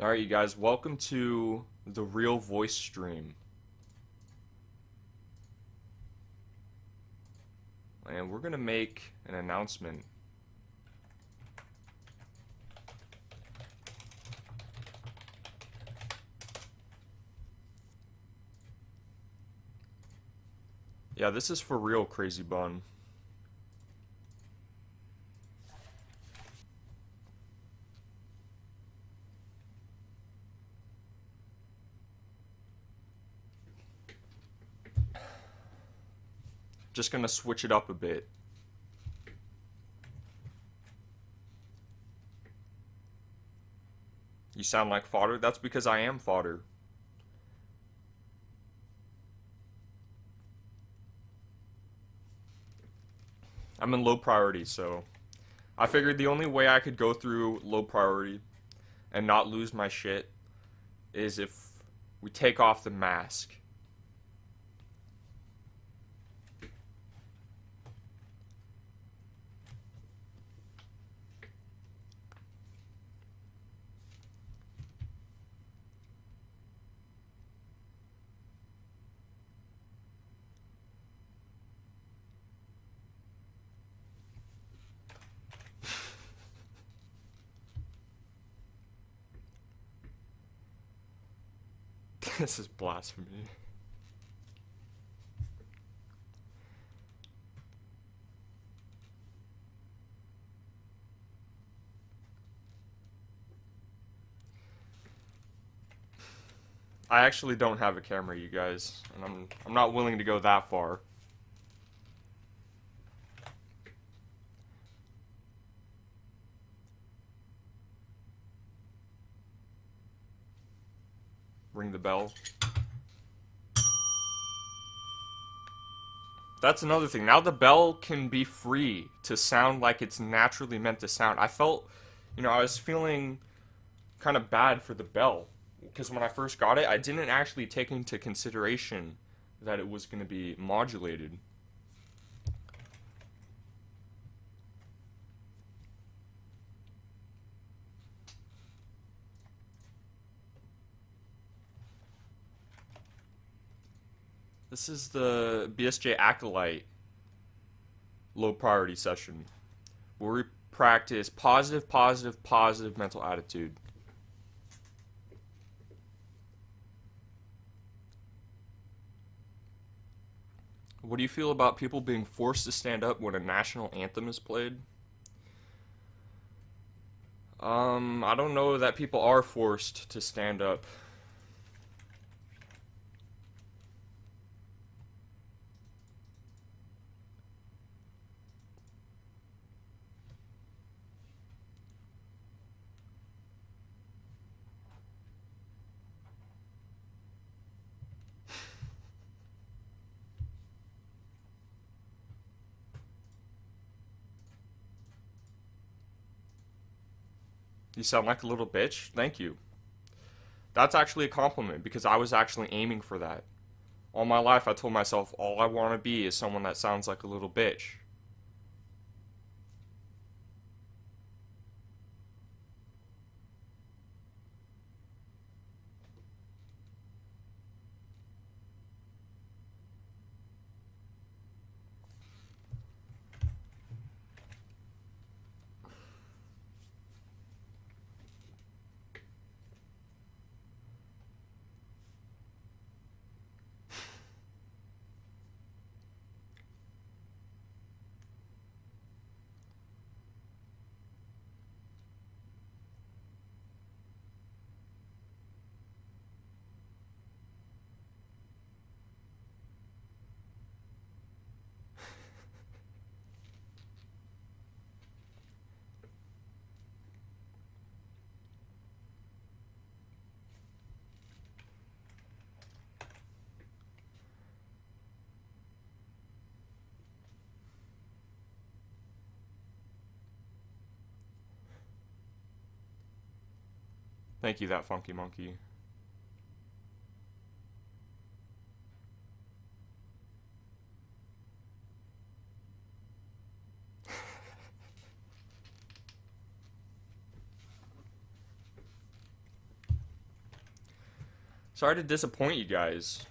Alright, you guys, welcome to the Real Voice stream. And we're gonna make an announcement. Yeah, this is for real, Crazy Bun. Just gonna switch it up a bit. You sound like fodder? That's because I am fodder. I'm in low priority, so I figured the only way I could go through low priority and not lose my shit is if we take off the mask. This is blasphemy. I actually don't have a camera, you guys, and I'm not willing to go that far. Ring the bell. That's another thing. Now the bell can be free to sound like it's naturally meant to sound. I felt, I was feeling kind of bad for the bell because when I first got it, I didn't actually take into consideration that it was going to be modulated. This is the BSJ Acolyte low priority session where we practice positive, positive, positive mental attitude. What do you feel about people being forced to stand up when a national anthem is played? I don't know that people are forced to stand up. You sound like a little bitch. Thank you. That's actually a compliment because I was actually aiming for that. All my life I told myself all I want to be is someone that sounds like a little bitch. Thank you, that funky monkey. Sorry to disappoint you guys.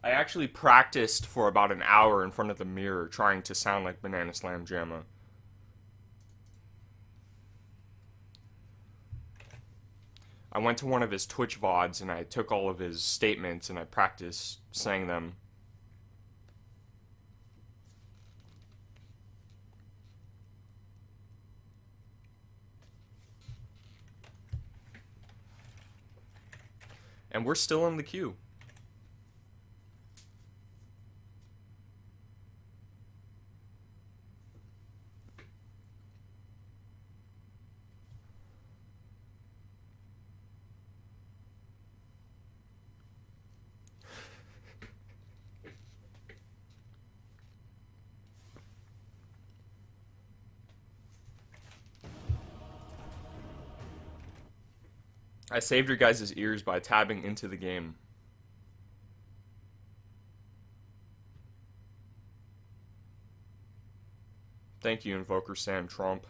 I actually practiced for about an hour in front of the mirror trying to sound like Banana Slam Jamma. I went to one of his Twitch VODs and I took all of his statements and I practiced saying them. And we're still in the queue. I saved your guys' ears by tabbing into the game. Thank you, Invoker Sam Trump.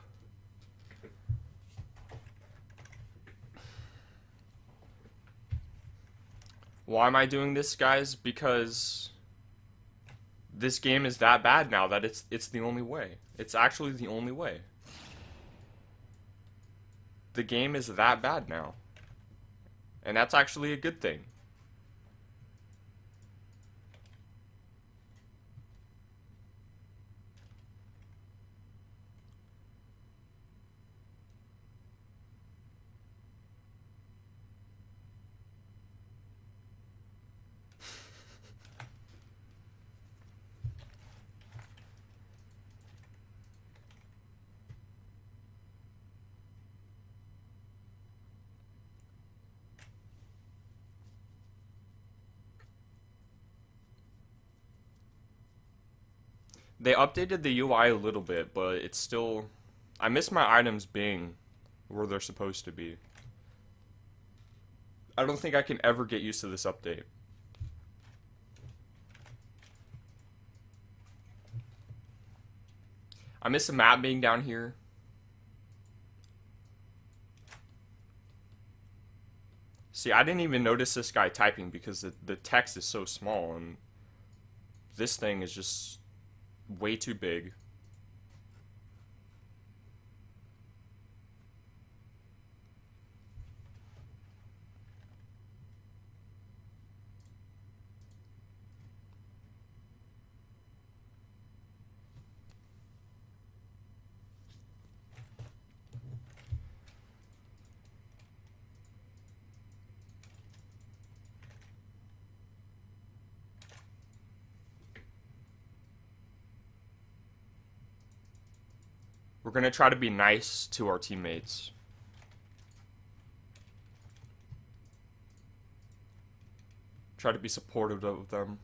Why am I doing this, guys? Because this game is that bad now that it's the only way. It's actually the only way. The game is that bad now. And that's actually a good thing. They updated the UI a little bit, but it's still... I miss my items being where they're supposed to be. I don't think I can ever get used to this update. I miss the map being down here. See, I didn't even notice this guy typing because the text is so small, and this thing is just way too big. We're gonna try to be nice to our teammates. Try to be supportive of them.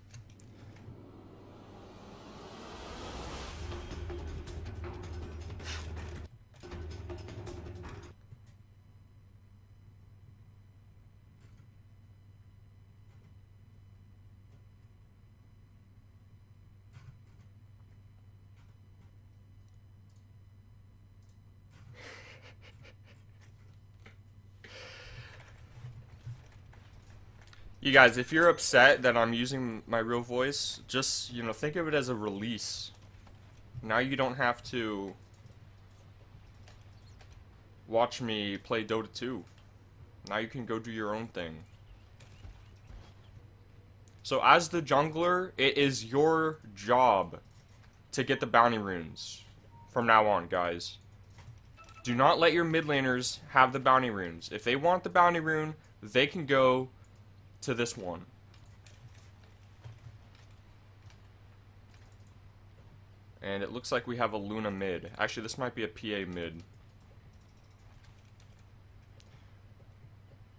You guys, if you're upset that I'm using my real voice, just, you know, think of it as a release. Now you don't have to watch me play Dota 2. Now you can go do your own thing. So as the jungler, it is your job to get the bounty runes from now on, guys. Do not let your mid laners have the bounty runes. If they want the bounty rune, they can go to this one. And it looks like we have a Luna mid. Actually, this might be a PA mid.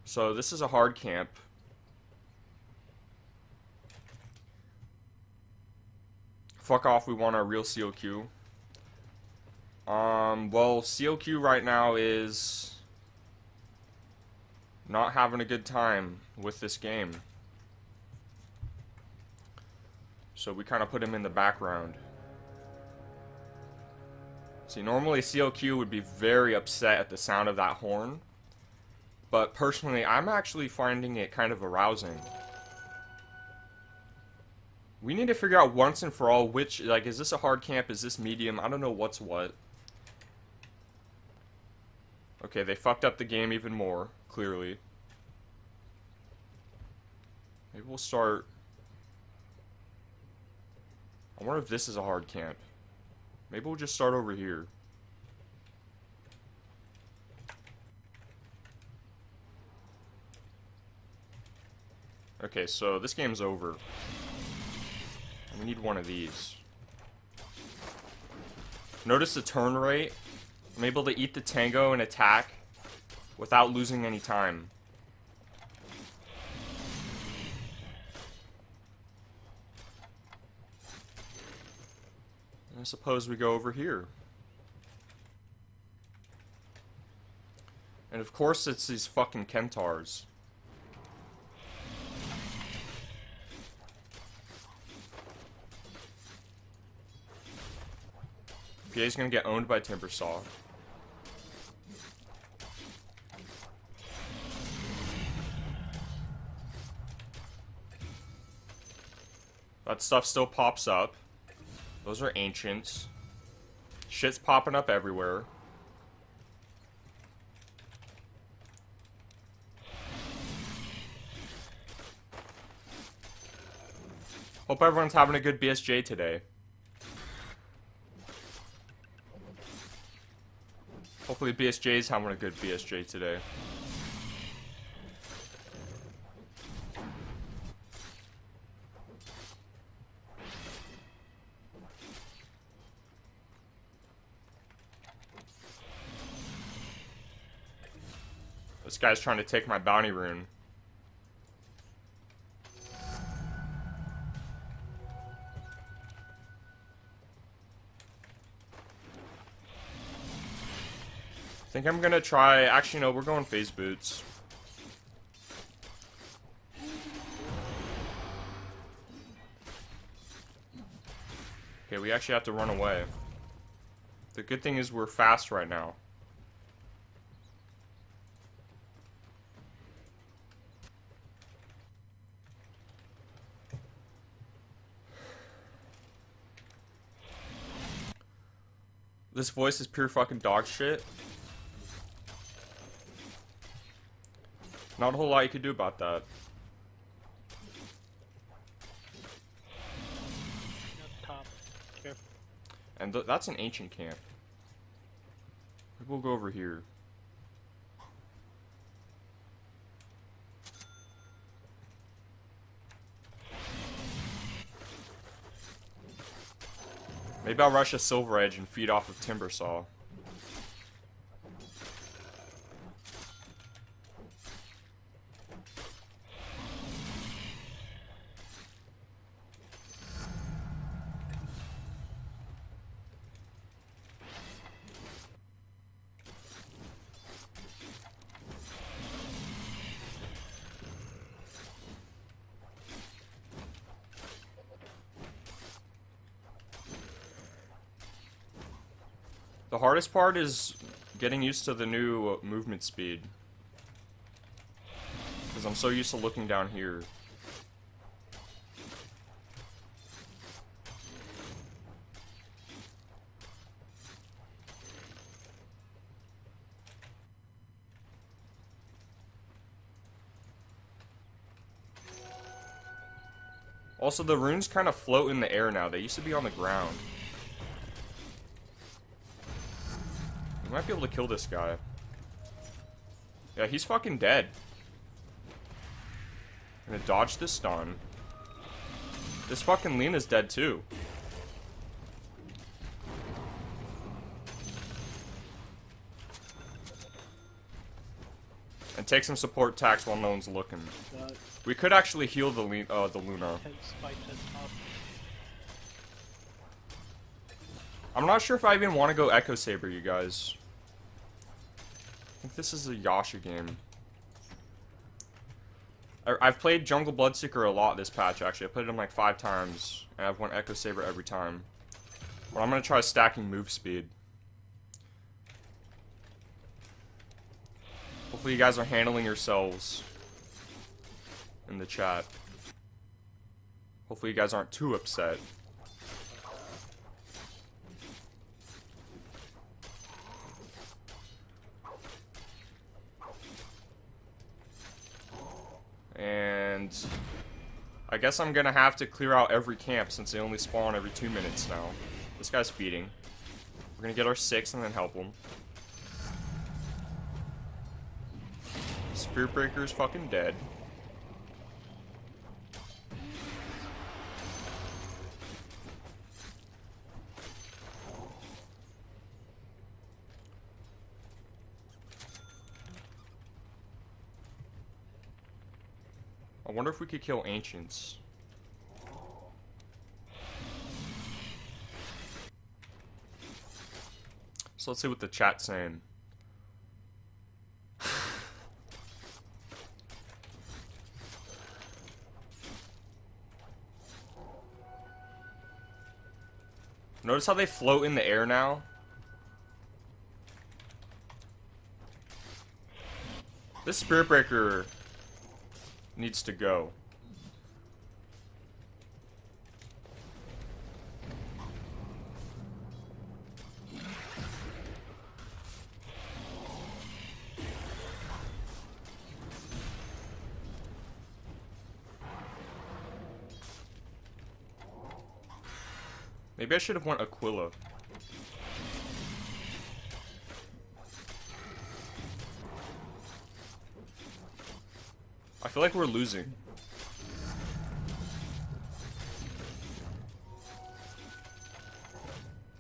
So this is a hard camp. Fuck off, we want our real COQ. Well, COQ right now is not having a good time with this game. So we kind of put him in the background. See, normally COQ would be very upset at the sound of that horn. But personally, I'm actually finding it kind of arousing. We need to figure out once and for all which, like, is this a hard camp? Is this medium? I don't know what's what. Okay, they fucked up the game even more, clearly. Maybe we'll start... I wonder if this is a hard camp. Maybe we'll just start over here. Okay, so this game's over. We need one of these. Notice the turn rate. I'm able to eat the tango and attack without losing any time. I suppose we go over here. And of course it's these fucking Kentars. PA's gonna get owned by Timbersaw. That stuff still pops up. Those are ancients. Shit's popping up everywhere. Hope everyone's having a good BSJ today. Hopefully BSJ's having a good BSJ today. This guy's trying to take my bounty rune. I think I'm gonna try... Actually, no, we're going phase boots. Okay, we actually have to run away. The good thing is we're fast right now. This voice is pure fucking dog shit. Not a whole lot you could do about that. Top. Careful. And that's an ancient camp. Maybe we'll go over here. Maybe I'll rush a Silver Edge and feed off of Timbersaw. The hardest part is getting used to the new movement speed. Because I'm so used to looking down here. Also, the runes kind of float in the air now. They used to be on the ground. We might be able to kill this guy. Yeah, he's fucking dead. I'm gonna dodge this stun. This fucking Lena's dead too. And take some support attacks while no one's looking. We could actually heal the Luna. I'm not sure if I even want to go Echo Saber, you guys. I think this is a Yasha game. I've played Jungle Bloodseeker a lot this patch, actually. I played him like 5 times, and I've won Echo Saber every time. But I'm going to try stacking move speed. Hopefully you guys are handling yourselves in the chat. Hopefully you guys aren't too upset. And I guess I'm gonna have to clear out every camp since they only spawn every 2 minutes now. This guy's feeding. We're gonna get our 6 and then help him. Spirit Breaker is fucking dead. I wonder if we could kill Ancients. So let's see what the chat's saying. Notice how they float in the air now? This Spirit Breaker needs to go. Maybe I should have went Aquila. I feel like we're losing.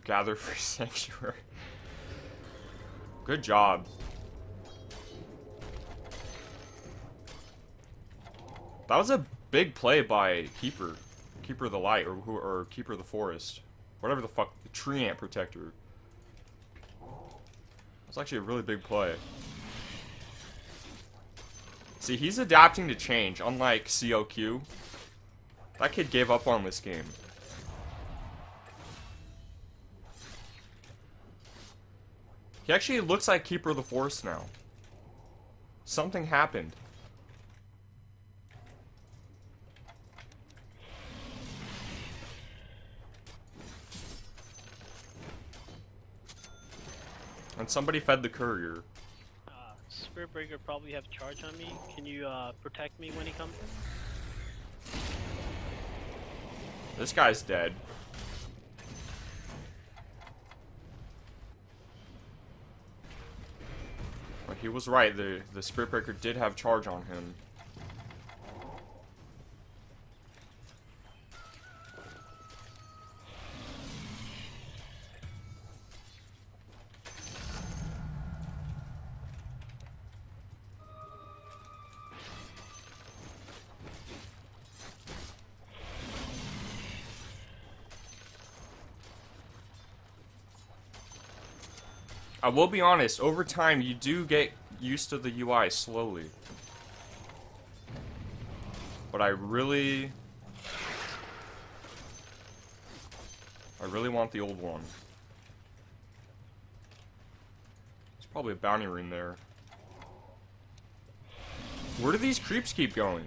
Gather for Sanctuary. Good job. That was a big play by Keeper. Keeper of the Light, or Keeper of the Forest. Whatever the fuck, the Tree Ant Protector. That's actually a really big play. See, he's adapting to change, unlike CLQ. That kid gave up on this game. He actually looks like Keeper of the Forest now. Something happened. And somebody fed the courier. Spirit Breaker probably have charge on me. Can you protect me when he comes in? This guy's dead. But he was right. The Spirit Breaker did have charge on him. I will be honest, over time you do get used to the UI slowly. But I really want the old one. There's probably a bounty rune there. Where do these creeps keep going?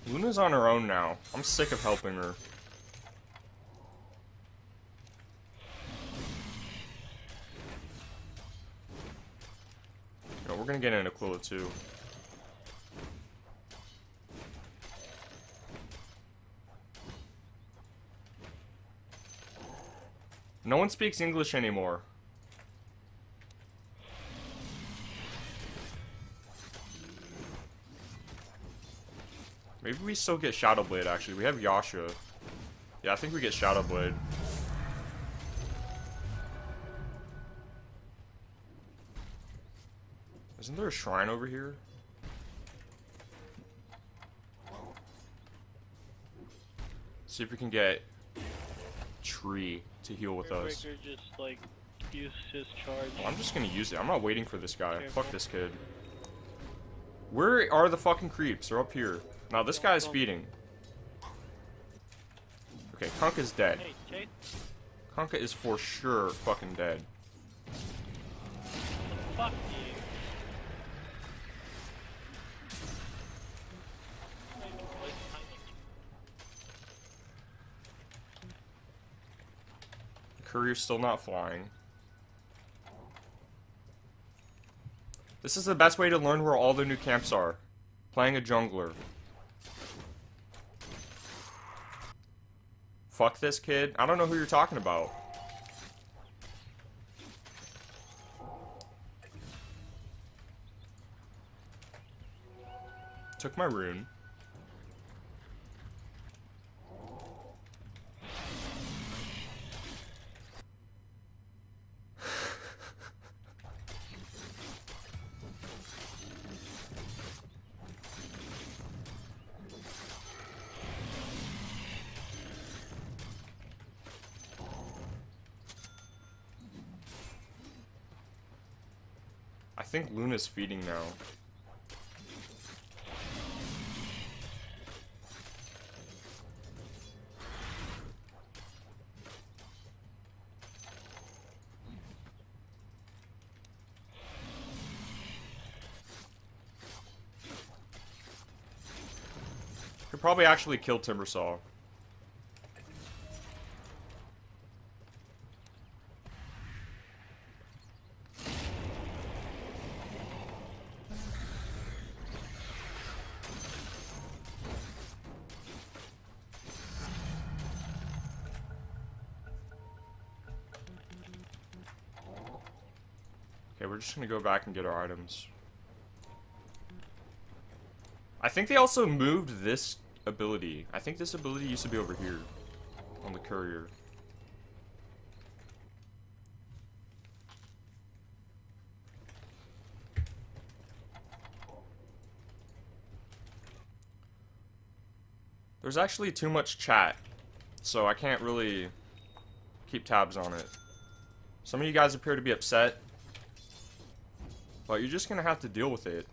Luna's on her own now. I'm sick of helping her. You know, we're gonna get in Aquila too. No one speaks English anymore. Maybe we still get Shadow Blade, actually. We have Yasha. Yeah, I think we get Shadow Blade. Isn't there a shrine over here? See if we can get Tree to heal with us. Breaker just like use his charge. Well, I'm just gonna use it. I'm not waiting for this guy. Careful. Fuck this kid. Where are the fucking creeps? They're up here. Now this guy is feeding. Okay, Kunkka's dead. Hey, Chase. Kunkka is for sure fucking dead. Fuck you. Courier's still not flying. This is the best way to learn where all the new camps are. Playing a jungler. Fuck this kid. I don't know who you're talking about. Took my rune. I think Luna's feeding now. Could probably actually kill Timbersaw. Okay, we're just gonna go back and get our items. I think they also moved this ability. I think this ability used to be over here on the courier. There's actually too much chat, so I can't really keep tabs on it. Some of you guys appear to be upset, but you're just gonna have to deal with it.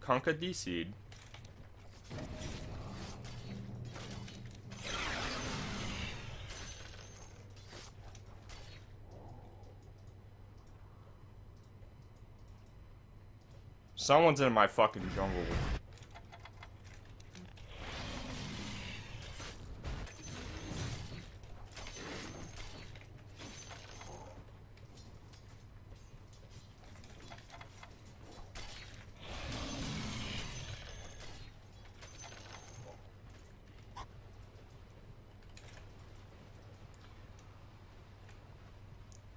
Kunkka DC'd. Someone's in my fucking jungle.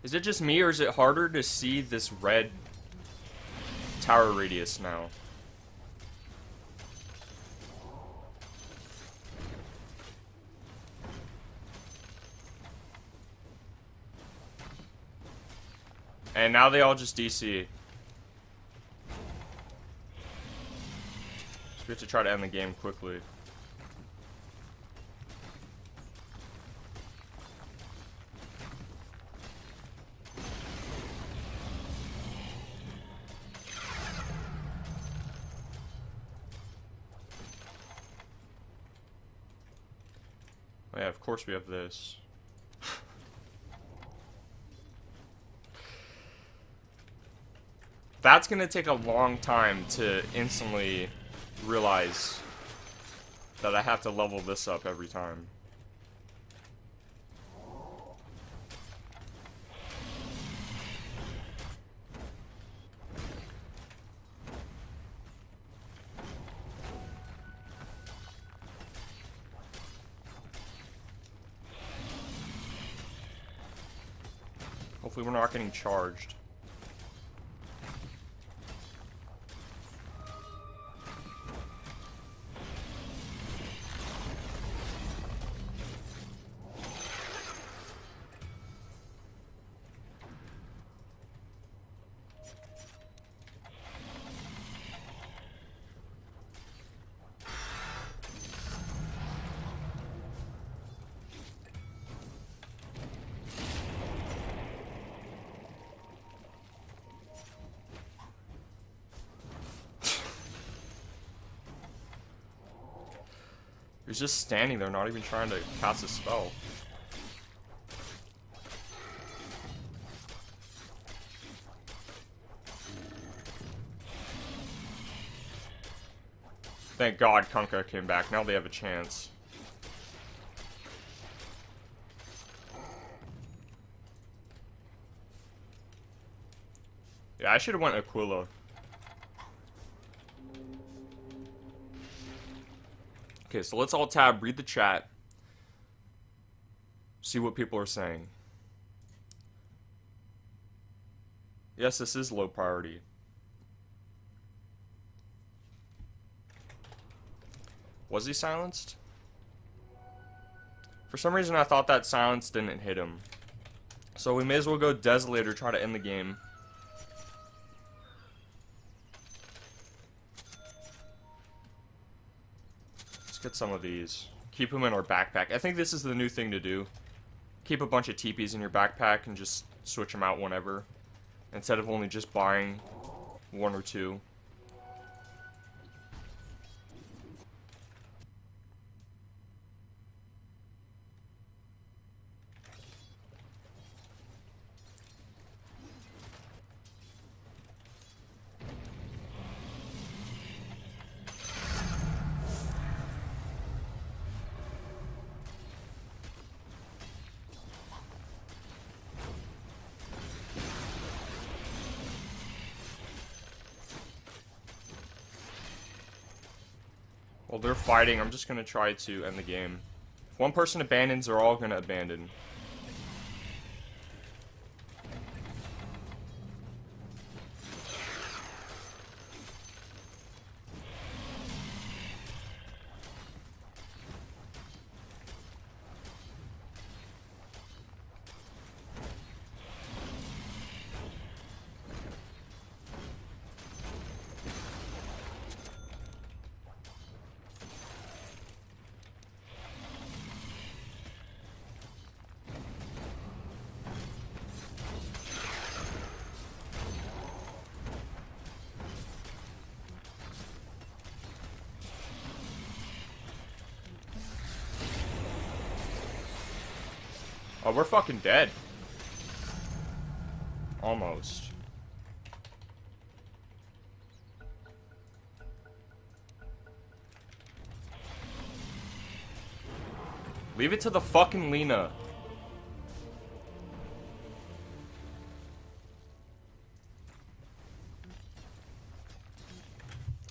Is it just me, or is it harder to see this red tower radius now? And now they all just DC. So we have to try to end the game quickly. Oh yeah, of course we have this. That's gonna take a long time to instantly realize that I have to level this up every time. Hopefully we're not getting charged. He's just standing there, not even trying to cast a spell. Thank God Kunkka came back. Now they have a chance. Yeah, I should have went Aquila. Okay, so let's all tab, read the chat. See what people are saying. Yes, this is low priority. Was he silenced? For some reason I thought that silence didn't hit him. So we may as well go Desolator, try to end the game. Let's get some of these. Keep them in our backpack. I think this is the new thing to do. Keep a bunch of TPs in your backpack and just switch them out whenever. Instead of only just buying one or two. While they're fighting, I'm just gonna try to end the game. If one person abandons, they're all gonna abandon. Oh, we're fucking dead. Almost. Leave it to the fucking Lina.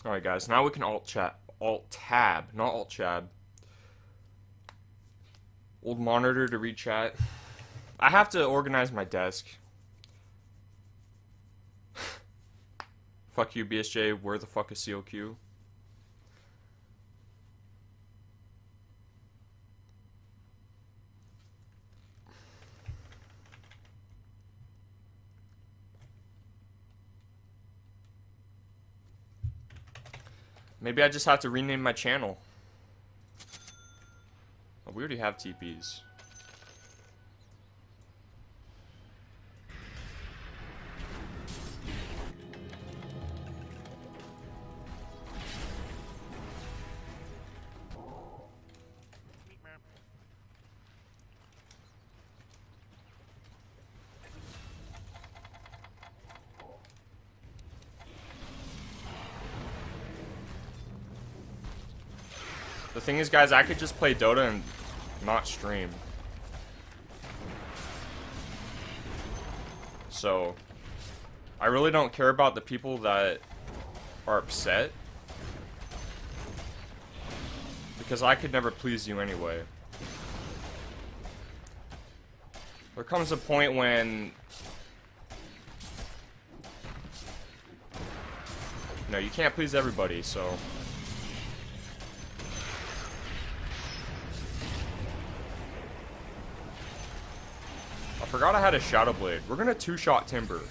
Alright guys, now we can alt-tab, not alt-chab. Old monitor to read chat. I have to organize my desk. Fuck you, BSJ. Where the fuck is COQ? Maybe I just have to rename my channel. Oh, we already have TPs. The thing is, guys, I could just play Dota and not stream. So, I really don't care about the people that are upset. Because I could never please you anyway. There comes a point when You know, you can't please everybody, so... I forgot I had a Shadow Blade. We're gonna two-shot Timber.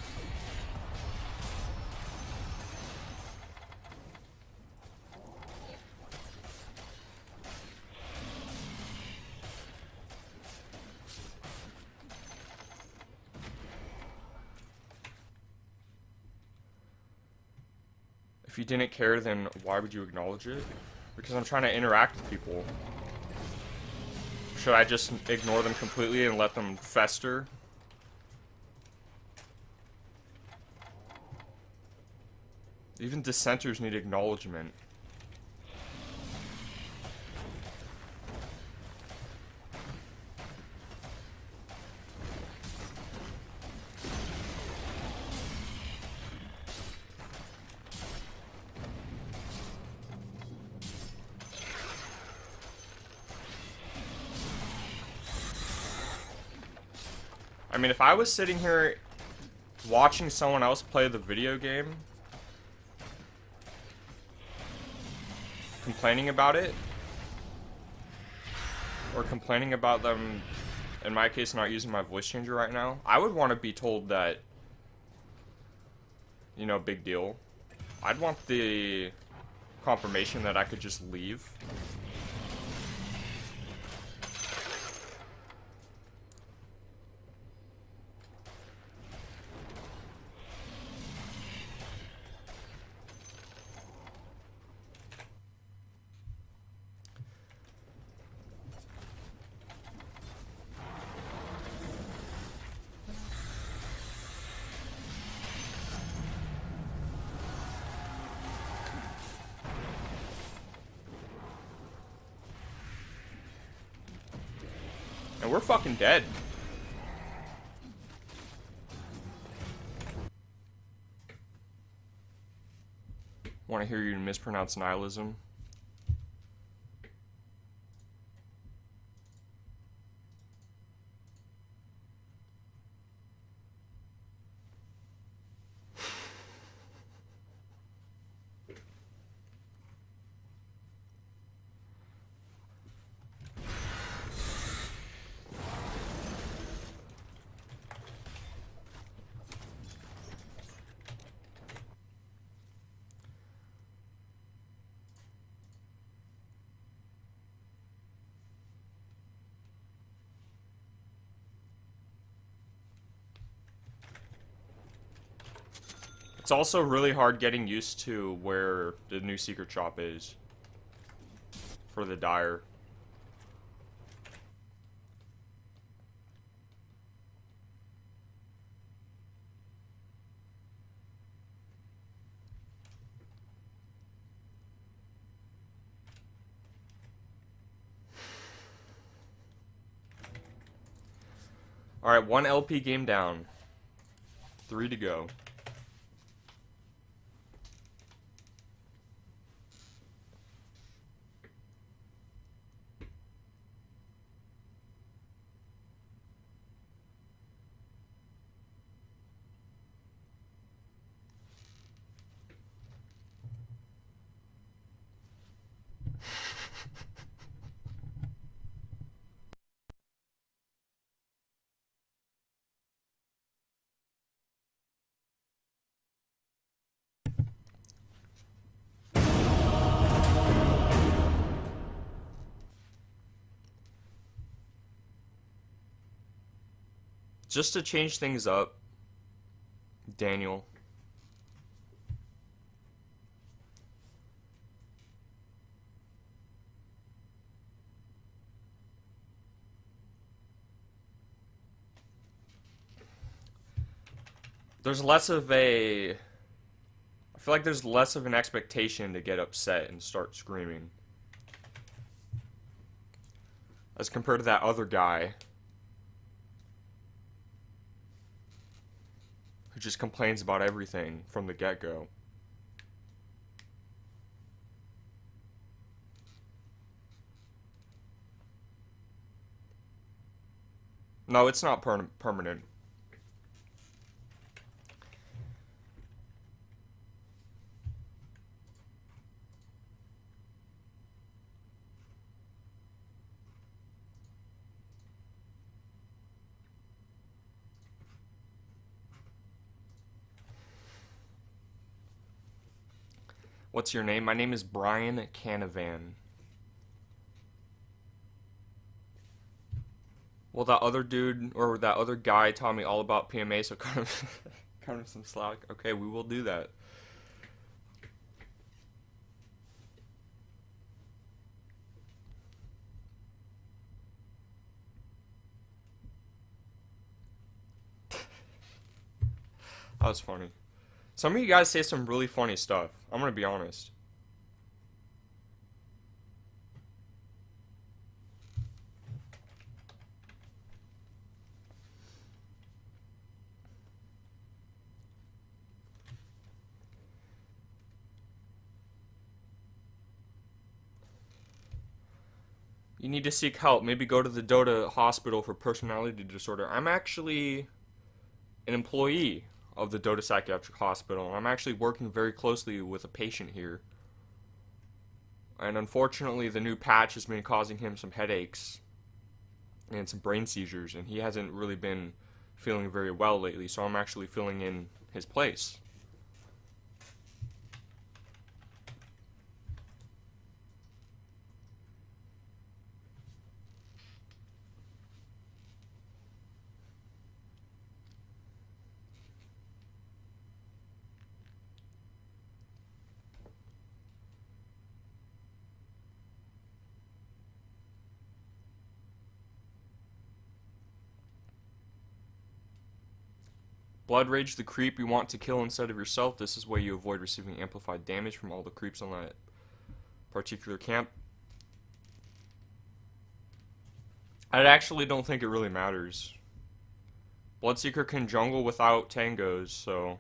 If you didn't care, then why would you acknowledge it? Because I'm trying to interact with people. Should I just ignore them completely and let them fester? Even dissenters need acknowledgement. I mean, if I was sitting here watching someone else play the video game, complaining about it, or complaining about them, in my case, not using my voice changer right now, I would want to be told that, you know, big deal. I'd want the confirmation that I could just leave. And we're fucking dead. Want to hear you mispronounce nihilism? It's also really hard getting used to where the new secret shop is for the Dire. Alright, 1 LP game down. 3 to go. Just to change things up, Daniel. There's less of a... I feel like there's less of an expectation to get upset and start screaming. As compared to that other guy who just complains about everything from the get-go. No, it's not permanent. What's your name? My name is Brian Canavan. Well, that other dude or that other guy taught me all about PMA, so kind of, kind of some slack. Okay, we will do that. That was funny. Some of you guys say some really funny stuff. I'm gonna be honest. You need to seek help. Maybe go to the Dota hospital for personality disorder. I'm actually an employee of the Dota Psychiatric Hospital, and I'm actually working very closely with a patient here. And unfortunately, the new patch has been causing him some headaches and some brain seizures, and he hasn't really been feeling very well lately, so I'm actually filling in his place. Blood Rage the creep you want to kill instead of yourself. This is where you avoid receiving amplified damage from all the creeps on that particular camp. I actually don't think it really matters. Bloodseeker can jungle without tangos, so...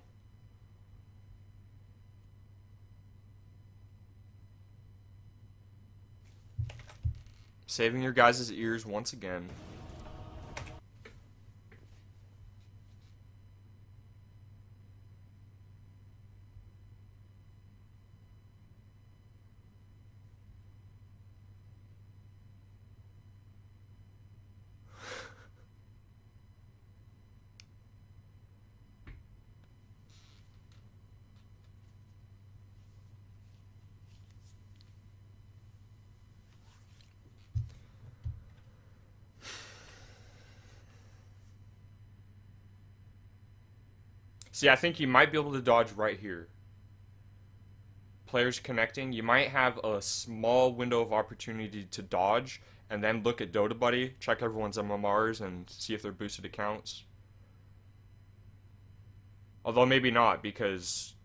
Saving your guys' ears once again. See, I think you might be able to dodge right here. Players connecting, you might have a small window of opportunity to dodge, and then look at Dota Buddy, check everyone's MMRs, and see if they're boosted accounts. Although maybe not, because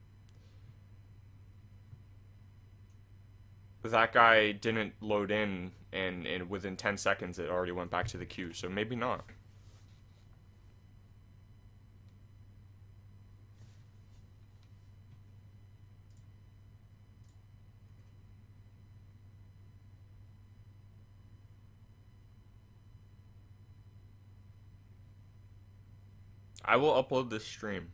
that guy didn't load in, and within 10 seconds it already went back to the queue, so maybe not. I will upload this stream.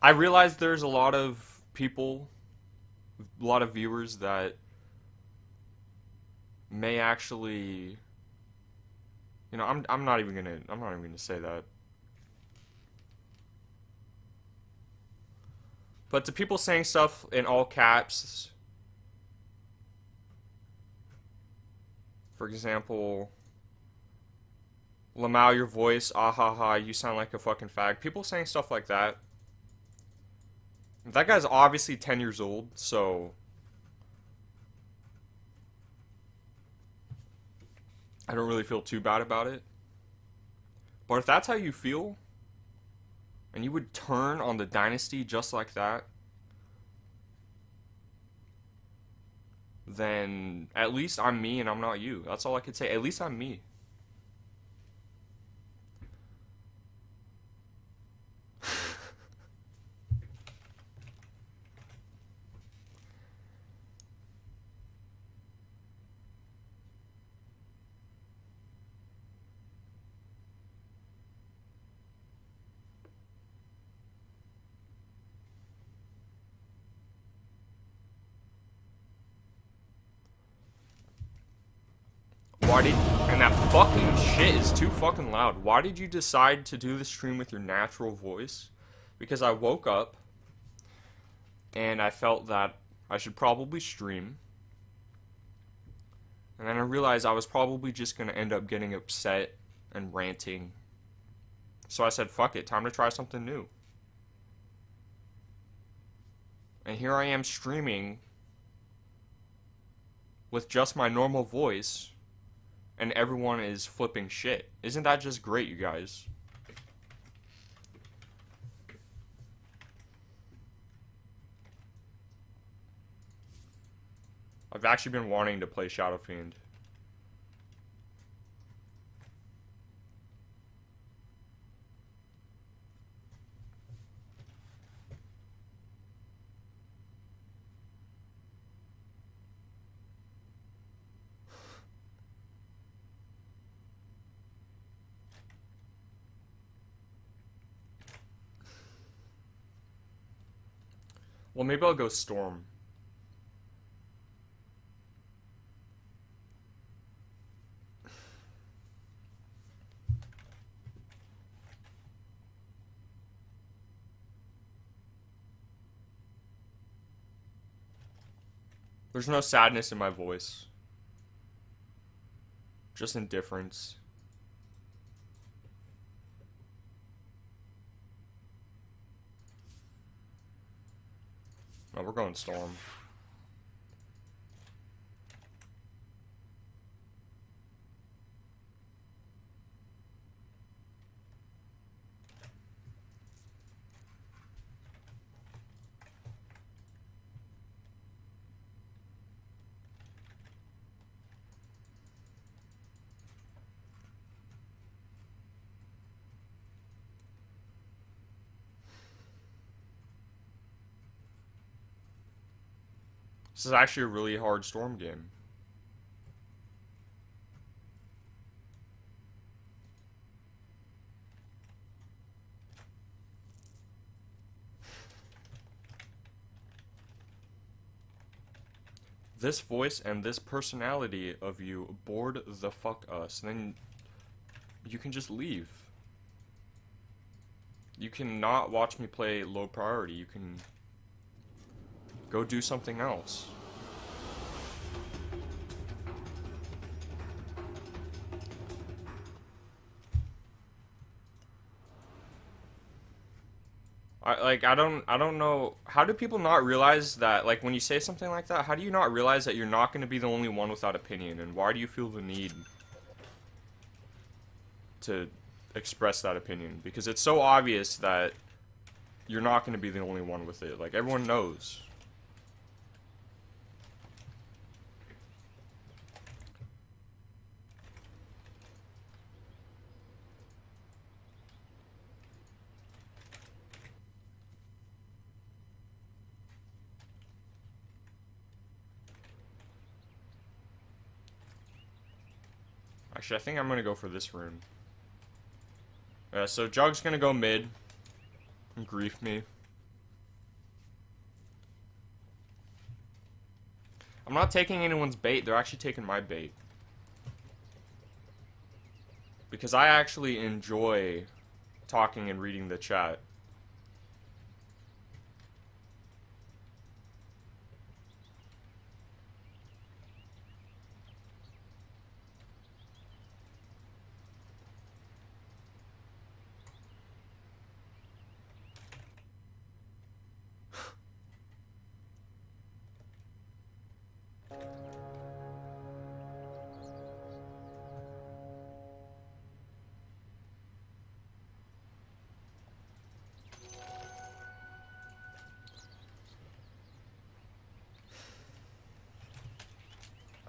I realize there's a lot of people, a lot of viewers that may actually, you know, I'm not even gonna say that. But to people saying stuff in all caps, for example, Lamau, your voice, ah ha ha, you sound like a fucking fag. People saying stuff like that. That guy's obviously 10 years old, so I don't really feel too bad about it. But if that's how you feel, and you would turn on the dynasty just like that, then at least I'm me and I'm not you. That's all I could say. At least I'm me. Why did, and And that fucking shit is too fucking loud. Why did you decide to do the stream with your natural voice? Because I woke up and I felt that I should probably stream. And then I realized I was probably just going to end up getting upset and ranting. So I said, fuck it, time to try something new. And here I am streaming with just my normal voice, and everyone is flipping shit. Isn't that just great, you guys? I've actually been wanting to play Shadow Fiend. Well, maybe I'll go Storm. There's no sadness in my voice. Just indifference. Oh, we're going Storm. This is actually a really hard Storm game. This voice and this personality of you bored the fuck us. Then you can just leave. You cannot watch me play low priority. You can go do something else. I don't know, how do people not realize that, like, when you say something like that, how do you not realize that you're not going to be the only one without opinion, and why do you feel the need to express that opinion? Because it's so obvious that you're not going to be the only one with it. Like, everyone knows. Actually, I think I'm going to go for this rune. So Jug's going to go mid and grief me. I'm not taking anyone's bait. They're actually taking my bait. Because I actually enjoy talking and reading the chat.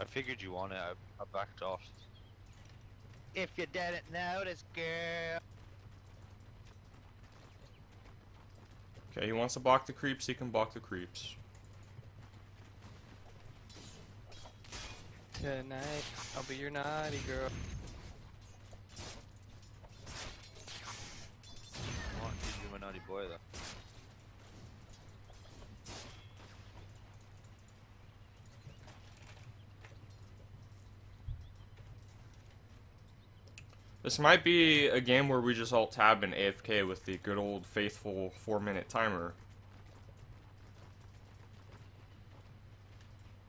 I figured you wanted it, I backed off. If you didn't notice, girl. Okay, he wants to block the creeps, he can block the creeps. Tonight, I'll be your naughty girl. I want you to be my naughty boy though. This might be a game where we just alt tab and AFK with the good old faithful 4-minute timer.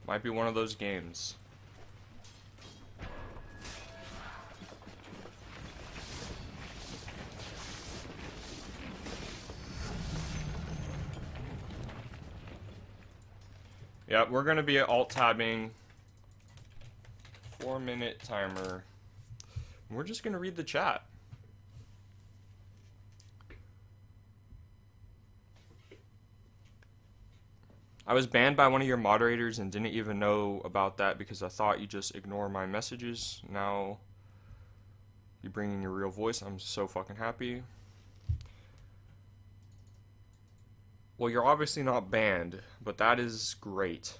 Might be one of those games. Yeah, we're gonna be alt tabbing. 4-minute timer. We're just gonna read the chat. I was banned by one of your moderators and didn't even know about that because I thought you just ignore my messages. Now you bring in your real voice. I'm so fucking happy. Well, you're obviously not banned, but that is great.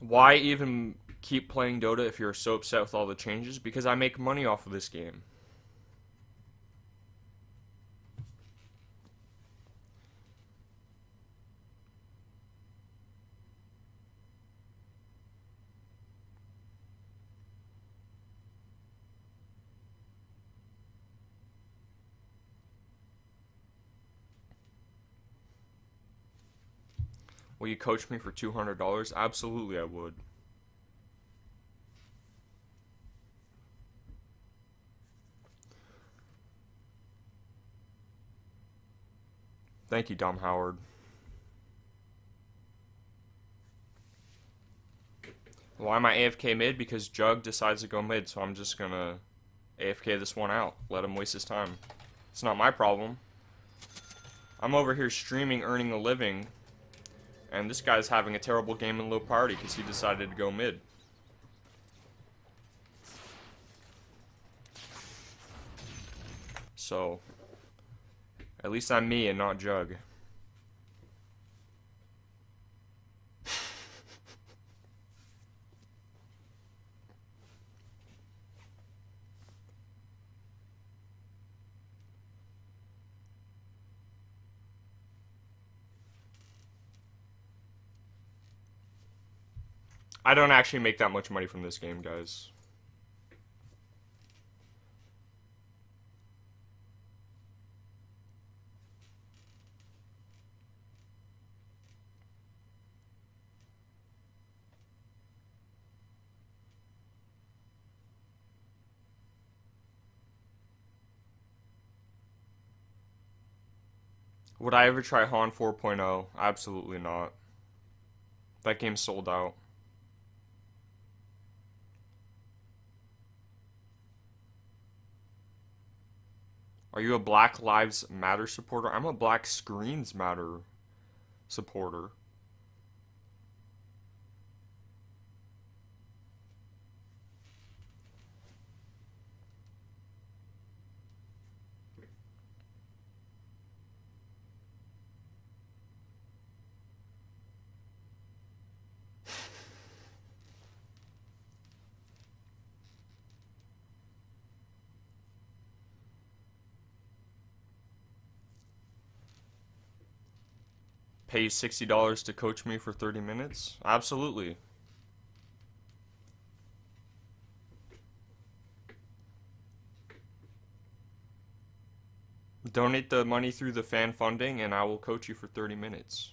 Why even keep playing Dota if you're so upset with all the changes? Because I make money off of this game. Will you coach me for $200? Absolutely, I would. Thank you, Dom Howard. Why am I AFK mid? Because Jug decides to go mid, so I'm just gonna AFK this one out. Let him waste his time. It's not my problem. I'm over here streaming, earning a living, and this guy's having a terrible game in low priority because he decided to go mid. So, at least I'm me and not Jug. I don't actually make that much money from this game, guys. Would I ever try Han 4.0? Absolutely not. That game's sold out. Are you a Black Lives Matter supporter? I'm a Black Screens Matter supporter. Pay you $60 to coach me for 30 minutes? Absolutely. Donate the money through the fan funding and I will coach you for 30 minutes.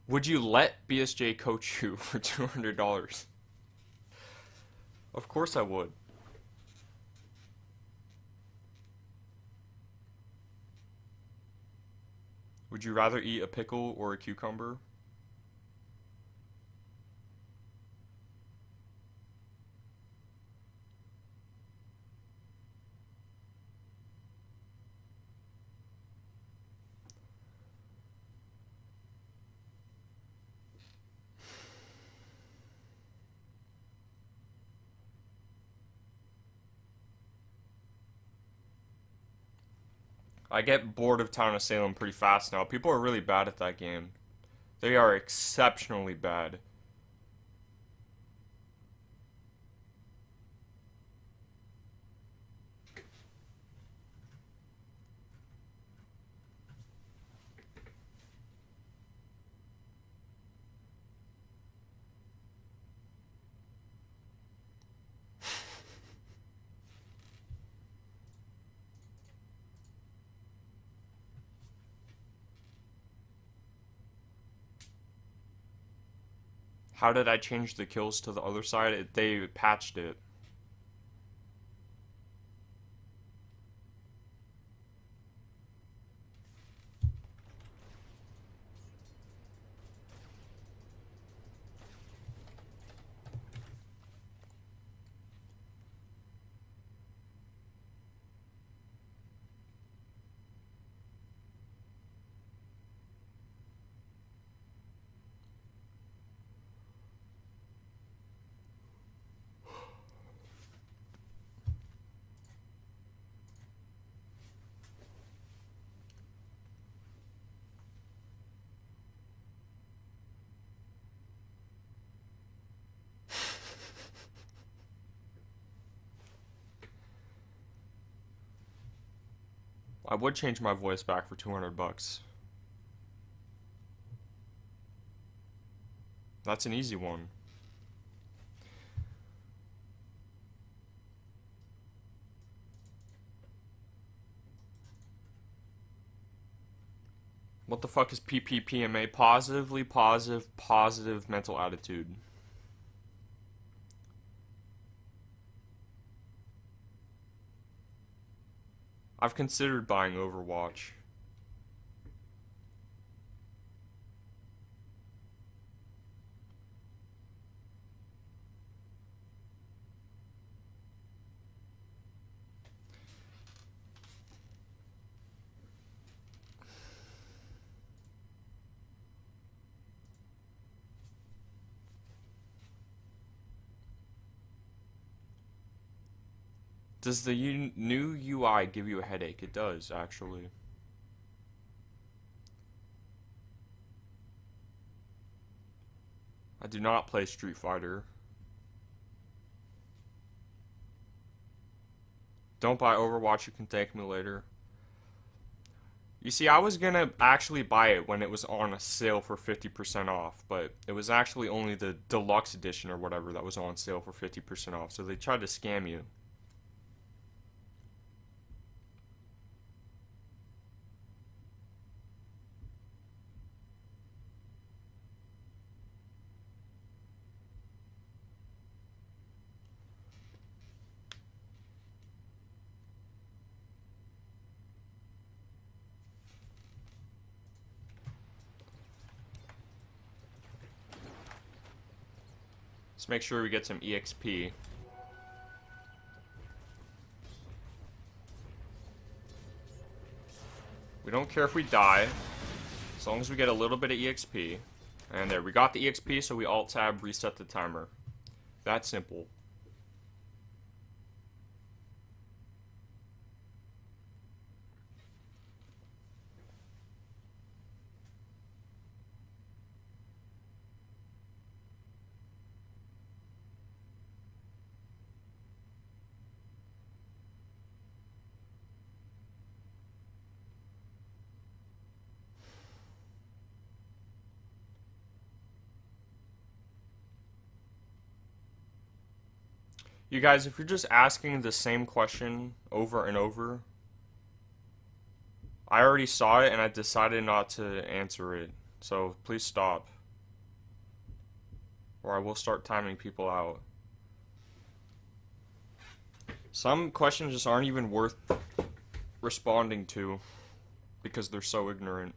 Would you let BSJ coach you for $200? Of course I would. Would you rather eat a pickle or a cucumber? I get bored of Town of Salem pretty fast now. People are really bad at that game. They are exceptionally bad. How did I change the kills to the other side? They patched it. I would change my voice back for 200 bucks. That's an easy one. What the fuck is PPPMA? Positively positive mental attitude. I've considered buying Overwatch. Does the new UI give you a headache? It does, actually. I do not play Street Fighter. Don't buy Overwatch, you can thank me later. You see, I was gonna actually buy it when it was on a sale for 50% off, but it was actually only the deluxe edition or whatever that was on sale for 50% off, so they tried to scam you. Let's make sure we get some EXP. We don't care if we die, as long as we get a little bit of EXP. And there, we got the EXP, so we Alt-Tab, reset the timer. That simple. You guys, if you're just asking the same question over and over, I already saw it and I decided not to answer it. So please stop. Or I will start timing people out. Some questions just aren't even worth responding to because they're so ignorant.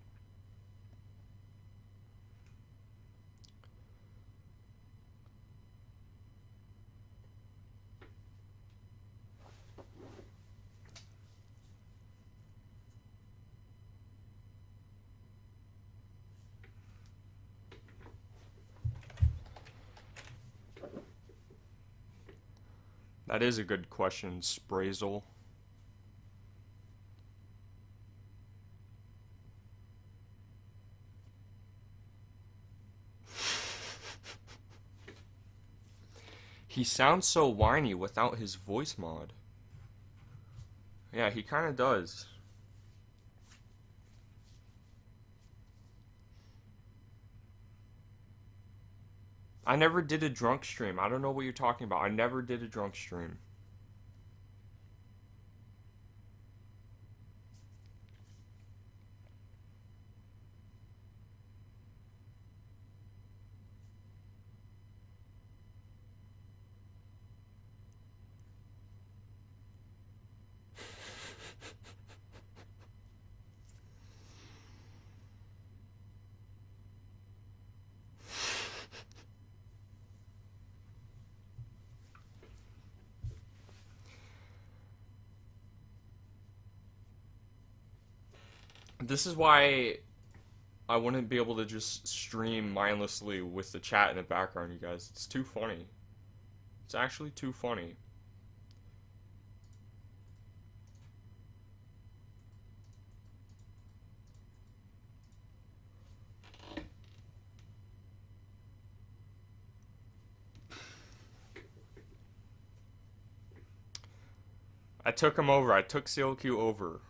That is a good question, Sprazel. He sounds so whiny without his voice mod. Yeah, he kind of does. I never did a drunk stream. I don't know what you're talking about. I never did a drunk stream. This is why I wouldn't be able to just stream mindlessly with the chat in the background, you guys. It's too funny. It's actually too funny. I took him over. I took CLQ over.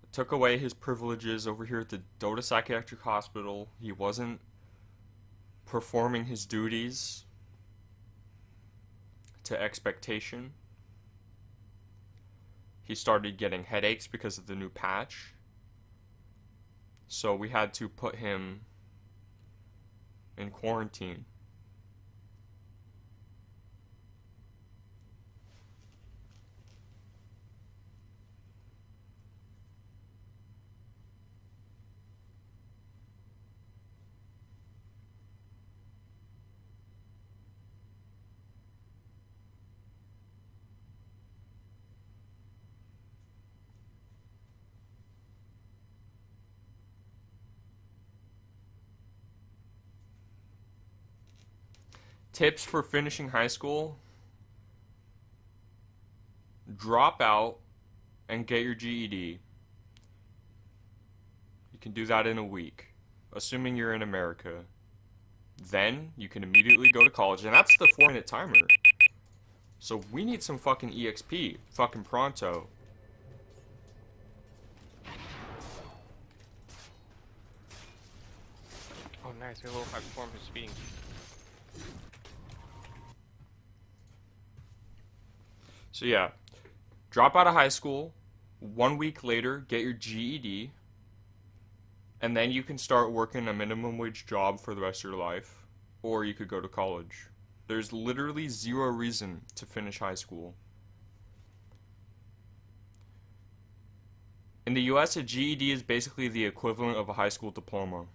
I took away his privileges over here at the Dota Psychiatric Hospital. He wasn't performing his duties to expectation. He started getting headaches because of the new patch. So we had to put him in quarantine. Tips for finishing high school: drop out and get your GED. You can do that in a week, assuming you're in America. Then you can immediately go to college, and that's the 4-minute timer. So we need some fucking EXP, fucking pronto. Oh, nice. We have a low 5 performance speeding. So yeah, drop out of high school, 1 week later, get your GED, and then you can start working a minimum wage job for the rest of your life, or you could go to college. There's literally zero reason to finish high school. In the US, a GED is basically the equivalent of a high school diploma.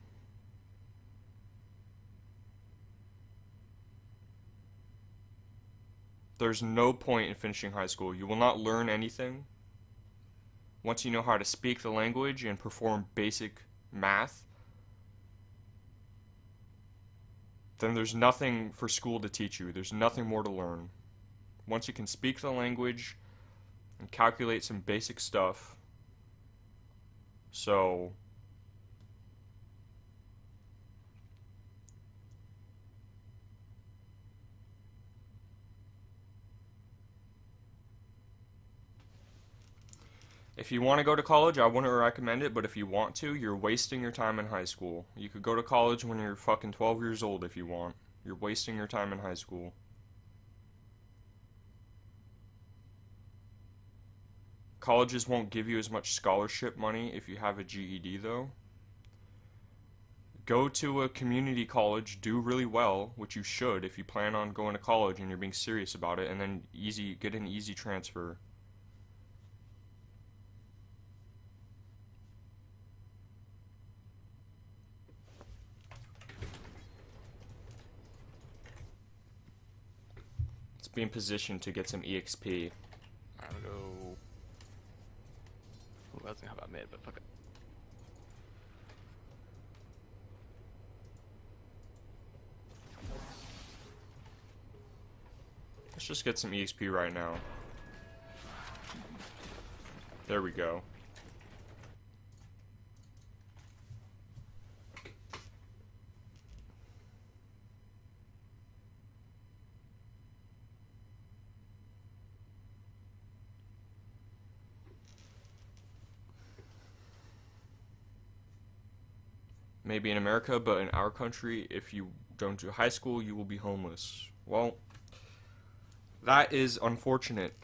There's no point in finishing high school. You will not learn anything. Once you know how to speak the language and perform basic math, then there's nothing for school to teach you. There's nothing more to learn. Once you can speak the language and calculate some basic stuff, so if you want to go to college, I wouldn't recommend it, but if you want to, you're wasting your time in high school. You could go to college when you're fucking 12 years old if you want. You're wasting your time in high school. Colleges won't give you as much scholarship money if you have a GED, though. Go to a community college, do really well, which you should if you plan on going to college and you're being serious about it, and then get an easy transfer. Be in position to get some EXP. I'm gonna go. Ooh, I was gonna have about mid, but fuck it. Let's just get some EXP right now. There we go. maybe in America, but in our country, if you don't do high school, you will be homeless. Well, that is unfortunate.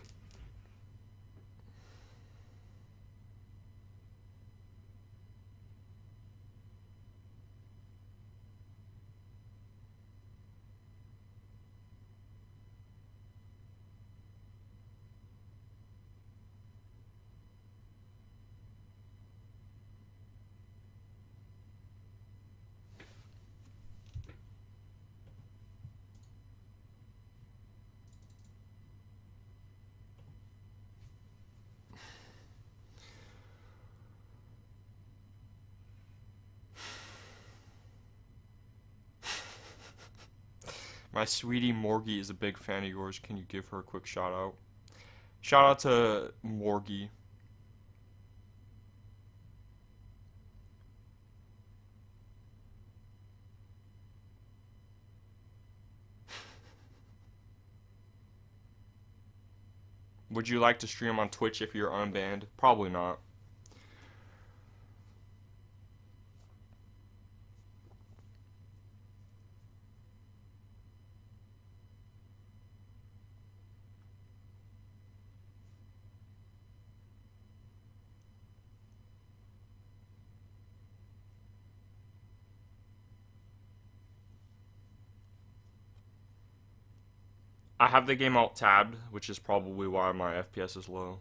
My sweetie Morgie is a big fan of yours. Can you give her a quick shout out? Shout out to Morgie. Would you like to stream on Twitch if you're unbanned? Probably not. I have the game alt tabbed, which is probably why my FPS is low.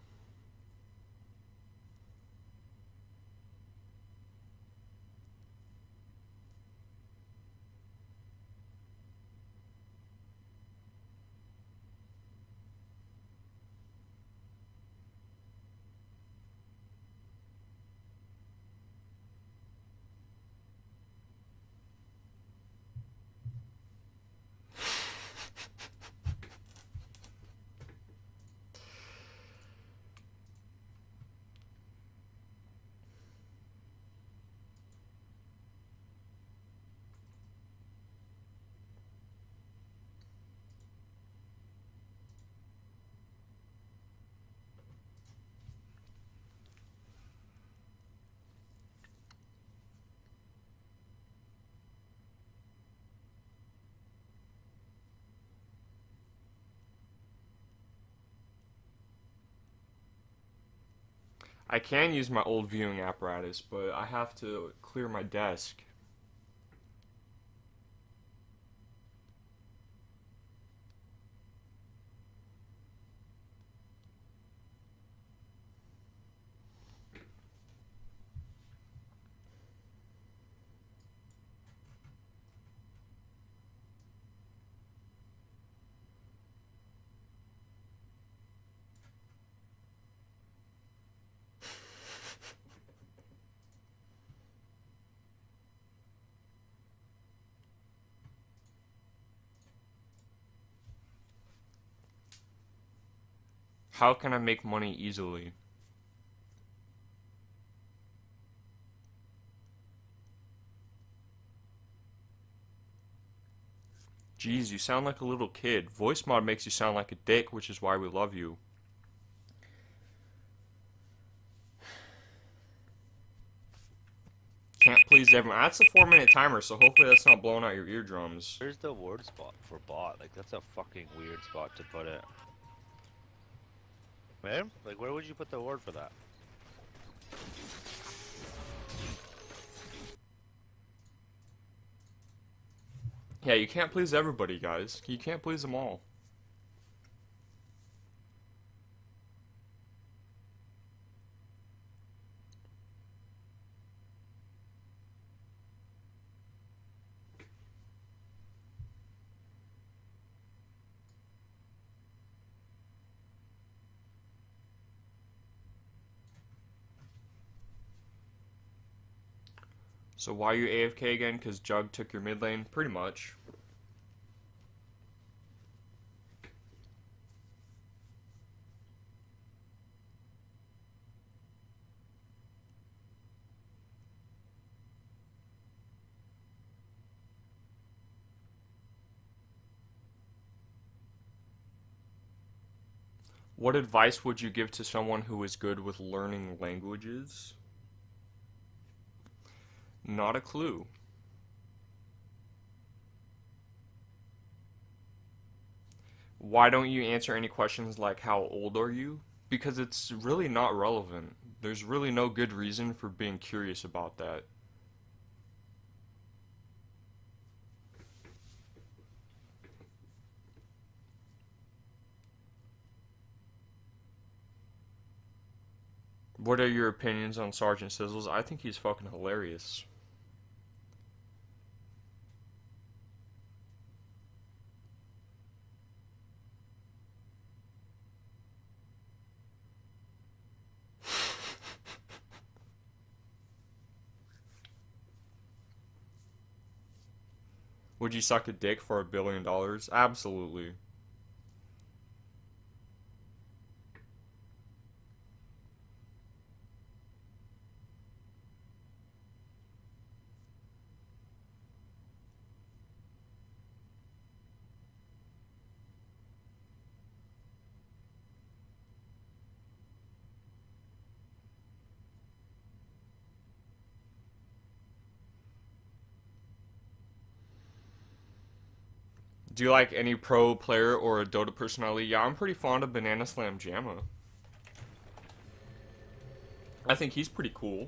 I can use my old viewing apparatus, but I have to clear my desk. How can I make money easily? Jeez, you sound like a little kid. Voice mod makes you sound like a dick, which is why we love you. Can't please everyone. That's a 4-minute timer, so hopefully that's not blowing out your eardrums. Where's the word spot for bot? Like, that's a fucking weird spot to put it. Man, like, where would you put the word for that? Yeah, you can't please everybody, guys. You can't please them all. So why are you AFK again? Because Jug took your mid lane? Pretty much. What advice would you give to someone who is good with learning languages? Not a clue. Why don't you answer any questions like how old are you? Because it's really not relevant. There's really no good reason for being curious about that. What are your opinions on Sergeant Sizzles? I think he's fucking hilarious. Would you suck a dick for $1 billion? Absolutely. Do you like any pro player or a Dota personality? Yeah, I'm pretty fond of Banana Slam Jamma. I think he's pretty cool.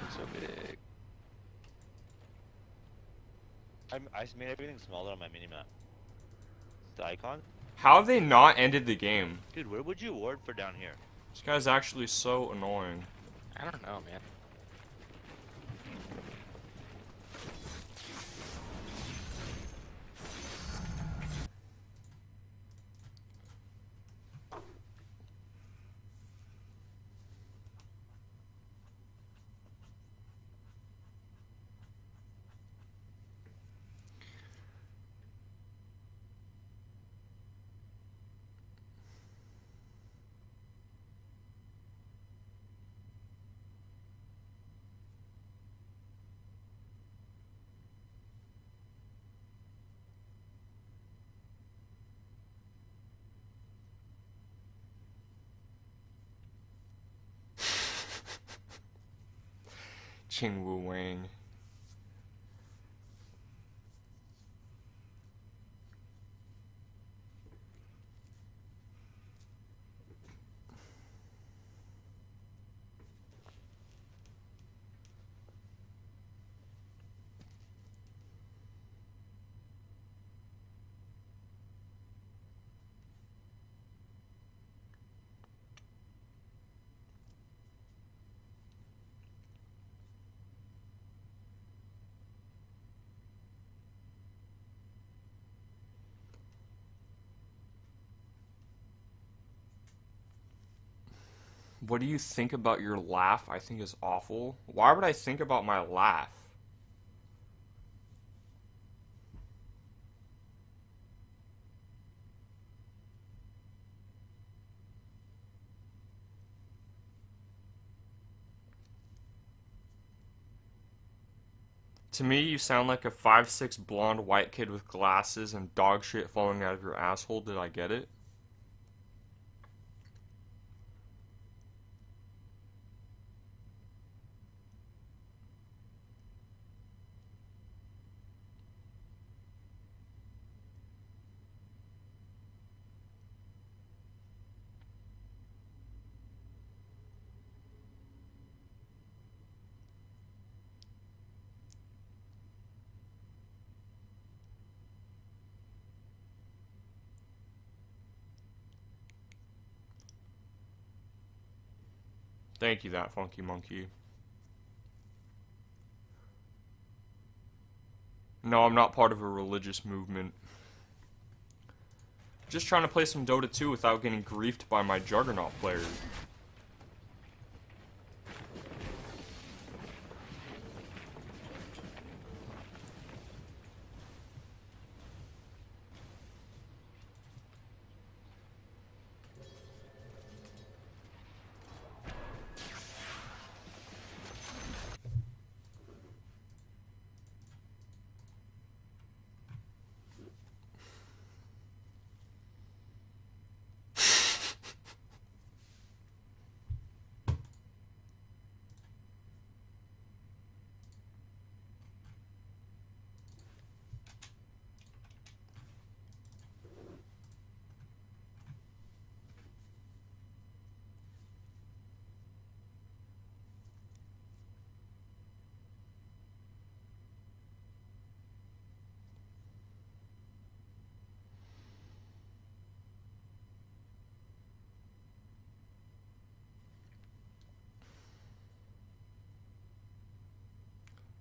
It's so big. I made everything smaller on my minimap. The icon? How have they not ended the game? Dude, where would you ward for down here? This guy's actually so annoying. I don't know, man. Ching Wu Wang. What do you think about your laugh? I think is awful. Why would I think about my laugh? To me, you sound like a 5'6" blonde white kid with glasses and dog shit falling out of your asshole. Did I get it? Thank you, that funky monkey. No, I'm not part of a religious movement. Just trying to play some Dota 2 without getting griefed by my Juggernaut players.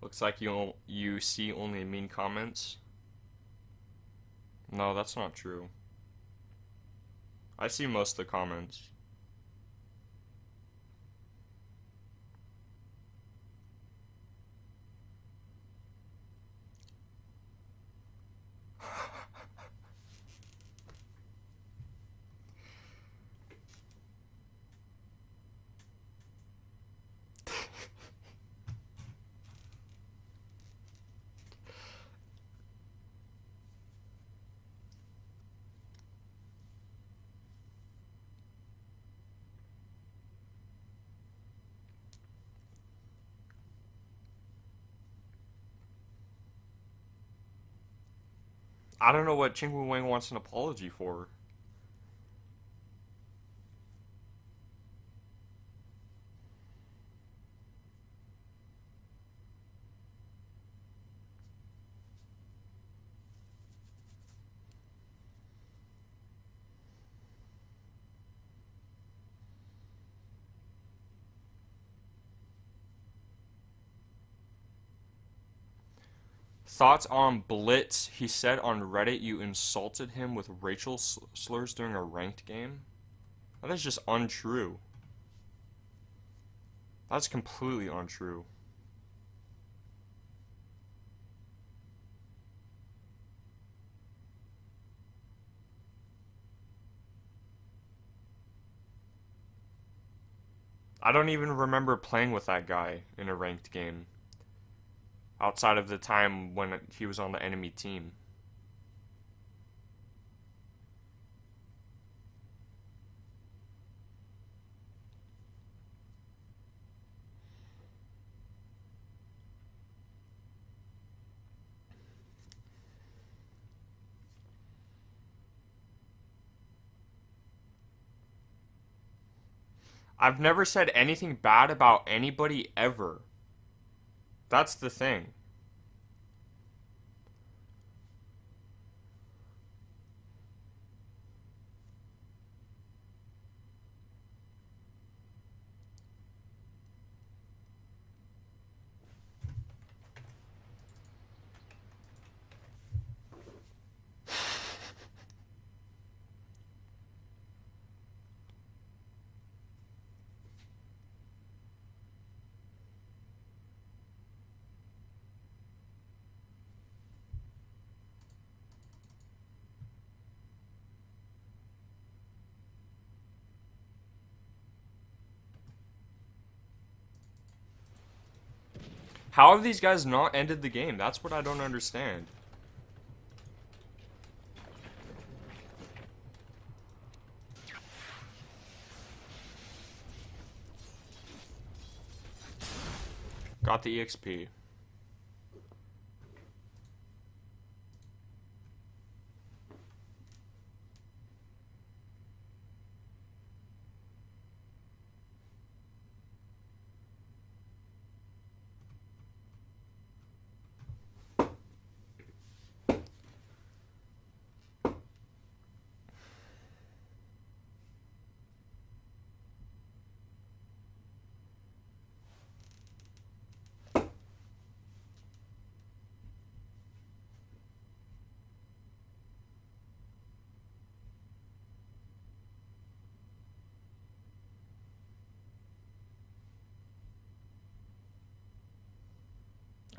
Looks like you see only mean comments. No, that's not true. I see most of the comments. I don't know what Ching Wang wants an apology for. Thoughts on Blitz? He said on Reddit you insulted him with racial slurs during a ranked game. That is just untrue. That's completely untrue. I don't even remember playing with that guy in a ranked game. Outside of the time when he was on the enemy team. I've never said anything bad about anybody ever. That's the thing. How have these guys not ended the game? That's what I don't understand. Got the EXP.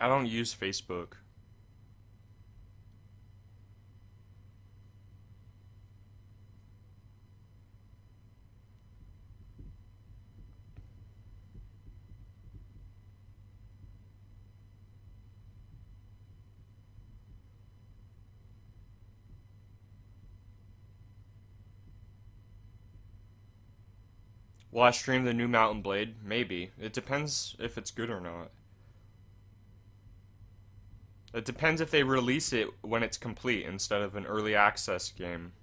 I don't use Facebook. Will I stream the new Mountain Blade? Maybe. It depends if it's good or not. It depends if they release it when it's complete instead of an early access game.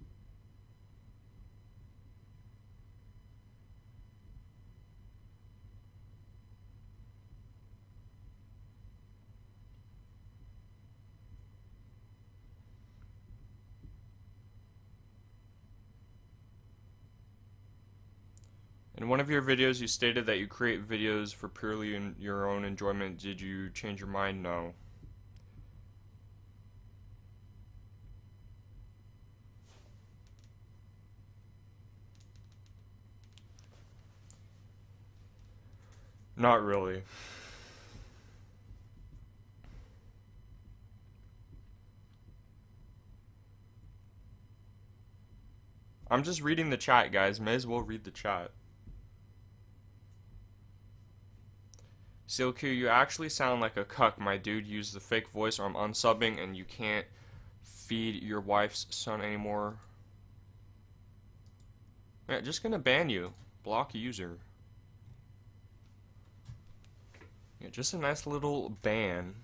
In one of your videos, you stated that you create videos for purely your own enjoyment. Did you change your mind? No. Not really. I'm just reading the chat, guys. May as well read the chat. SealQ, you actually sound like a cuck. My dude used the fake voice, or I'm unsubbing and you can't feed your wife's son anymore. Yeah, just gonna ban you. Block user. Yeah, just a nice little ban.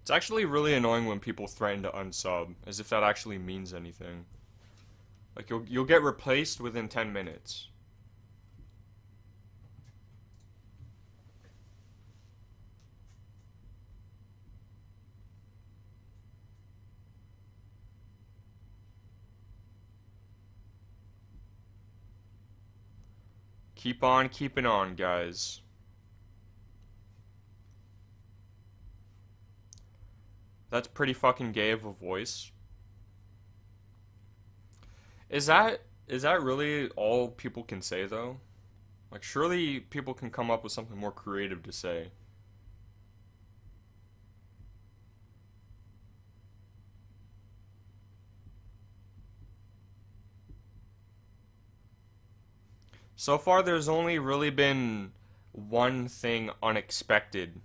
It's actually really annoying when people threaten to unsub, as if that actually means anything. Like, you'll get replaced within 10 minutes. Keep on keeping on, guys. That's pretty fucking gay of a voice. Is that really all people can say, though? Like, surely people can come up with something more creative to say. So far, there's only really been one thing unexpected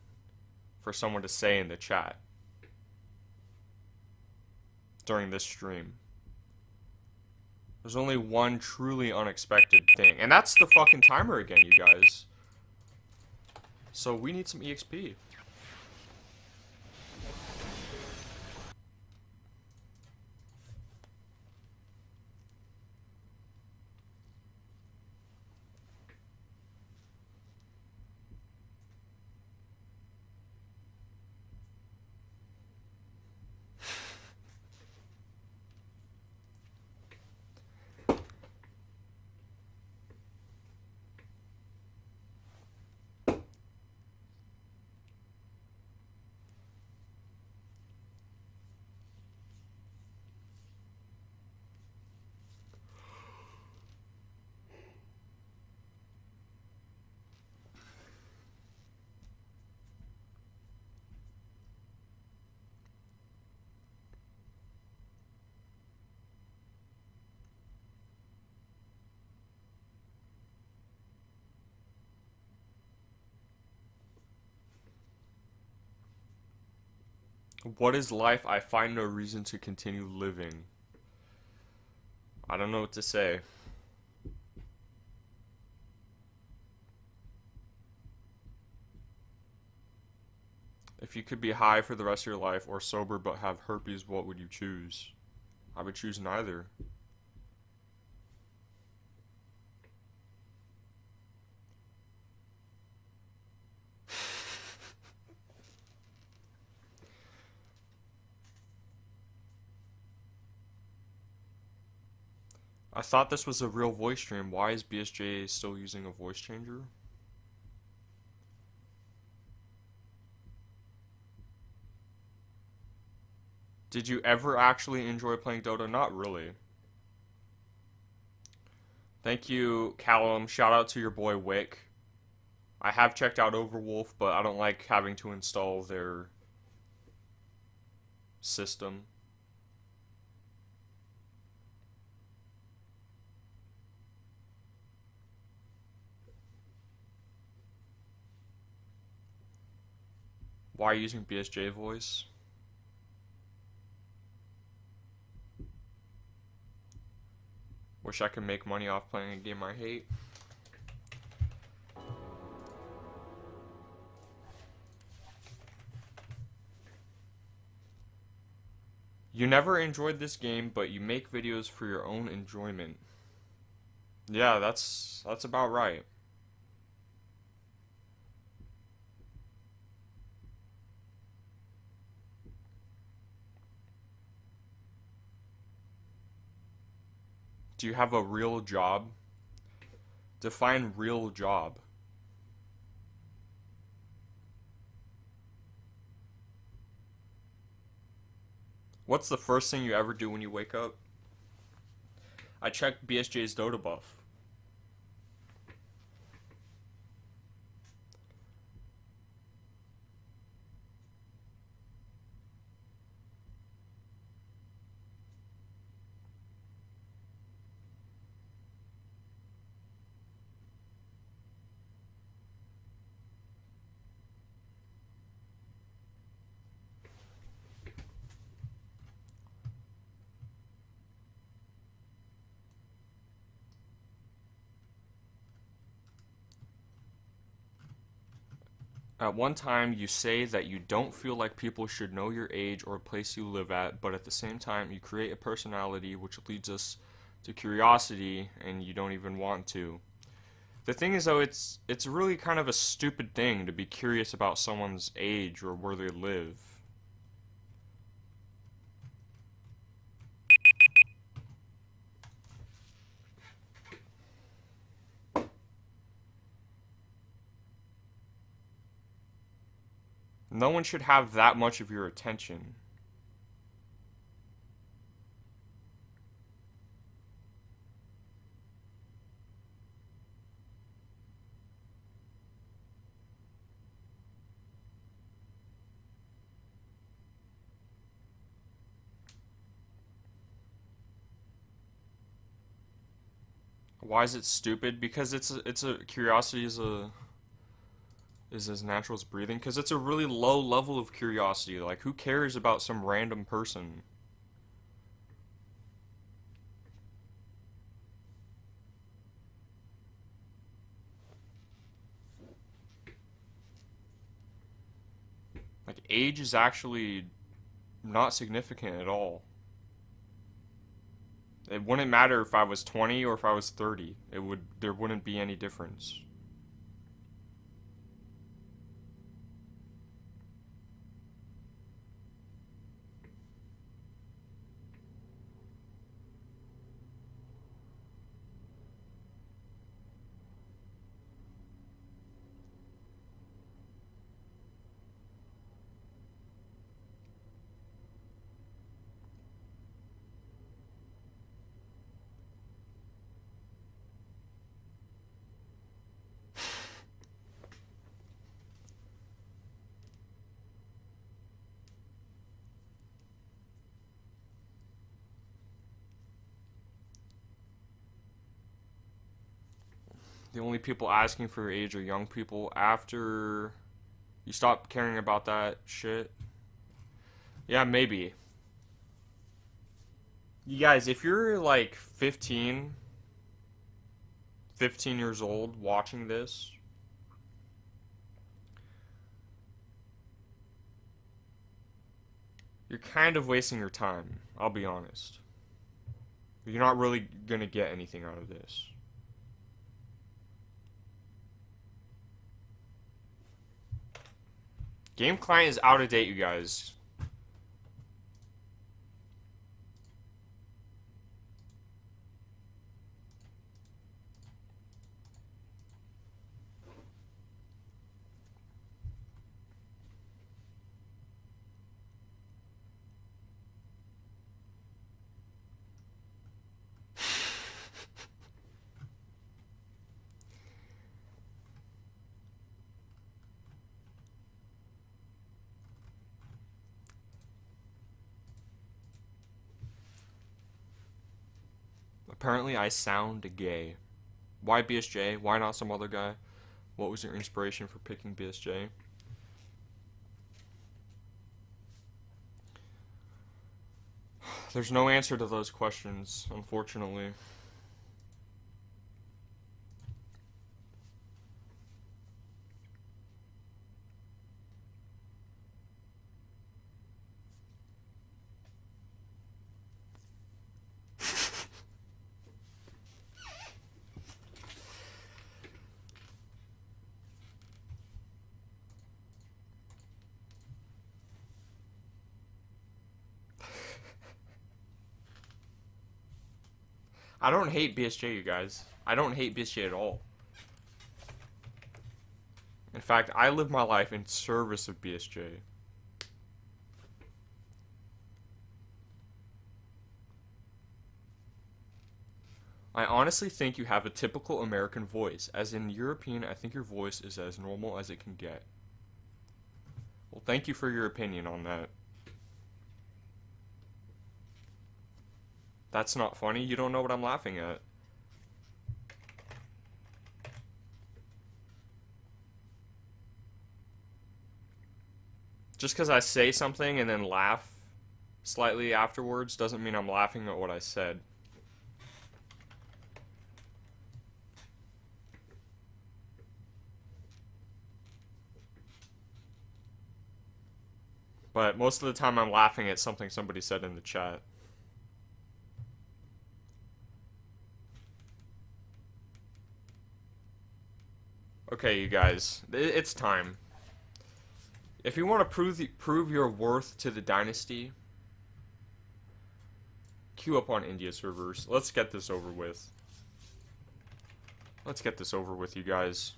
for someone to say in the chat during this stream. There's only one truly unexpected thing, and that's the fucking timer again, you guys. So we need some EXP. What is life? I find no reason to continue living. I don't know what to say. If you could be high for the rest of your life or sober but have herpes, what would you choose? I would choose neither. I thought this was a real voice stream. Why is BSJ still using a voice changer? Did you ever actually enjoy playing Dota? Not really. Thank you, Callum. Shout out to your boy Wick. I have checked out Overwolf, but I don't like having to install their system. Why using BSJ voice? Wish I could make money off playing a game I hate. You never enjoyed this game, but you make videos for your own enjoyment. Yeah, that's about right. Do you have a real job? Define real job. What's the first thing you ever do when you wake up? I check BSJ's Dota buff. At one time, you say that you don't feel like people should know your age or place you live at, but at the same time, you create a personality which leads us to curiosity, and you don't even want to. The thing is, though, it's really kind of a stupid thing to be curious about someone's age or where they live. No one should have that much of your attention. Why is it stupid? Because it's a curiosity is as natural as breathing. Because it's a really low level of curiosity. Like, who cares about some random person? Like, age is actually not significant at all. It wouldn't matter if I was 20 or if I was 30. There wouldn't be any difference. The only people asking for your age are young people after you stop caring about that shit. Yeah, maybe. You guys, if you're like 15 years old watching this, you're kind of wasting your time, I'll be honest. You're not really gonna get anything out of this. Game client is out of date, you guys. Apparently, I sound gay. Why BSJ? Why not some other guy? What was your inspiration for picking BSJ? There's no answer to those questions, unfortunately. I don't hate BSJ, you guys. I don't hate BSJ at all. In fact, I live my life in service of BSJ. I honestly think you have a typical American voice. As in European, I think your voice is as normal as it can get. Well, thank you for your opinion on that. That's not funny. You don't know what I'm laughing at. Just because I say something and then laugh slightly afterwards doesn't mean I'm laughing at what I said. But most of the time I'm laughing at something somebody said in the chat. Okay, you guys, it's time. If you want to prove your worth to the dynasty, queue up on India servers. Let's get this over with. Let's get this over with, you guys.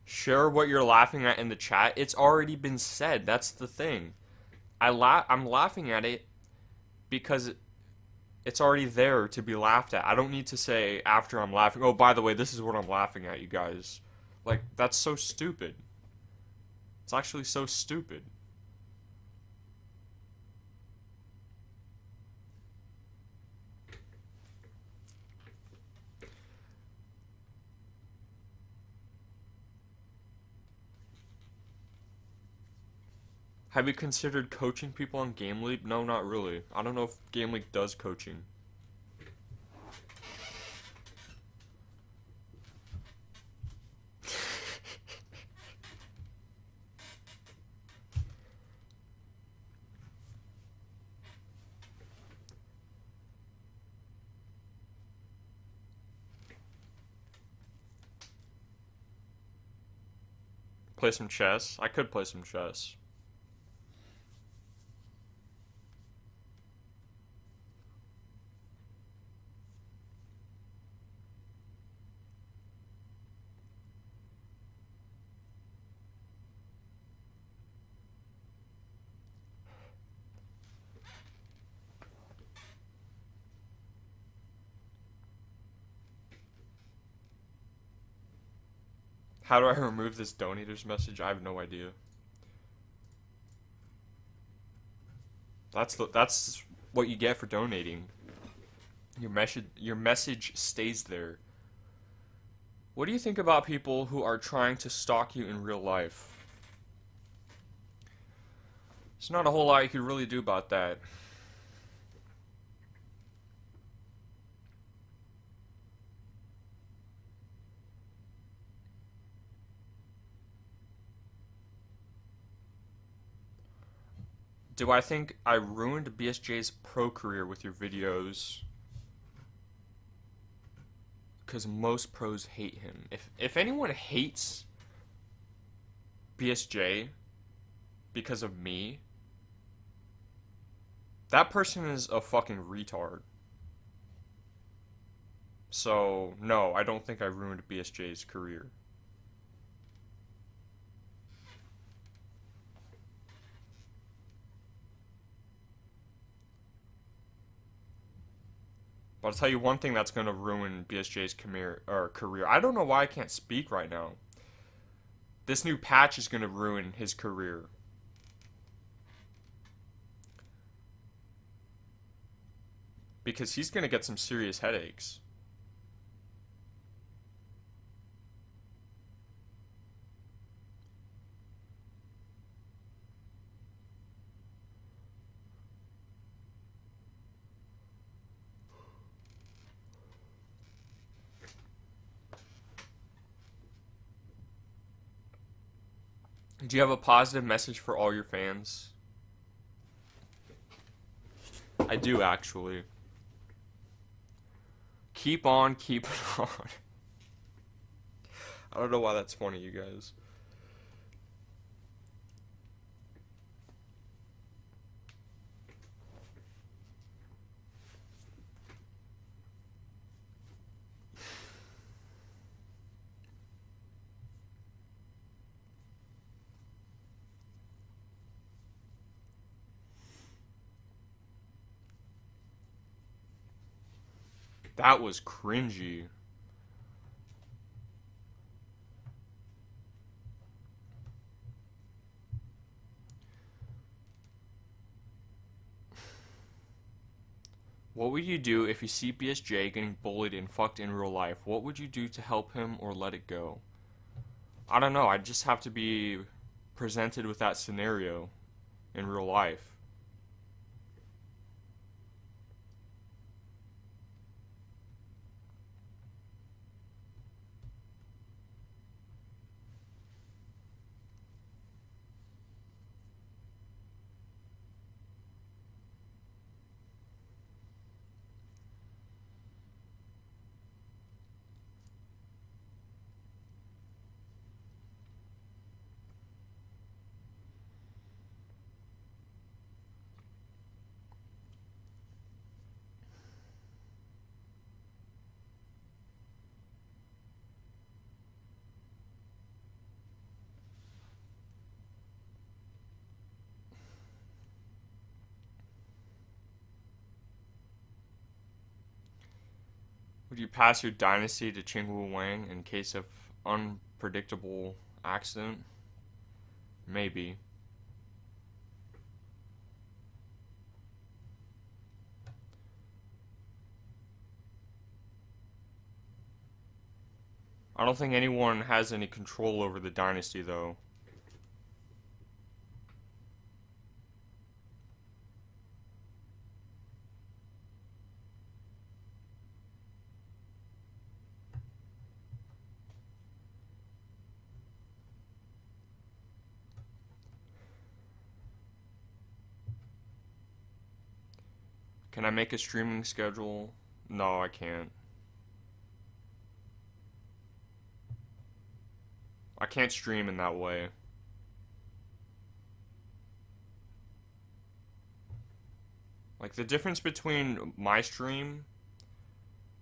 Share what you're laughing at in the chat. It's already been said. That's the thing. I'm laughing at it because it's already there to be laughed at. I don't need to say after I'm laughing, oh, by the way, this is what I'm laughing at, you guys. Like, that's so stupid. It's actually so stupid. Have you considered coaching people on Game Leap? No, not really. I don't know if Game Leap does coaching. Play some chess? I could play some chess. How do I remove this donators message? I have no idea. That's what you get for donating. Your message stays there. What do you think about people who are trying to stalk you in real life? There's not a whole lot you could really do about that. Do I think I ruined BSJ's pro career with your videos? Because most pros hate him. If anyone hates BSJ because of me, that person is a fucking retard. So, no, I don't think I ruined BSJ's career. But I'll tell you one thing that's going to ruin BSJ's career. I don't know why I can't speak right now. This new patch is going to ruin his career. Because he's going to get some serious headaches. Do you have a positive message for all your fans? I do, actually. Keep on keeping on. I don't know why that's funny, you guys. That was cringy. What would you do if you see BSJ getting bullied and fucked in real life? What would you do to help him or let it go? I don't know. I'd just have to be presented with that scenario in real life. Would you pass your dynasty to Qingwu Wang in case of unpredictable accident? Maybe. I don't think anyone has any control over the dynasty, though. Can I make a streaming schedule? No, I can't. I can't stream in that way. Like, the difference between my stream,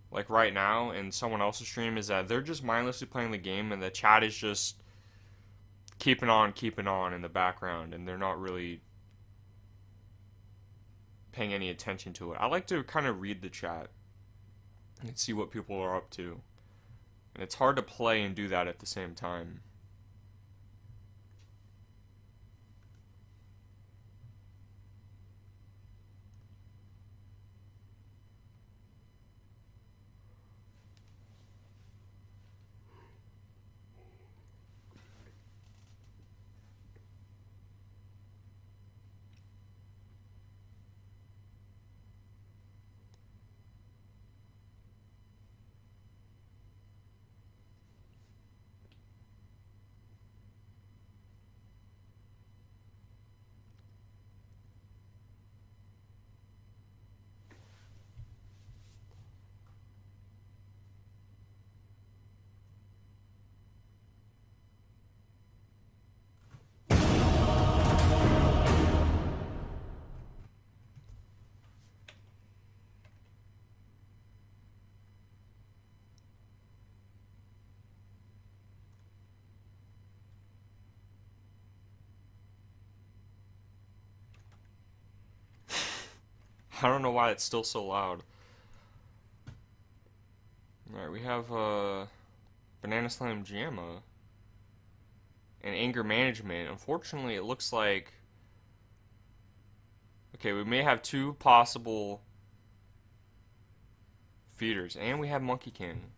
like right now, and someone else's stream is that they're just mindlessly playing the game and the chat is just keeping on in the background, and they're not really paying any attention to it. I like to kind of read the chat and see what people are up to. And it's hard to play and do that at the same time. I don't know why it's still so loud. Alright, we have Banana Slam Jamma and Anger Management. Unfortunately, it looks like... Okay, we may have two possible feeders. And we have Monkey Cannon.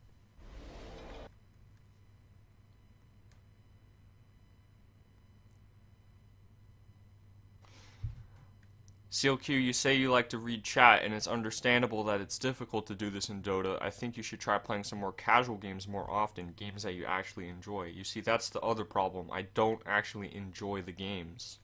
CLQ, you say you like to read chat, and it's understandable that it's difficult to do this in Dota. I think you should try playing some more casual games more often, games that you actually enjoy. You see, that's the other problem. I don't actually enjoy the games.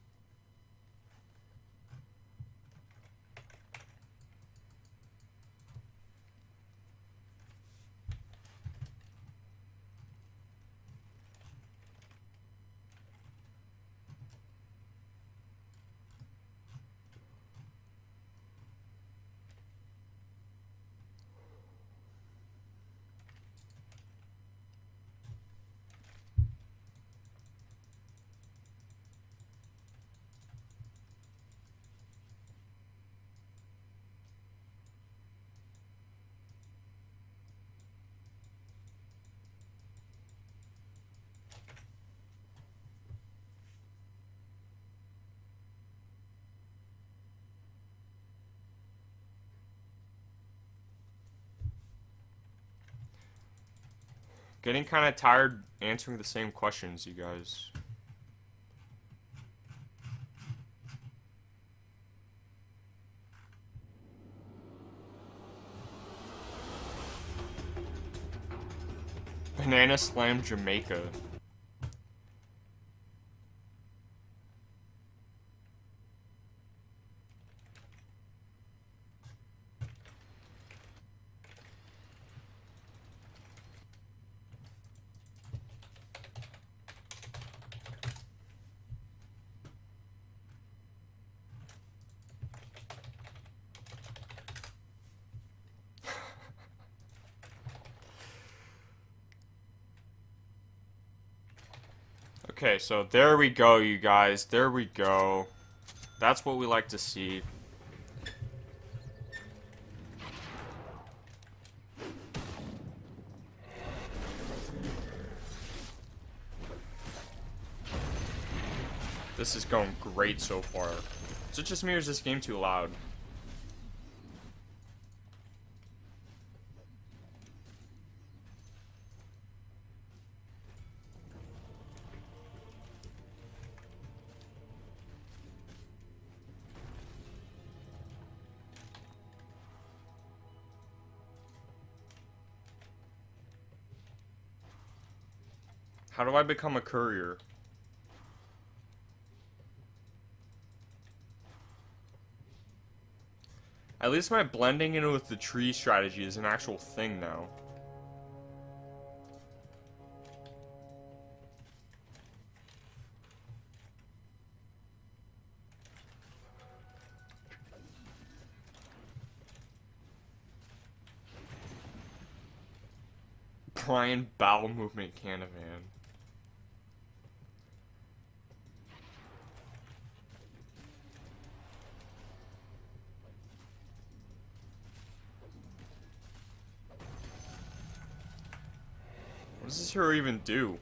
Getting kind of tired answering the same questions, you guys. Banana Slam Jamaica. Okay, so there we go, you guys. There we go. That's what we like to see. This is going great so far. Is it just me or is this game too loud? How do I become a courier? At least my blending in with the tree strategy is an actual thing now. Brian Bowel Movement Canavan. What does this hero even do?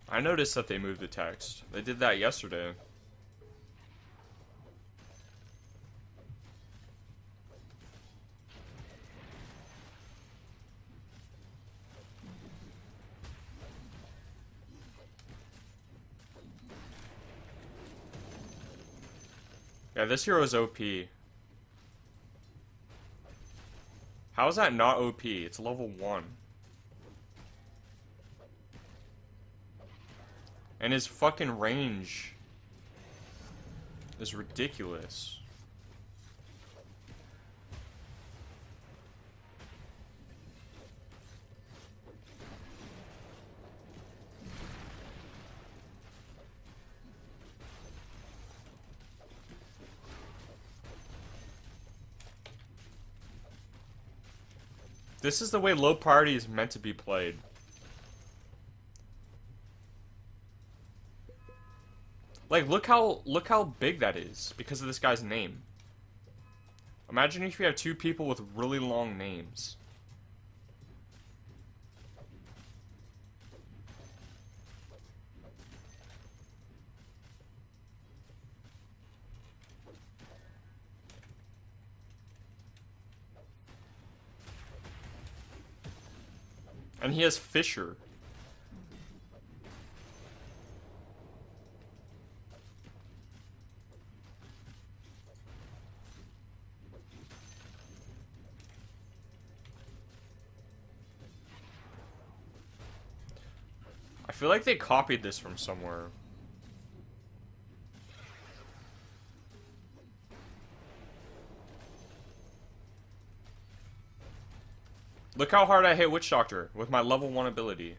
I noticed that they moved the text. They did that yesterday. Yeah, this hero is OP. How is that not OP? It's level 1. And his fucking range is ridiculous. This is the way low priority is meant to be played. Like, look how big that is because of this guy's name. Imagine if you have two people with really long names. And he has Fisher. I feel like they copied this from somewhere. Look how hard I hit Witch Doctor with my level 1 ability.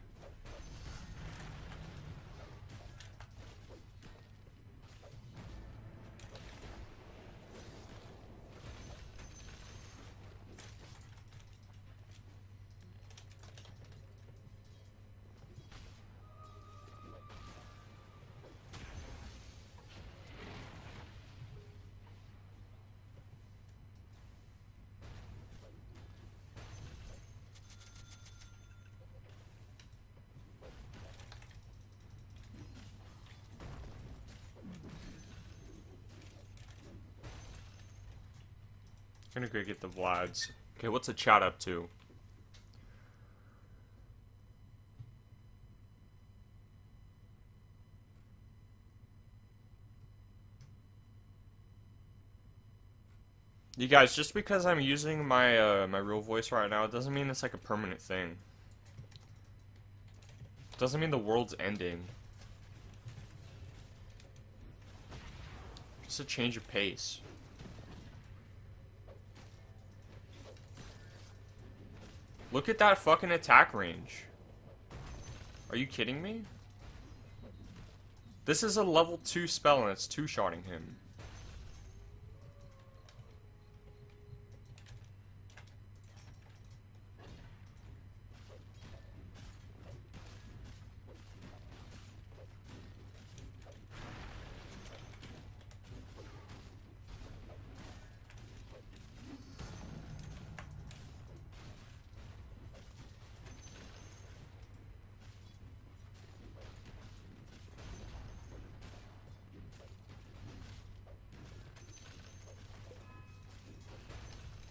gonna go get the Vlads. Okay, what's the chat up to? You guys, just because I'm using my my real voice right now, it doesn't mean it's like a permanent thing. It doesn't mean the world's ending. Just a change of pace. Look at that fucking attack range. Are you kidding me? This is a level 2 spell and it's two-shotting him.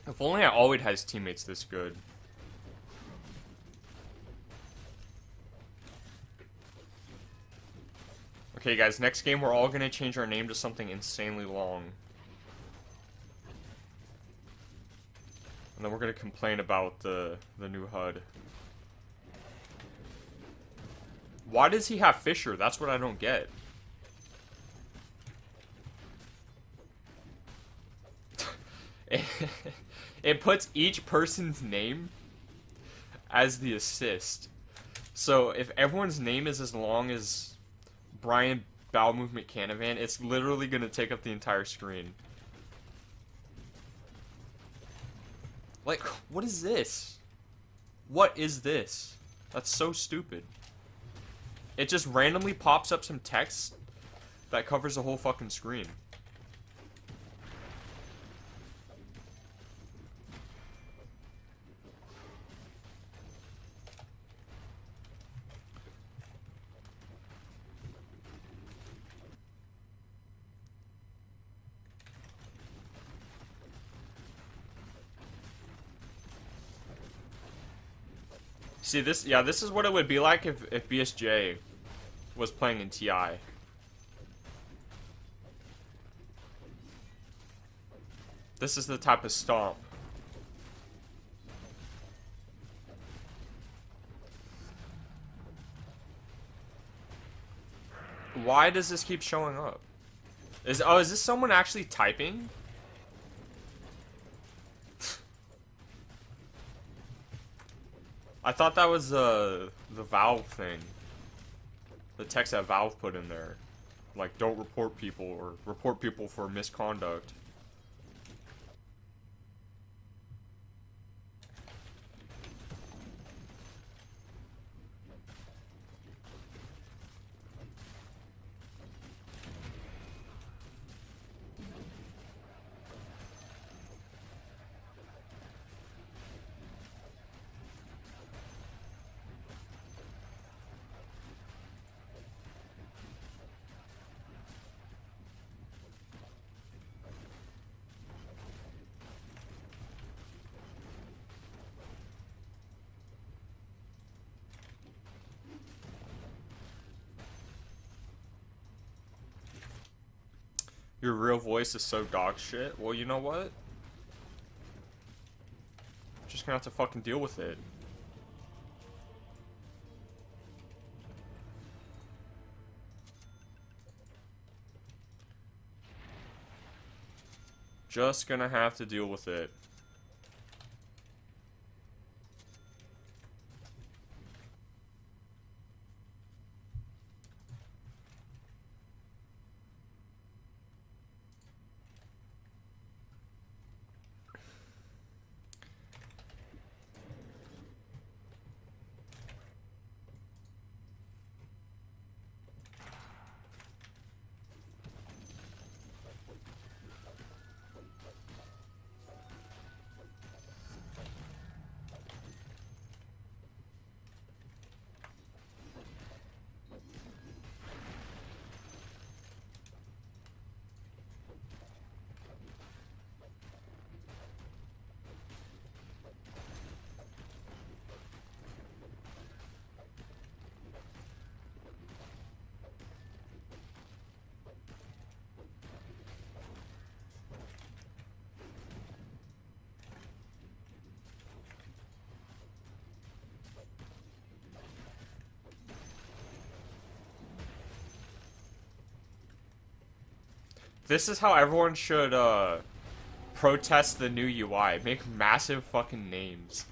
If only I always had teammates this good. Okay, guys, next game we're all gonna change our name to something insanely long. And then we're gonna complain about the new HUD. Why does he have Fisher? That's what I don't get. It puts each person's name as the assist. So if everyone's name is as long as Brian Bowel Movement Canavan, it's literally going to take up the entire screen. Like, what is this? What is this? That's so stupid. It just randomly pops up some text that covers the whole fucking screen. See, this, yeah, this is what it would be like if BSJ was playing in TI. This is the type of stomp. Why does this keep showing up? Is this someone actually typing? I thought that was the Valve thing. The text that Valve put in there. Like, don't report people, or report people for misconduct. Your real voice is so dog shit. Well, you know what? Just gonna have to fucking deal with it. Just gonna have to deal with it. This is how everyone should protest the new UI. Make massive fucking names.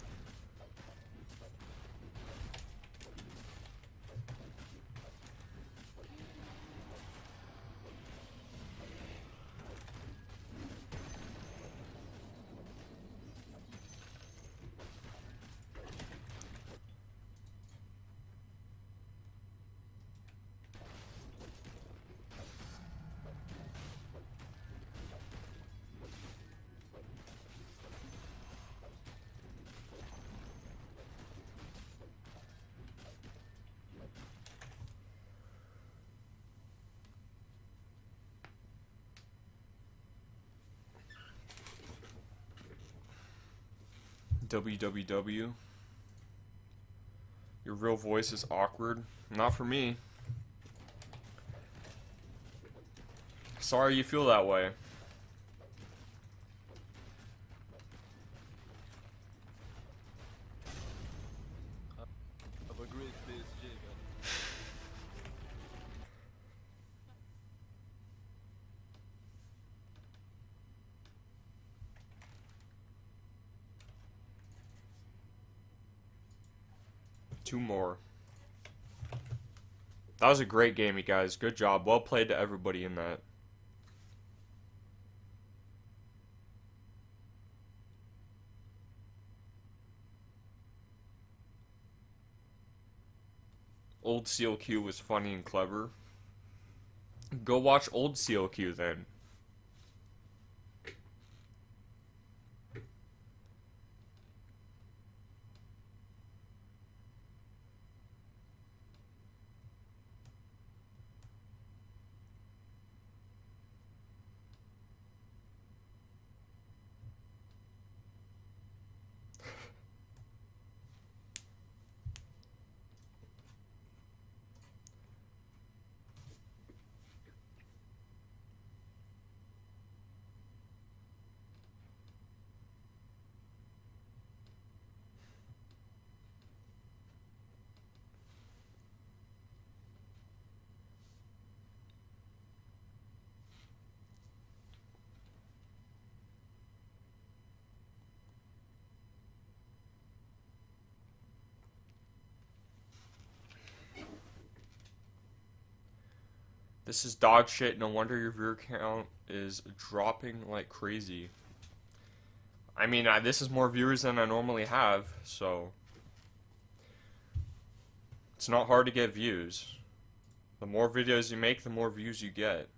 www. Your real voice is awkward. Not for me. Sorry you feel that way. Have a great PSG, man. Two more. That was a great game, you guys. Good job. Well played to everybody in that. Old CLQ was funny and clever. Go watch old CLQ then. This is dog shit. No wonder your viewer count is dropping like crazy. I mean, this is more viewers than I normally have, so it's not hard to get views. The more videos you make, the more views you get.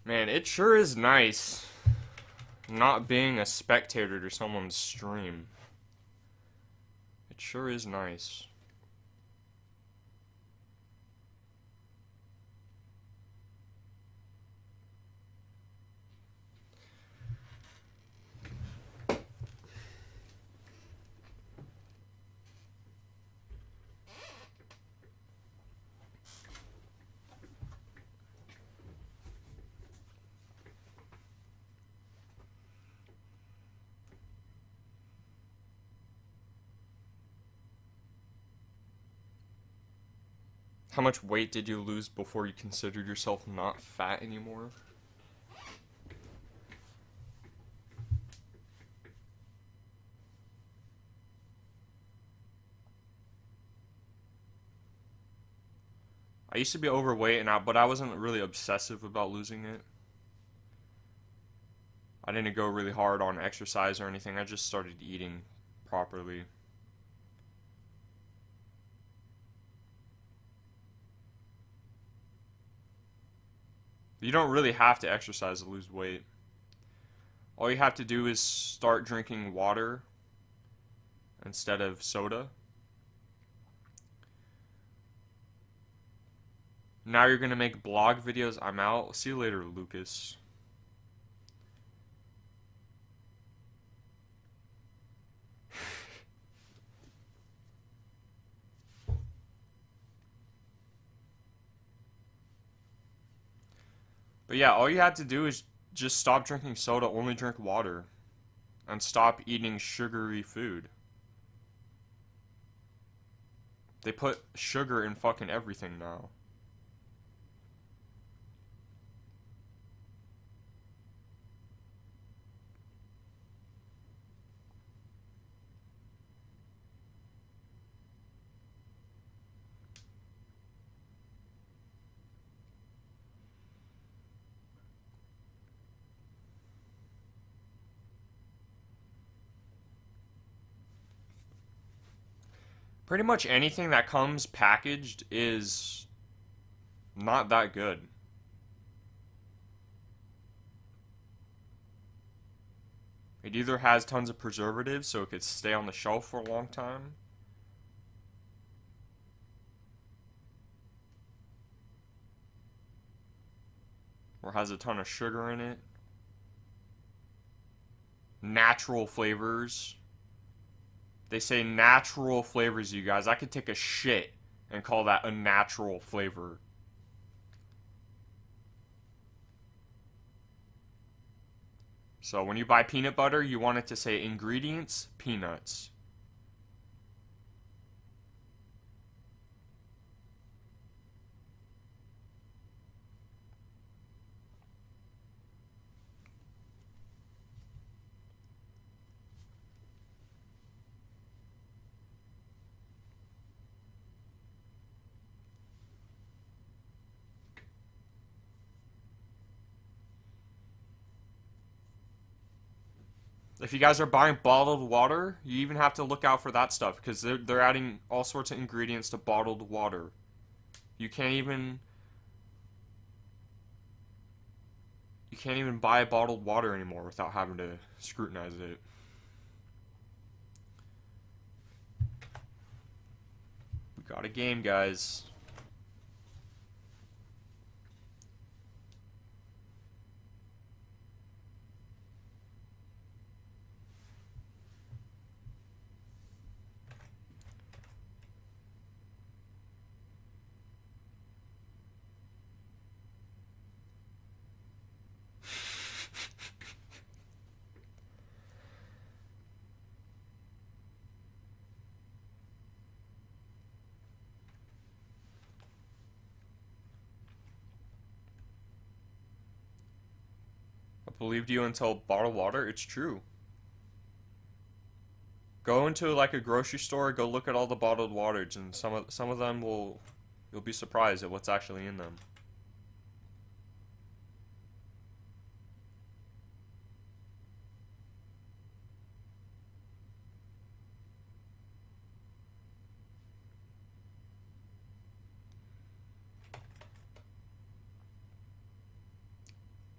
Man, it sure is nice not being a spectator to someone's stream. It sure is nice. How much weight did you lose before you considered yourself not fat anymore? I used to be overweight, but I wasn't really obsessive about losing it. I didn't go really hard on exercise or anything. I just started eating properly. You don't really have to exercise to lose weight. All you have to do is start drinking water instead of soda. Now you're gonna make blog videos. I'm out. See you later, Lucas. But yeah, all you have to do is just stop drinking soda, only drink water, and stop eating sugary food. They put sugar in fucking everything now. Pretty much anything that comes packaged is not that good. It either has tons of preservatives so it could stay on the shelf for a long time, or has a ton of sugar in it. Natural flavors. They say natural flavors, you guys. I could take a shit and call that a natural flavor. So when you buy peanut butter, you want it to say ingredients, peanuts. If you guys are buying bottled water, you even have to look out for that stuff because they're adding all sorts of ingredients to bottled water. You can't even buy bottled water anymore without having to scrutinize it. We got a game, guys. I believed you until bottled water. It's true. Go into like a grocery store, go look at all the bottled waters, and some of them you'll be surprised at what's actually in them.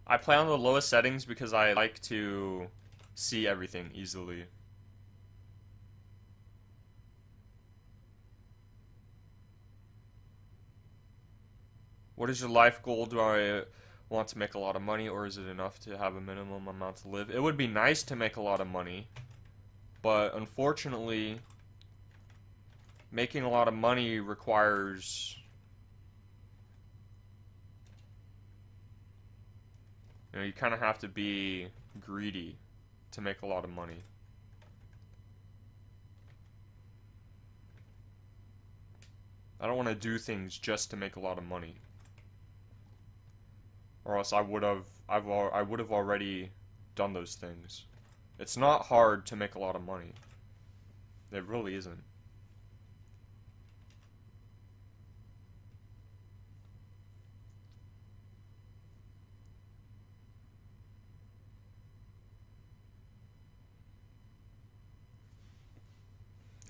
I play on the lowest settings because I like to see everything easily. What is your life goal? Do I want to make a lot of money, or is it enough to have a minimum amount to live? It would be nice to make a lot of money, but unfortunately, making a lot of money requires, you kind of have to be greedy to make a lot of money. I don't want to do things just to make a lot of money. Or else I would have already done those things. It's not hard to make a lot of money. It really isn't.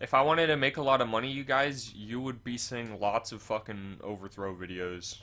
If I wanted to make a lot of money, you guys, you would be seeing lots of fucking overthrow videos.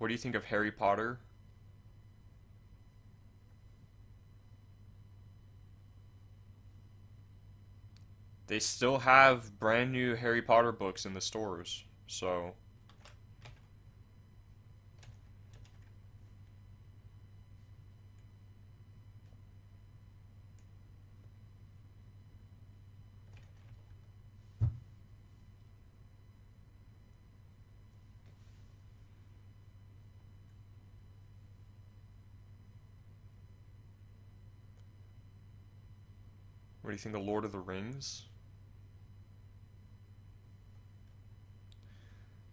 What do you think of Harry Potter? They still have brand new Harry Potter books in the stores, so... What do you think of Lord of the Rings?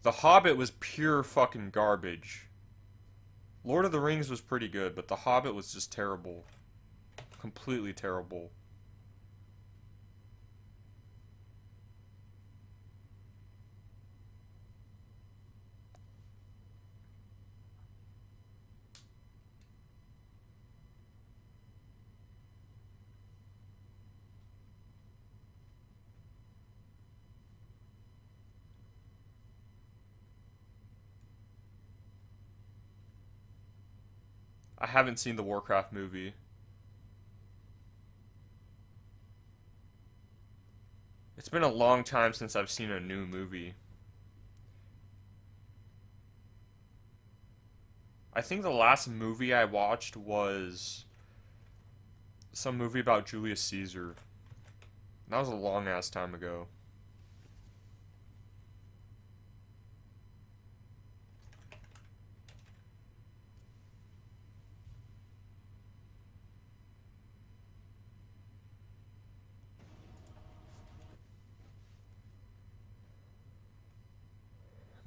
The Hobbit was pure fucking garbage. Lord of the Rings was pretty good, but The Hobbit was just terrible. Completely terrible. I haven't seen the Warcraft movie. It's been a long time since I've seen a new movie. I think the last movie I watched was some movie about Julius Caesar. That was a long ass time ago.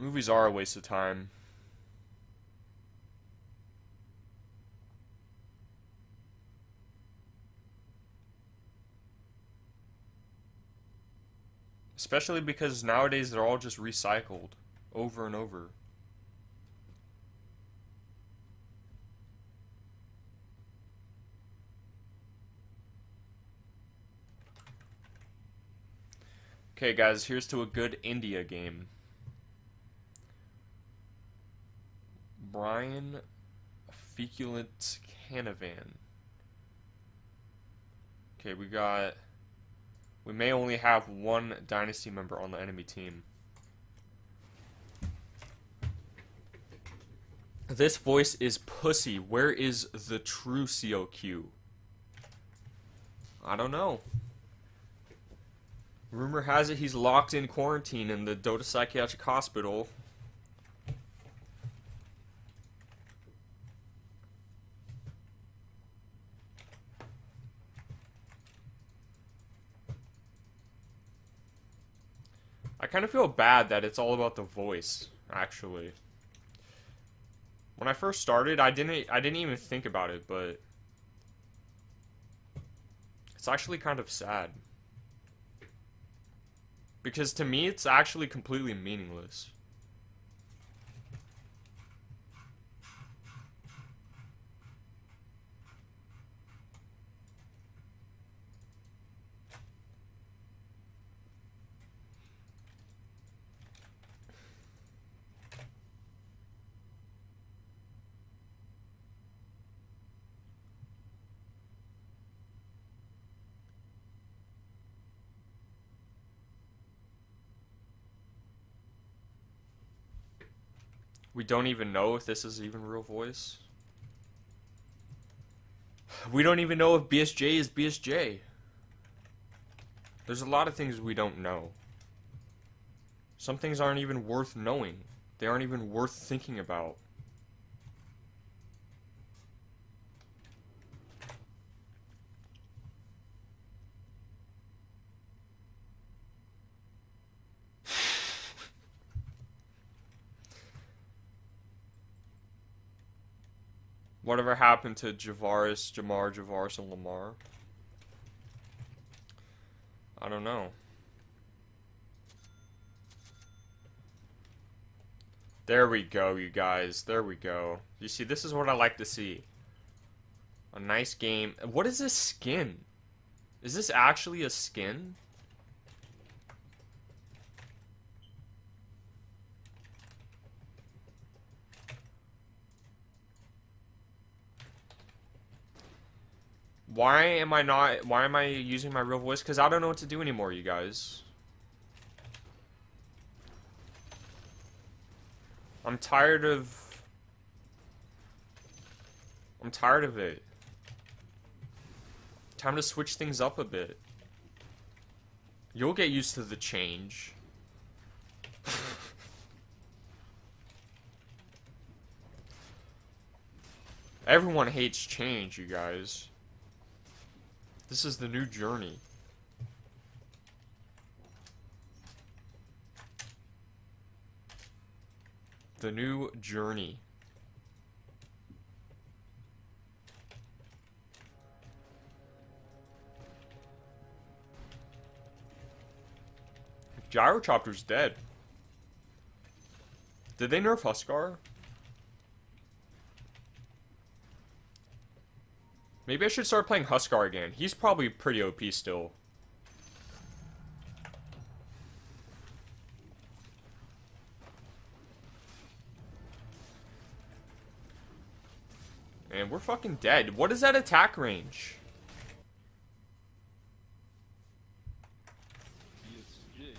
Movies are a waste of time. Especially because nowadays they're all just recycled over and over. Okay, guys, here's to a good India game. Brian Feculent Canavan. Okay, we may only have one dynasty member on the enemy team. This voice is pussy. Where is the true COQ? I don't know. Rumor has it he's locked in quarantine in the Dota Psychiatric Hospital. I kind of feel bad that it's all about the voice, actually. When I first started, I didn't even think about it, but it's actually kind of sad. Because to me, it's actually completely meaningless. We don't even know if this is even real voice. We don't even know if BSJ is BSJ. There's a lot of things we don't know. Some things aren't even worth knowing. They aren't even worth thinking about. Whatever happened to Javaris, Jamar, Javaris, and Lamar? I don't know. There we go, you guys. There we go. You see, this is what I like to see. A nice game. What is this skin? Is this actually a skin? Why am I using my real voice? Because I don't know what to do anymore, you guys. I'm tired of it. Time to switch things up a bit. You'll get used to the change. Everyone hates change, you guys. This is the new journey. The new journey. Gyrochopter's dead. Did they nerf Huskar? Maybe I should start playing Huskar again. He's probably pretty OP still. And we're fucking dead. What is that attack range? BSJ.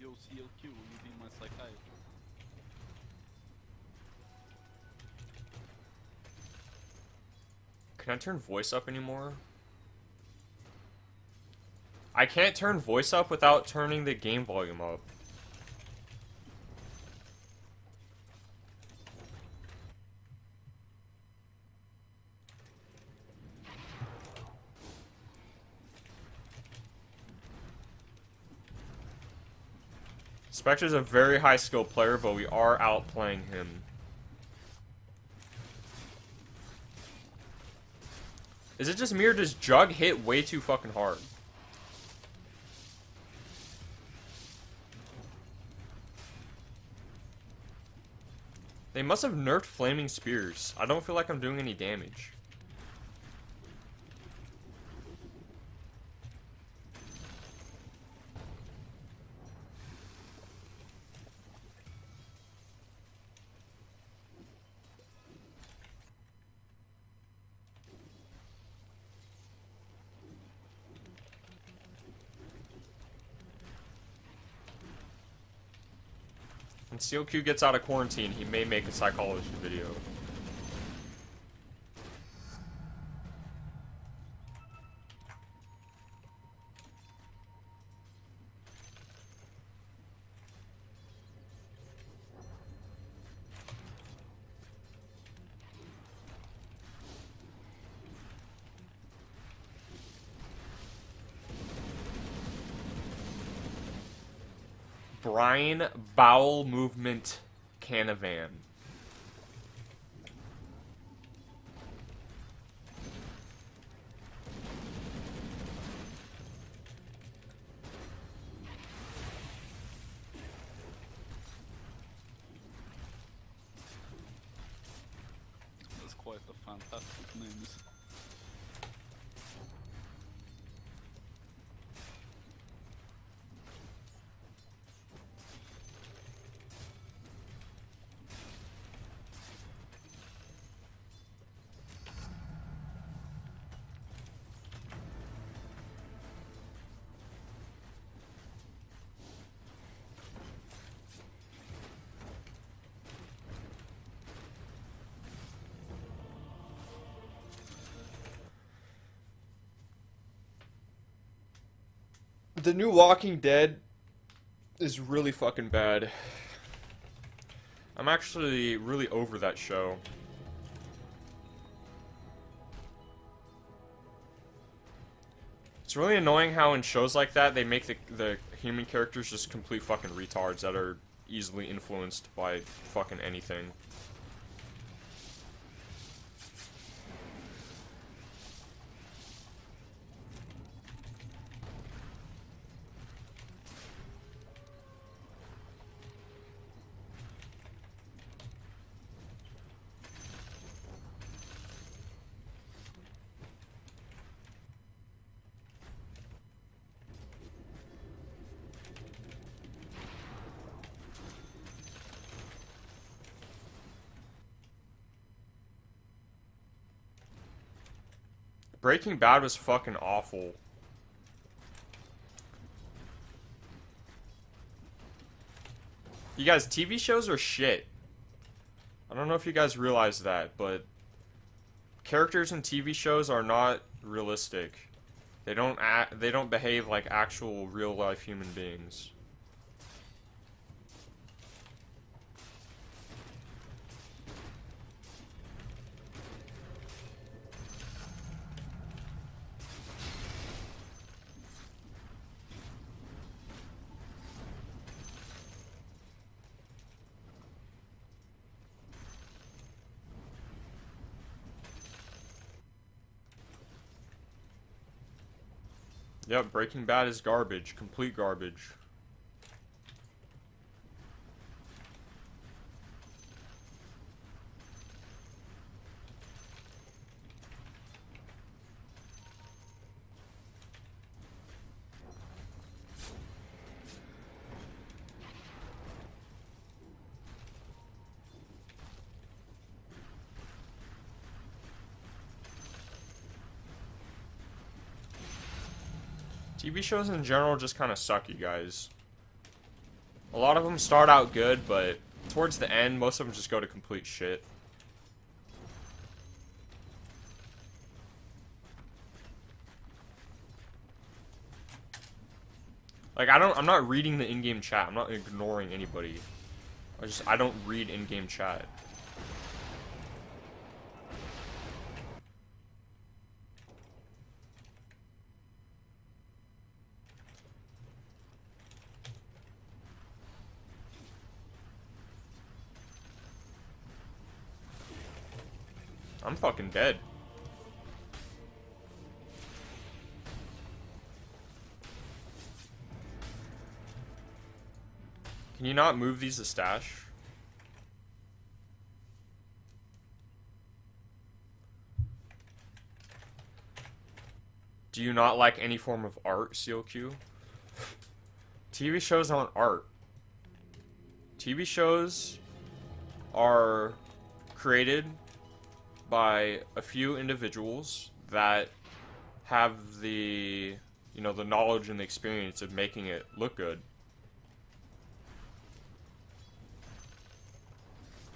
Yo, CLQ, will you be my psychiatrist? Can I turn voice up anymore? I can't turn voice up without turning the game volume up. Spectre's a very high skill player, but we are outplaying him. Is it just me or does Jug hit way too fucking hard? They must have nerfed Flaming Spears. I don't feel like I'm doing any damage. When CLQ gets out of quarantine, he may make a psychology video. Brian Bowel Movement Canavan. That's quite a fantastic name. The new Walking Dead is really fucking bad. I'm actually really over that show. It's really annoying how in shows like that they make the human characters just complete fucking retards that are easily influenced by fucking anything. Breaking Bad was fucking awful. You guys, TV shows are shit. I don't know if you guys realize that, but characters in TV shows are not realistic. They don't behave like actual real life human beings. Yep, Breaking Bad is garbage. Complete garbage. TV shows in general just kind of suck, you guys. A lot of them start out good, but towards the end, most of them just go to complete shit. Like, I'm not reading the in-game chat. I'm not ignoring anybody. I don't read in-game chat. I'm fucking dead. Can you not move these to stash? Do you not like any form of art, CLQ? TV shows aren't art. TV shows are created by a few individuals that have the, the knowledge and the experience of making it look good.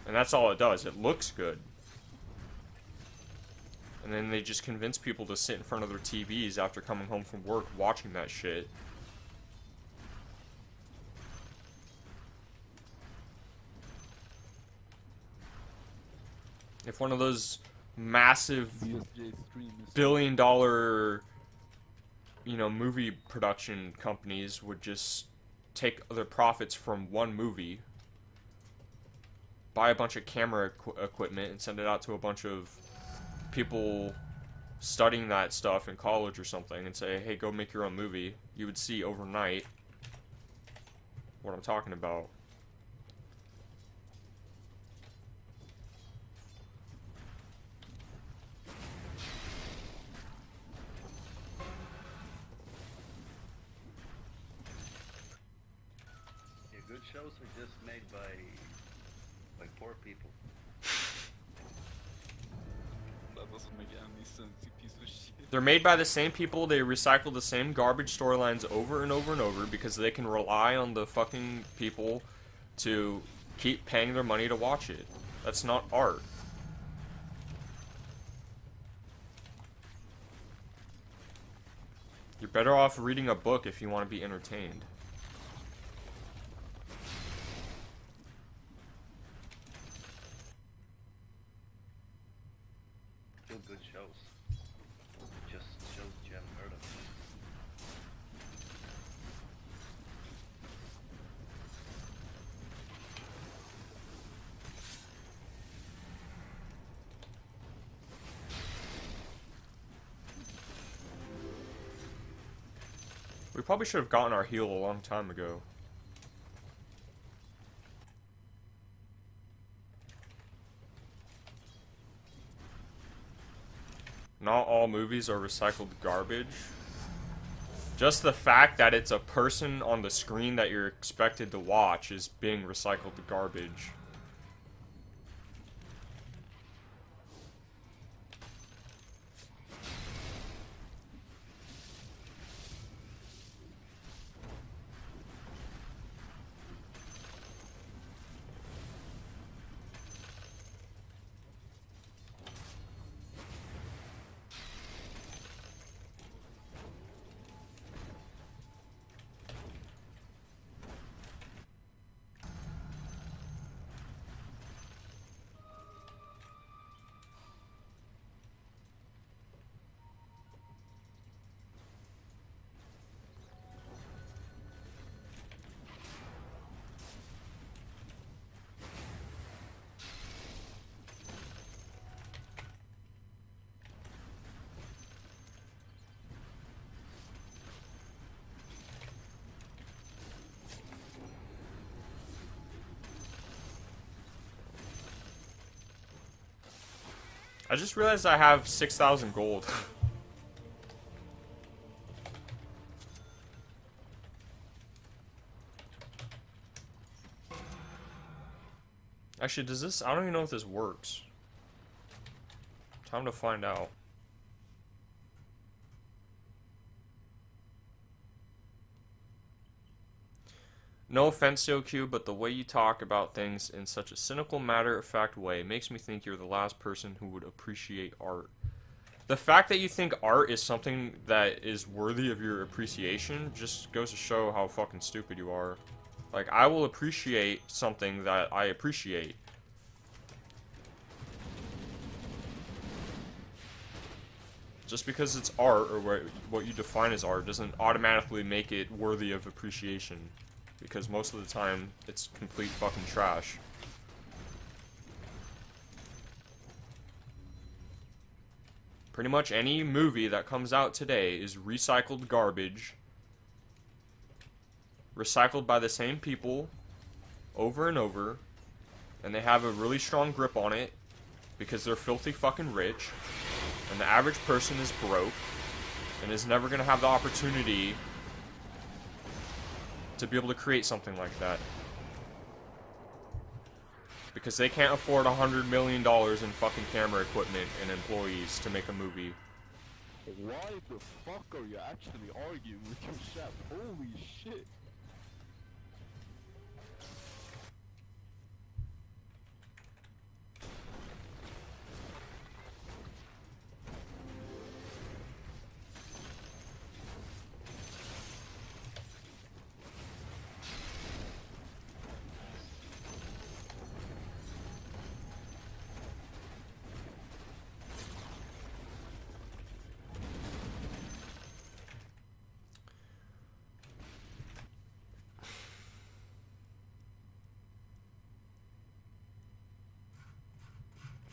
And that's all it does. It looks good. And then they just convince people to sit in front of their TVs after coming home from work watching that shit. If one of those massive billion-dollar, movie production companies would just take their profits from one movie, buy a bunch of camera equipment, and send it out to a bunch of people studying that stuff in college or something, and say, hey, go make your own movie, you would see overnight what I'm talking about. Good shows are just made by poor people. That doesn't make any sense, you piece of shit. They're made by the same people, they recycle the same garbage storylines over and over and over because they can rely on the fucking people to keep paying their money to watch it. That's not art. You're better off reading a book if you want to be entertained. Still good shows. Just shows that you haven't heard of. We probably should have gotten our heal a long time ago. Not all movies are recycled garbage. Just the fact that it's a person on the screen that you're expected to watch is being recycled garbage. I just realized I have 6,000 gold. Actually, does this... I don't even know if this works. Time to find out. No offense, SeoQ, but the way you talk about things in such a cynical, matter-of-fact way makes me think you're the last person who would appreciate art. The fact that you think art is something that is worthy of your appreciation just goes to show how fucking stupid you are. Like, I will appreciate something that I appreciate. Just because it's art, or what you define as art, doesn't automatically make it worthy of appreciation. Because most of the time, it's complete fucking trash. Pretty much any movie that comes out today is recycled garbage. Recycled by the same people over and over. And they have a really strong grip on it because they're filthy fucking rich. And the average person is broke and is never going to have the opportunity to be able to create something like that. Because they can't afford $100 million in fucking camera equipment and employees to make a movie. Why the fuck are you actually arguing with your chef? Holy shit.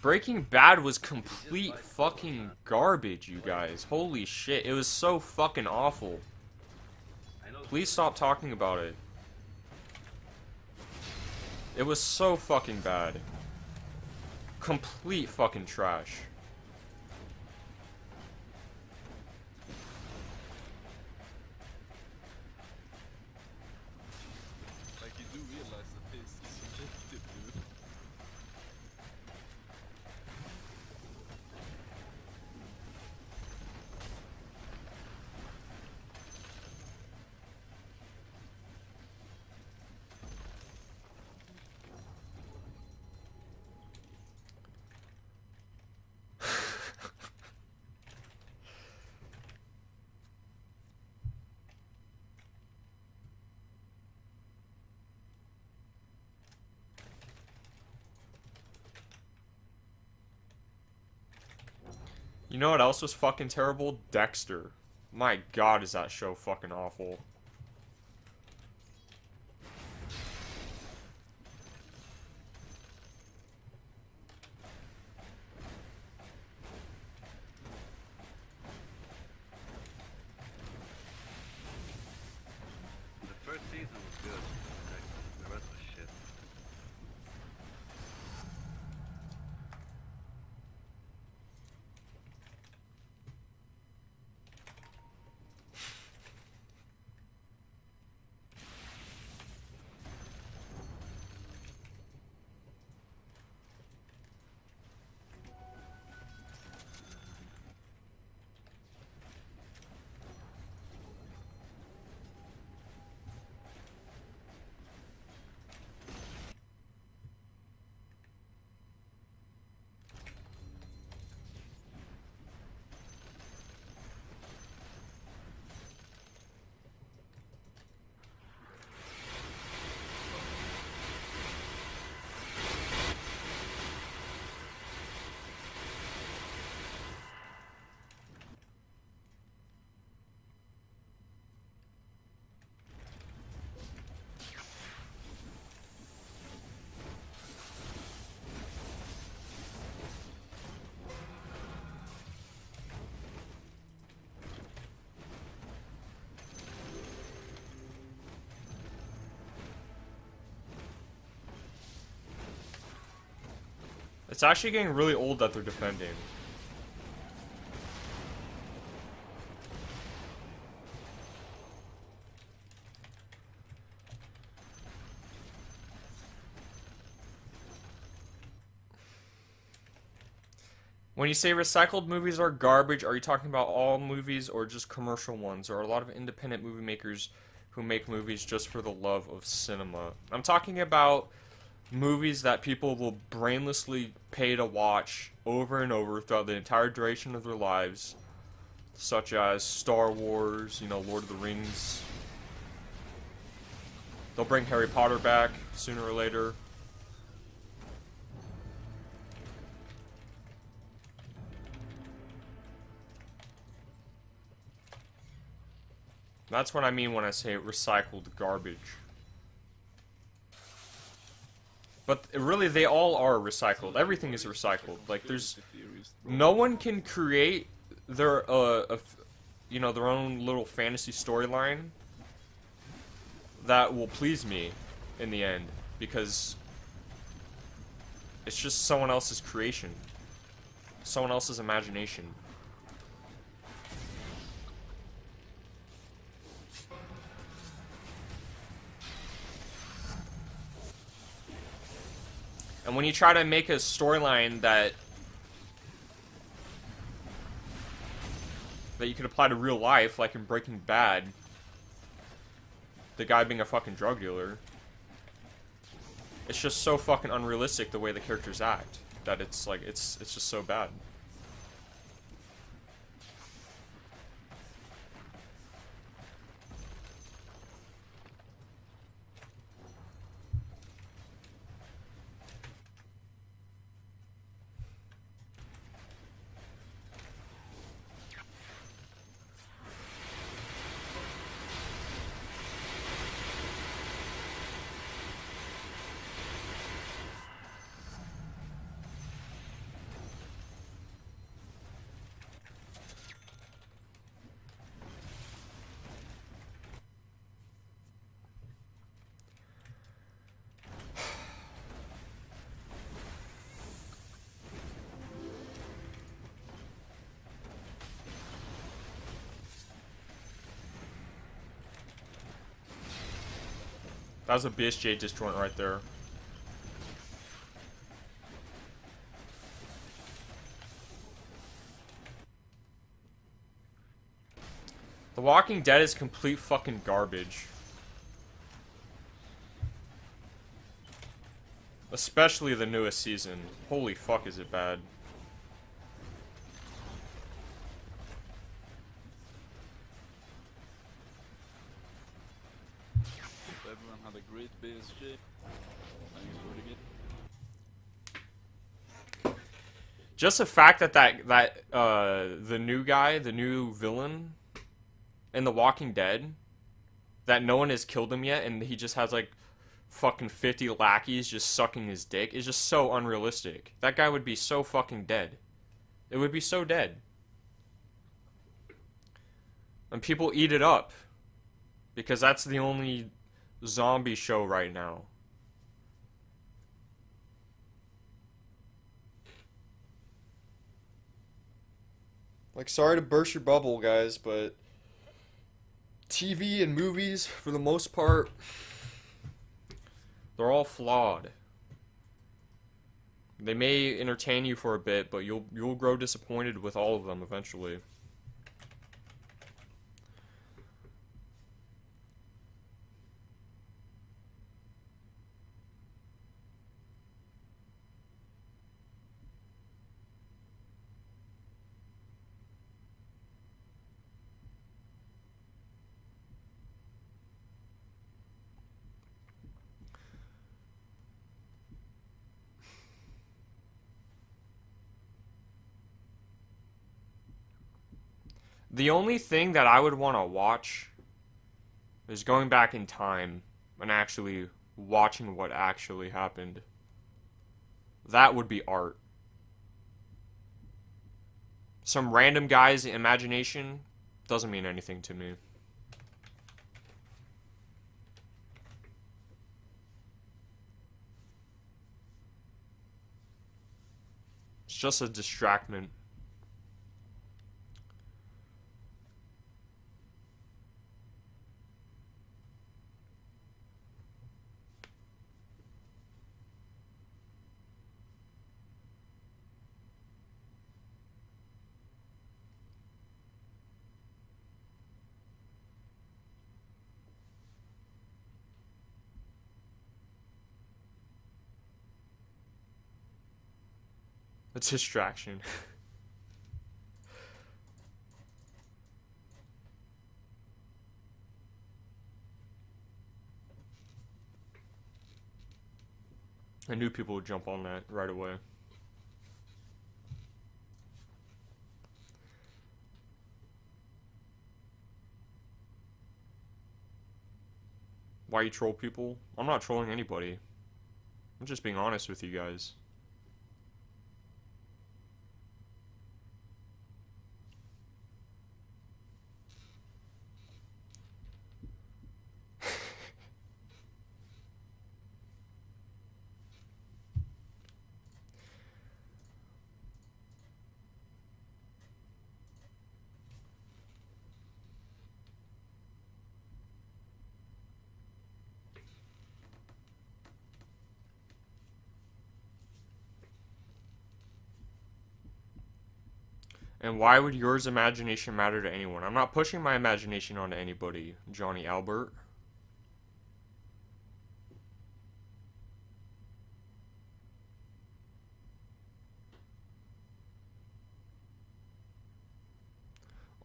Breaking Bad was complete fucking garbage, you guys. Holy shit, it was so fucking awful. Please stop talking about it. It was so fucking bad. Complete fucking trash. Like, you do realize that this is subjective, dude. You know what else was fucking terrible? Dexter. My god, is that show fucking awful. The first season was good. The rest was shit. It's actually getting really old that they're defending. When you say recycled movies are garbage, are you talking about all movies or just commercial ones? Or a lot of independent movie makers who make movies just for the love of cinema? I'm talking about movies that people will brainlessly pay to watch over and over throughout the entire duration of their lives, such as Star Wars, you know, Lord of the Rings. They'll bring Harry Potter back sooner or later. That's what I mean when I say recycled garbage. But really, they all are recycled. Everything is recycled. Like, there's no one can create their you know, their own little fantasy storyline that will please me in the end, because it's just someone else's creation, someone else's imagination. And when you try to make a storyline that you could apply to real life, like in Breaking Bad, the guy being a fucking drug dealer, it's just so fucking unrealistic the way the characters act that it's like it's just so bad. That was a BSJ disjoint right there. The Walking Dead is complete fucking garbage. Especially the newest season. Holy fuck, is it bad. Everyone had a great BSJ. Thanks for the game. Just the fact that the new guy, the new villain in The Walking Dead, that no one has killed him yet, and he just has like fucking 50 lackeys just sucking his dick is just so unrealistic. That guy would be so fucking dead. It would be so dead. And people eat it up. Because that's the only zombie show right now. Like, sorry to burst your bubble, guys, but TV and movies, for the most part, they're all flawed. They may entertain you for a bit, but you'll grow disappointed with all of them eventually. The only thing that I would want to watch is going back in time and actually watching what actually happened. That would be art. Some random guy's imagination doesn't mean anything to me. It's just a distraction. A distraction. I knew people would jump on that right away. Why you troll people? I'm not trolling anybody. I'm just being honest with you guys. And why would yours imagination matter to anyone? I'm not pushing my imagination onto anybody, Johnny Albert.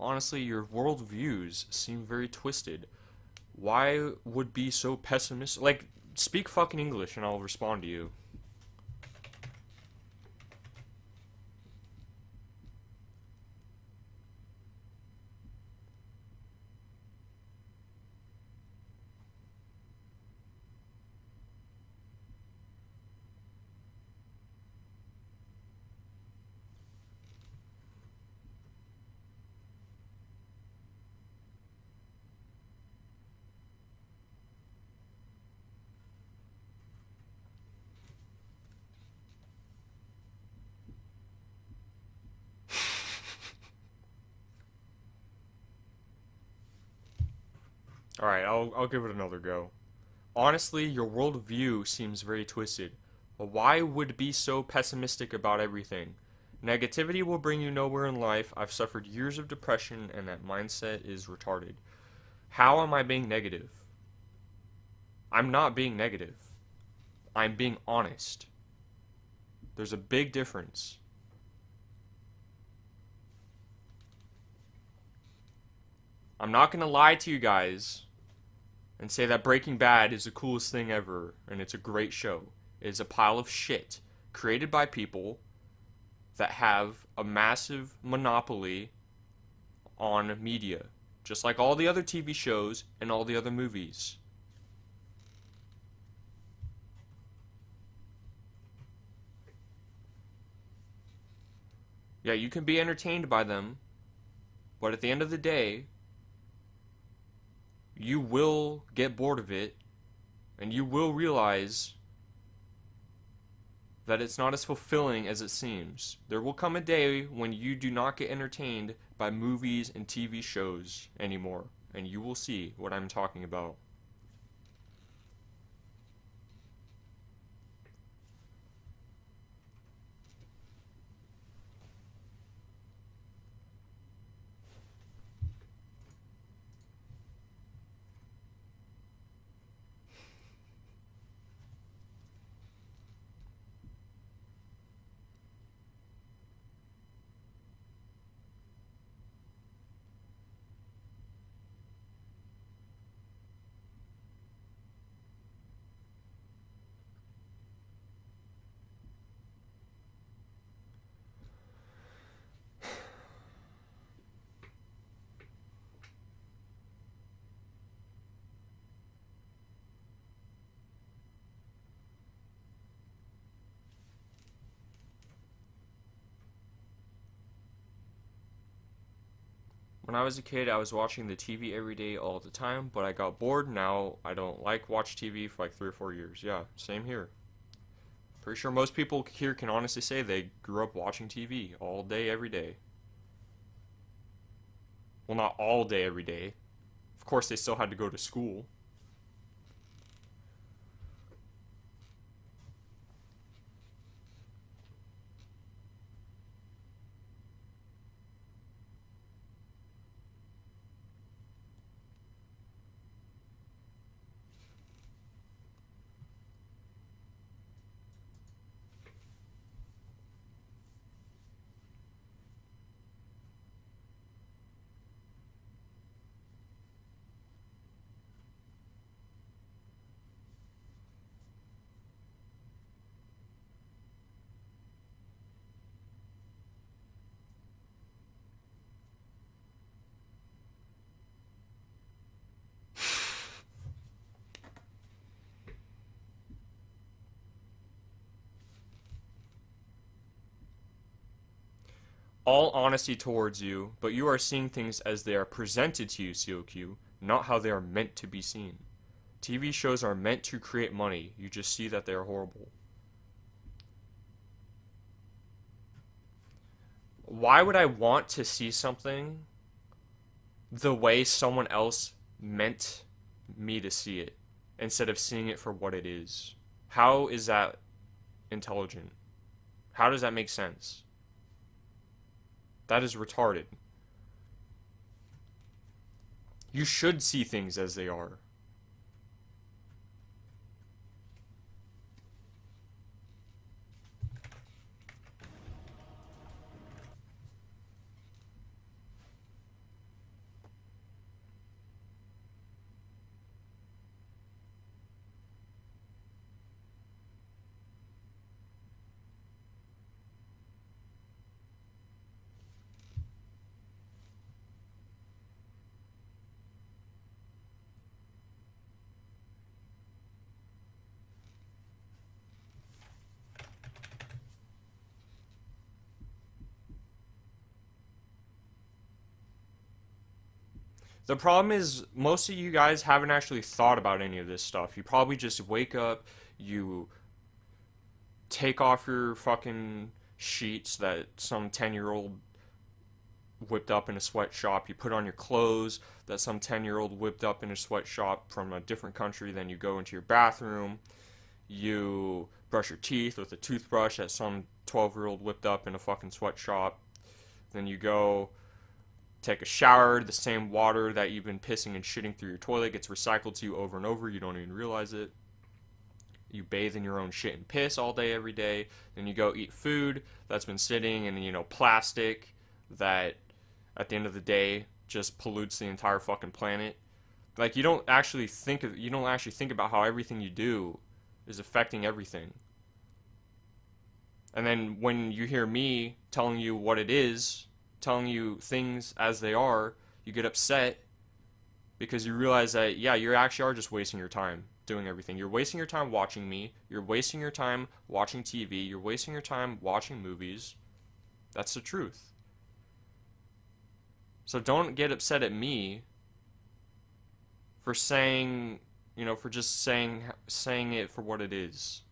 Honestly, your worldviews seem very twisted. Why would be so pessimistic? Like, speak fucking English and I'll respond to you. Alright, I'll give it another go. Honestly, your worldview seems very twisted. Why would be so pessimistic about everything? Negativity will bring you nowhere in life. I've suffered years of depression and that mindset is retarded. How am I being negative? I'm not being negative. I'm being honest. There's a big difference. I'm not gonna lie to you guys and say that Breaking Bad is the coolest thing ever and it's a great show. It is a pile of shit created by people that have a massive monopoly on media, just like all the other TV shows and all the other movies. Yeah, you can be entertained by them, but at the end of the day, you will get bored of it, and you will realize that it's not as fulfilling as it seems. There will come a day when you do not get entertained by movies and TV shows anymore, and you will see what I'm talking about. When I was a kid, I was watching the TV every day all the time, but I got bored. Now I don't watch TV for like 3 or 4 years. Yeah, same here. Pretty sure most people here can honestly say they grew up watching TV all day, every day. Well, not all day, every day. Of course, they still had to go to school. All honesty towards you, but you are seeing things as they are presented to you, COQ, not how they are meant to be seen. TV shows are meant to create money. You just see that they are horrible. Why would I want to see something the way someone else meant me to see it instead of seeing it for what it is? How is that intelligent? How does that make sense? That is retarded. You should see things as they are. The problem is, most of you guys haven't actually thought about any of this stuff. You probably just wake up, you take off your fucking sheets that some 10-year-old whipped up in a sweatshop, you put on your clothes that some 10-year-old whipped up in a sweatshop from a different country, then you go into your bathroom, you brush your teeth with a toothbrush that some 12-year-old whipped up in a fucking sweatshop, then you go take a shower, the same water that you've been pissing and shitting through your toilet gets recycled to you over and over, you don't even realize it. You bathe in your own shit and piss all day, every day. Then you go eat food that's been sitting in, plastic that at the end of the day just pollutes the entire fucking planet. Like, you don't actually think about how everything you do is affecting everything. And then when you hear me telling you what it is, telling you things as they are, you get upset because you realize that, yeah, you actually are just wasting your time doing everything. You're wasting your time watching me. You're wasting your time watching TV. You're wasting your time watching movies. That's the truth. So don't get upset at me for saying, for just saying it for what it is.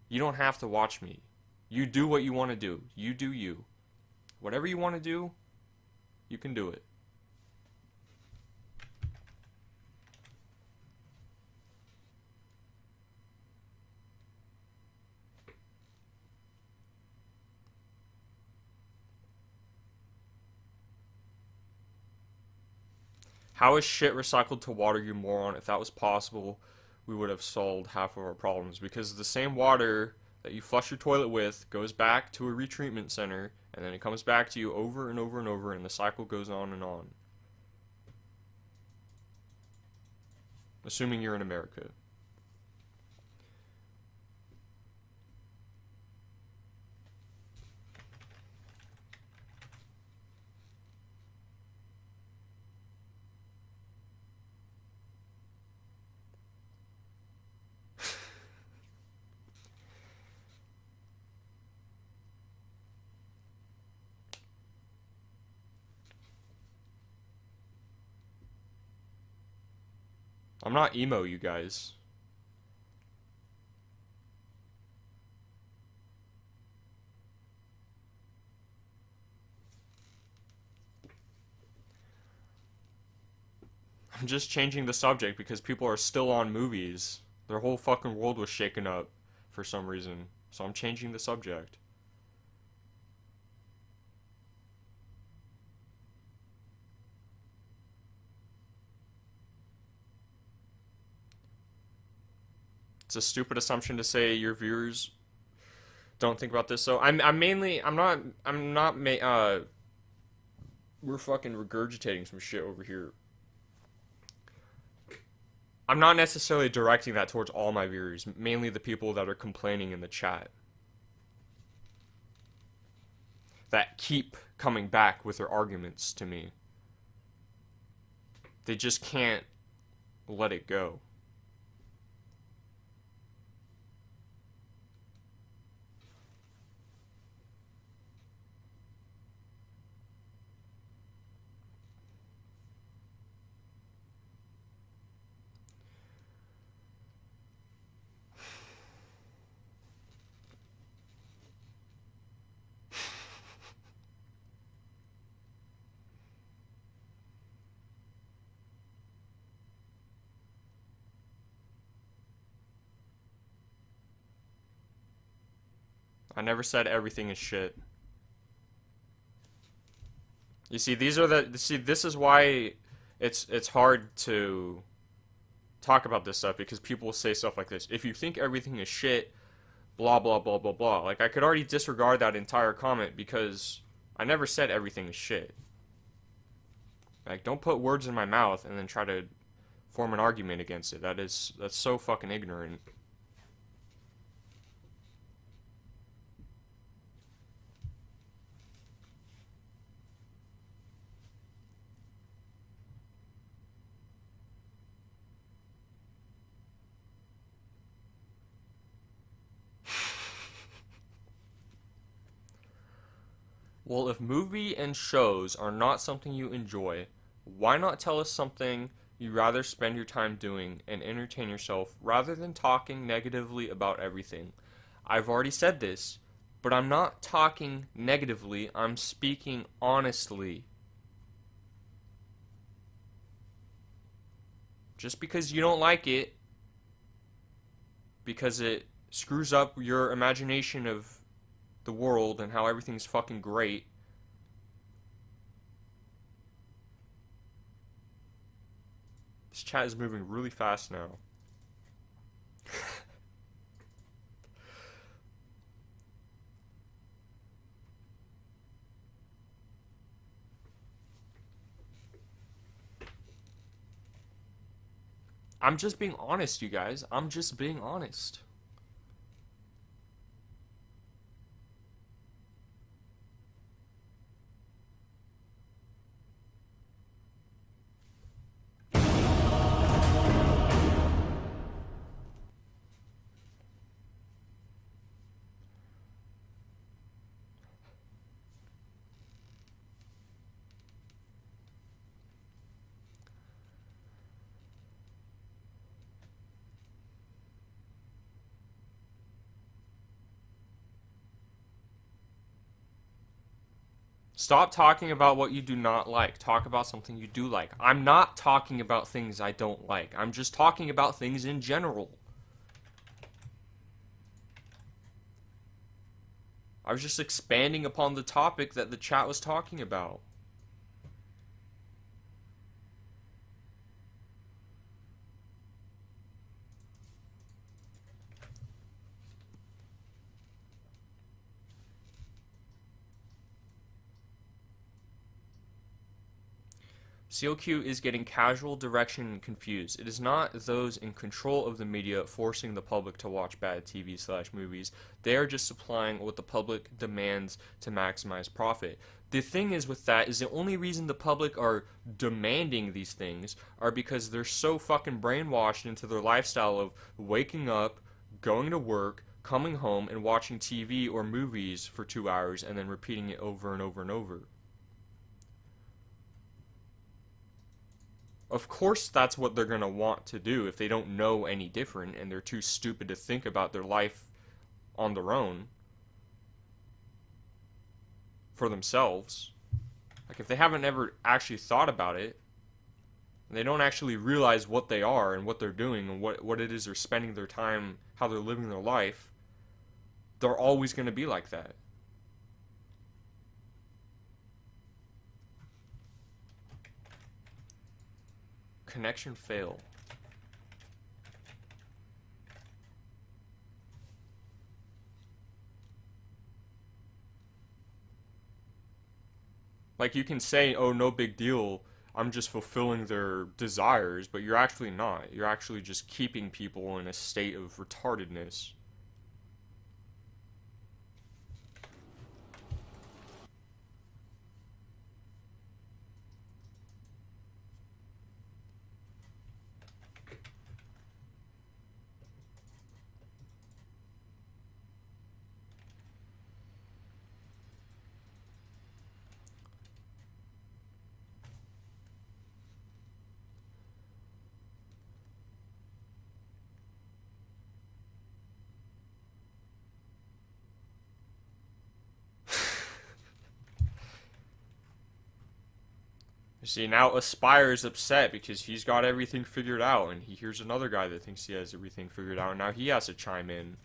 You don't have to watch me. You do what you want to do. You do you. Whatever you want to do, you can do it. How is shit recycled to water, you moron? If that was possible, we would have solved half of our problems. Because the same water that you flush your toilet with goes back to a retreatment center, and then it comes back to you over and over and over, and the cycle goes on and on. Assuming you're in America. I'm not emo, you guys. I'm just changing the subject because people are still on movies. Their whole fucking world was shaken up for some reason. So I'm changing the subject. It's a stupid assumption to say your viewers don't think about this. So we're fucking regurgitating some shit over here. I'm not necessarily directing that towards all my viewers, mainly the people that are complaining in the chat. That keep coming back with their arguments to me. They just can't let it go. I never said everything is shit. You see, this is why it's hard to talk about this stuff, because people will say stuff like this. If you think everything is shit, blah blah blah blah blah. Like, I could already disregard that entire comment because I never said everything is shit. Like, don't put words in my mouth and then try to form an argument against it. That's so fucking ignorant. Well, if movie and shows are not something you enjoy, why not tell us something you'd rather spend your time doing and entertain yourself rather than talking negatively about everything? I've already said this, but I'm not talking negatively, I'm speaking honestly. Just because you don't like it, because it screws up your imagination of the world and how everything's fucking great. This chat is moving really fast now. I'm just being honest, you guys. I'm just being honest. Stop talking about what you do not like. Talk about something you do like. I'm not talking about things I don't like. I'm just talking about things in general. I was just expanding upon the topic that the chat was talking about. CLQ is getting casual direction confused. It is not those in control of the media forcing the public to watch bad TV/movies. They are just supplying what the public demands to maximize profit. The thing is with that is the only reason the public are demanding these things are because they're so fucking brainwashed into their lifestyle of waking up, going to work, coming home, and watching TV or movies for 2 hours and then repeating it over and over and over. Of course that's what they're going to want to do if they don't know any different and they're too stupid to think about their life on their own for themselves. Like if they haven't ever actually thought about it, and they don't actually realize what they are and what they're doing and what it is they're spending their time, how they're living their life, they're always going to be like that. Connection fail. Like you can say, oh, no big deal, I'm just fulfilling their desires, but you're actually not. You're actually just keeping people in a state of retardedness. You see, now Aspire is upset because he's got everything figured out, and he hears another guy that thinks he has everything figured out, and now he has to chime in.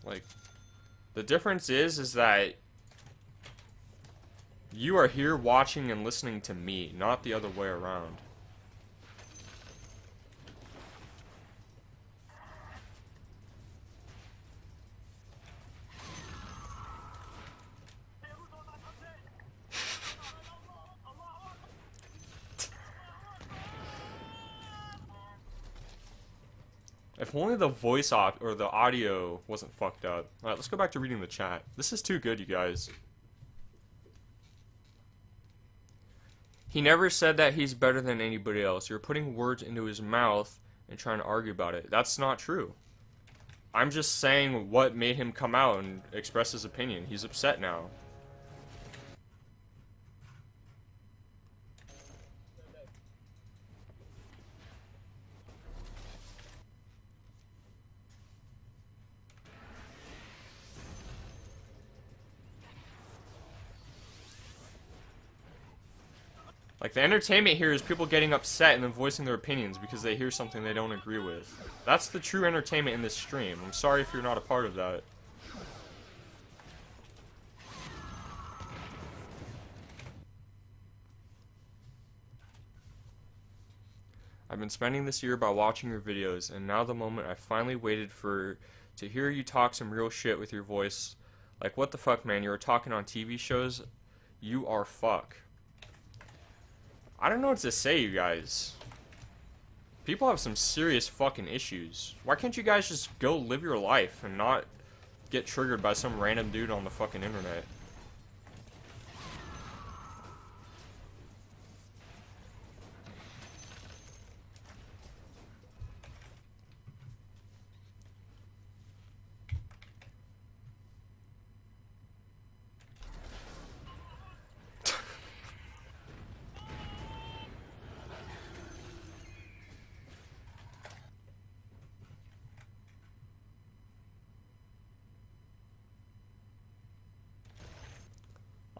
Like, the difference is that you are here watching and listening to me, not the other way around. If only the voice or the audio wasn't fucked up. Alright, let's go back to reading the chat. This is too good, you guys. He never said that he's better than anybody else. You're putting words into his mouth and trying to argue about it. That's not true. I'm just saying what made him come out and express his opinion. He's upset now. Like, the entertainment here is people getting upset and then voicing their opinions because they hear something they don't agree with. That's the true entertainment in this stream. I'm sorry if you're not a part of that. I've been spending this year by watching your videos, and now the moment I finally waited for to hear you talk some real shit with your voice. Like, what the fuck, man? You were talking on TV shows? You are fuck. I don't know what to say, you guys. People have some serious fucking issues. Why can't you guys just go live your life and not get triggered by some random dude on the fucking internet?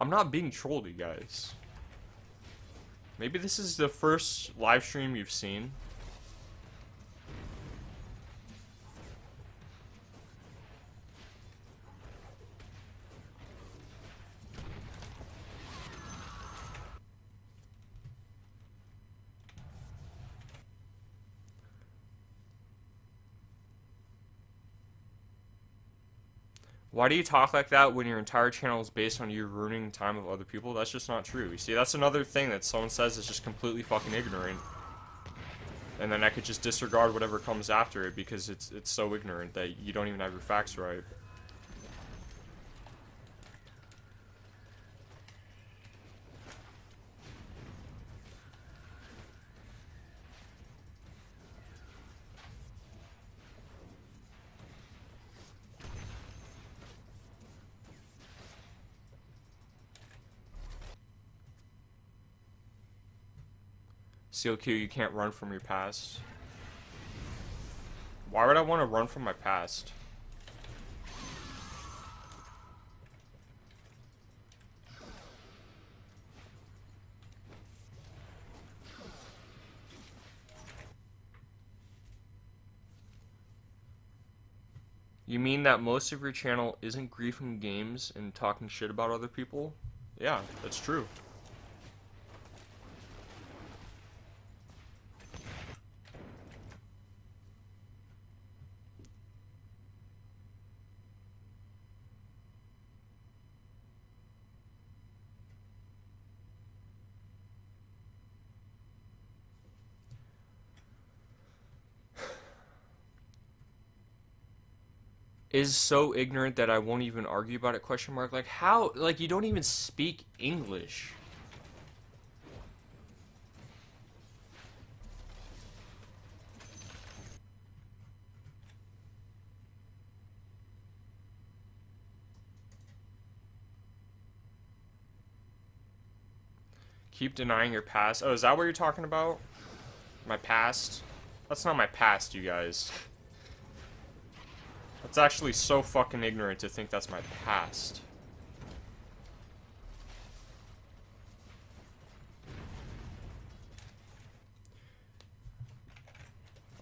I'm not being trolled, you guys. Maybe this is the first live stream you've seen. Why do you talk like that when your entire channel is based on you ruining time of other people? That's just not true. You see, that's another thing that someone says is just completely fucking ignorant. And then I could just disregard whatever comes after it because it's so ignorant that you don't even have your facts right. CLQ, you can't run from your past. Why would I want to run from my past? You mean that most of your channel isn't griefing games and talking shit about other people? Yeah, that's true. Is so ignorant that I won't even argue about it, question mark. Like, how? Like, you don't even speak English. Keep denying your past. Oh, is that what you're talking about? My past? That's not my past, you guys. That's actually so fucking ignorant to think that's my past.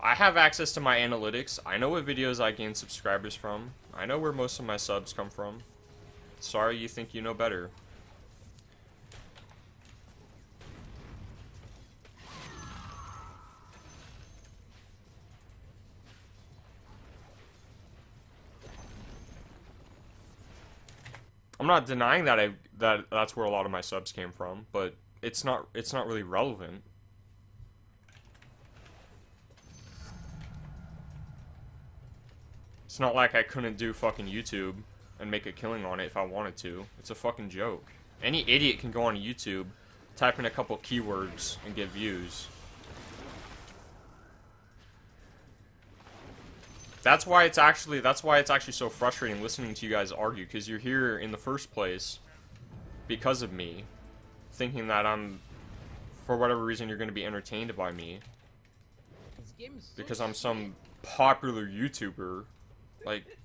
I have access to my analytics. I know what videos I gain subscribers from. I know where most of my subs come from. Sorry you think you know better. I'm not denying that that's where a lot of my subs came from, but it's not really relevant. It's not like I couldn't do fucking YouTube and make a killing on it if I wanted to. It's a fucking joke. Any idiot can go on YouTube, type in a couple keywords, and get views. That's why it's actually so frustrating listening to you guys argue, because you're here in the first place because of me, thinking that for whatever reason you're going to be entertained by me because I'm some popular YouTuber. Like,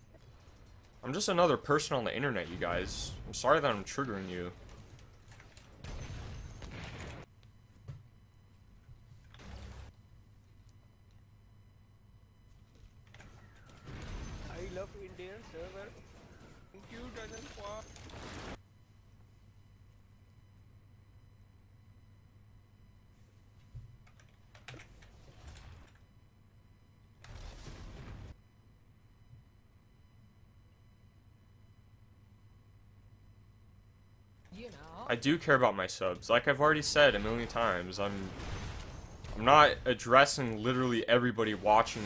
I'm just another person on the internet, you guys. I'm sorry that I'm triggering you. I love Indian server. Thank you, Long Qua. I do care about my subs. Like I've already said a million times, I'm not addressing literally everybody watching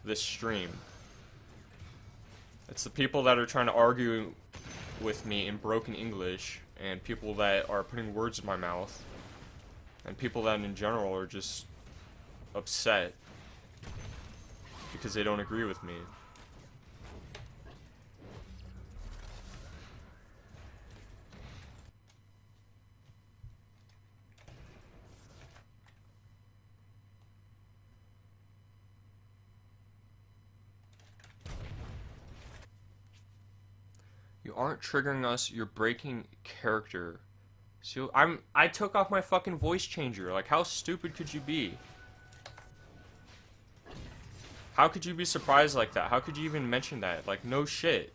this stream. It's the people that are trying to argue with me in broken English, and people that are putting words in my mouth, and people that in general are just upset because they don't agree with me. You You aren't triggering us. You're breaking character. So I took off my fucking voice changer. Like, how stupid could you be? How could you be surprised like that? How could you even mention that? Like, no shit.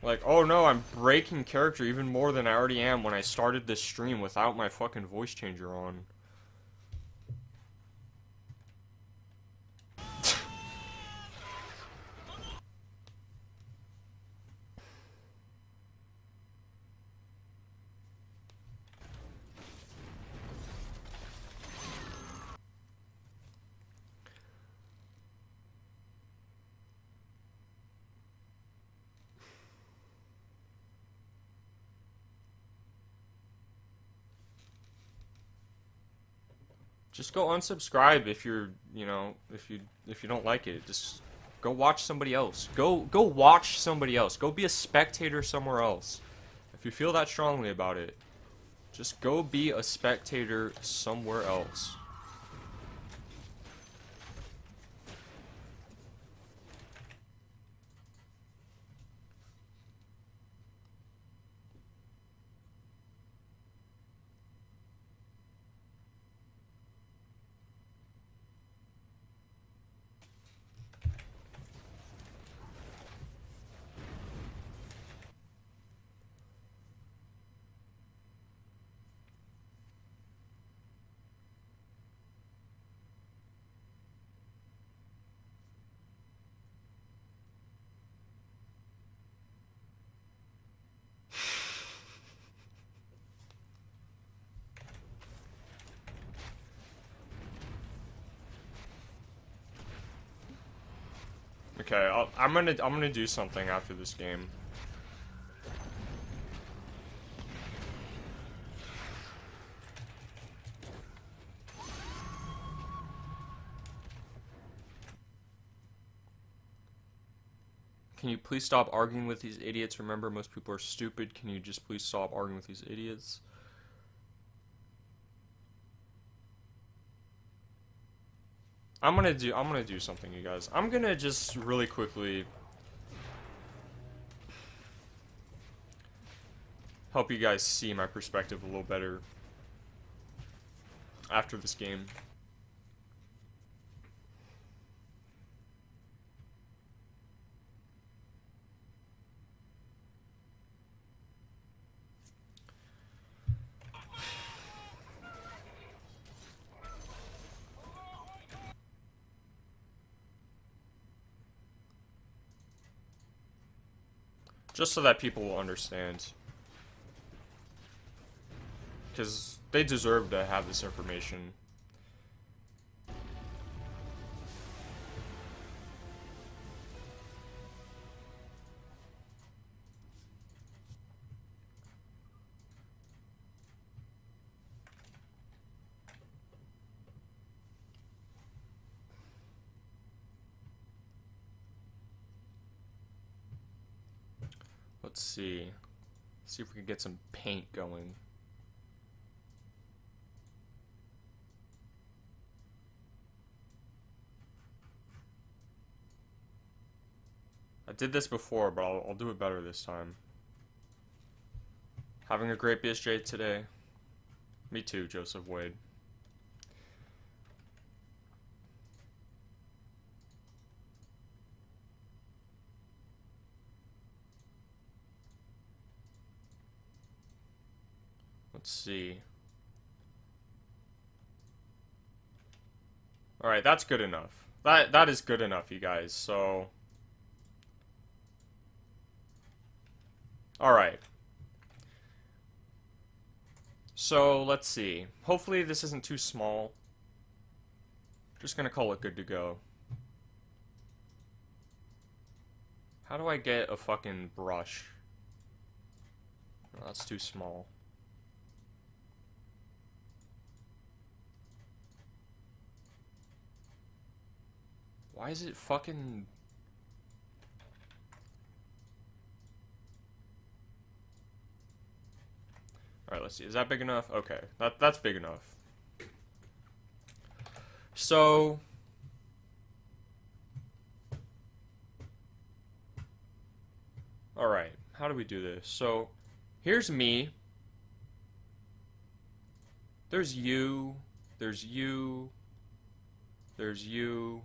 Like, oh no, I'm breaking character even more than I already am when I started this stream without my fucking voice changer on. Just go unsubscribe if you're, you know, if you don't like it. Just go watch somebody else. Go watch somebody else. Go be a spectator somewhere else. If you feel that strongly about it, just go be a spectator somewhere else. Okay, I'm gonna do something after this game. Can you please stop arguing with these idiots? Remember, most people are stupid. Can you just please stop arguing with these idiots? I'm gonna do something, you guys. I'm gonna just really quickly help you guys see my perspective a little better after this game. Just so that people will understand. Because they deserve to have this information. Let's see. See if we can get some paint going. I did this before, but I'll do it better this time. Having a great BSJ today. Me too, Joseph Wade. Let's see. Alright, that's good enough. That is good enough, you guys, so... Alright. So, let's see. Hopefully this isn't too small. Just gonna call it good to go. How do I get a fucking brush? No, that's too small. Why is it fucking... Alright, let's see. Is that big enough? Okay. That's big enough. So... how do we do this? So, here's me. There's you. There's you. There's you.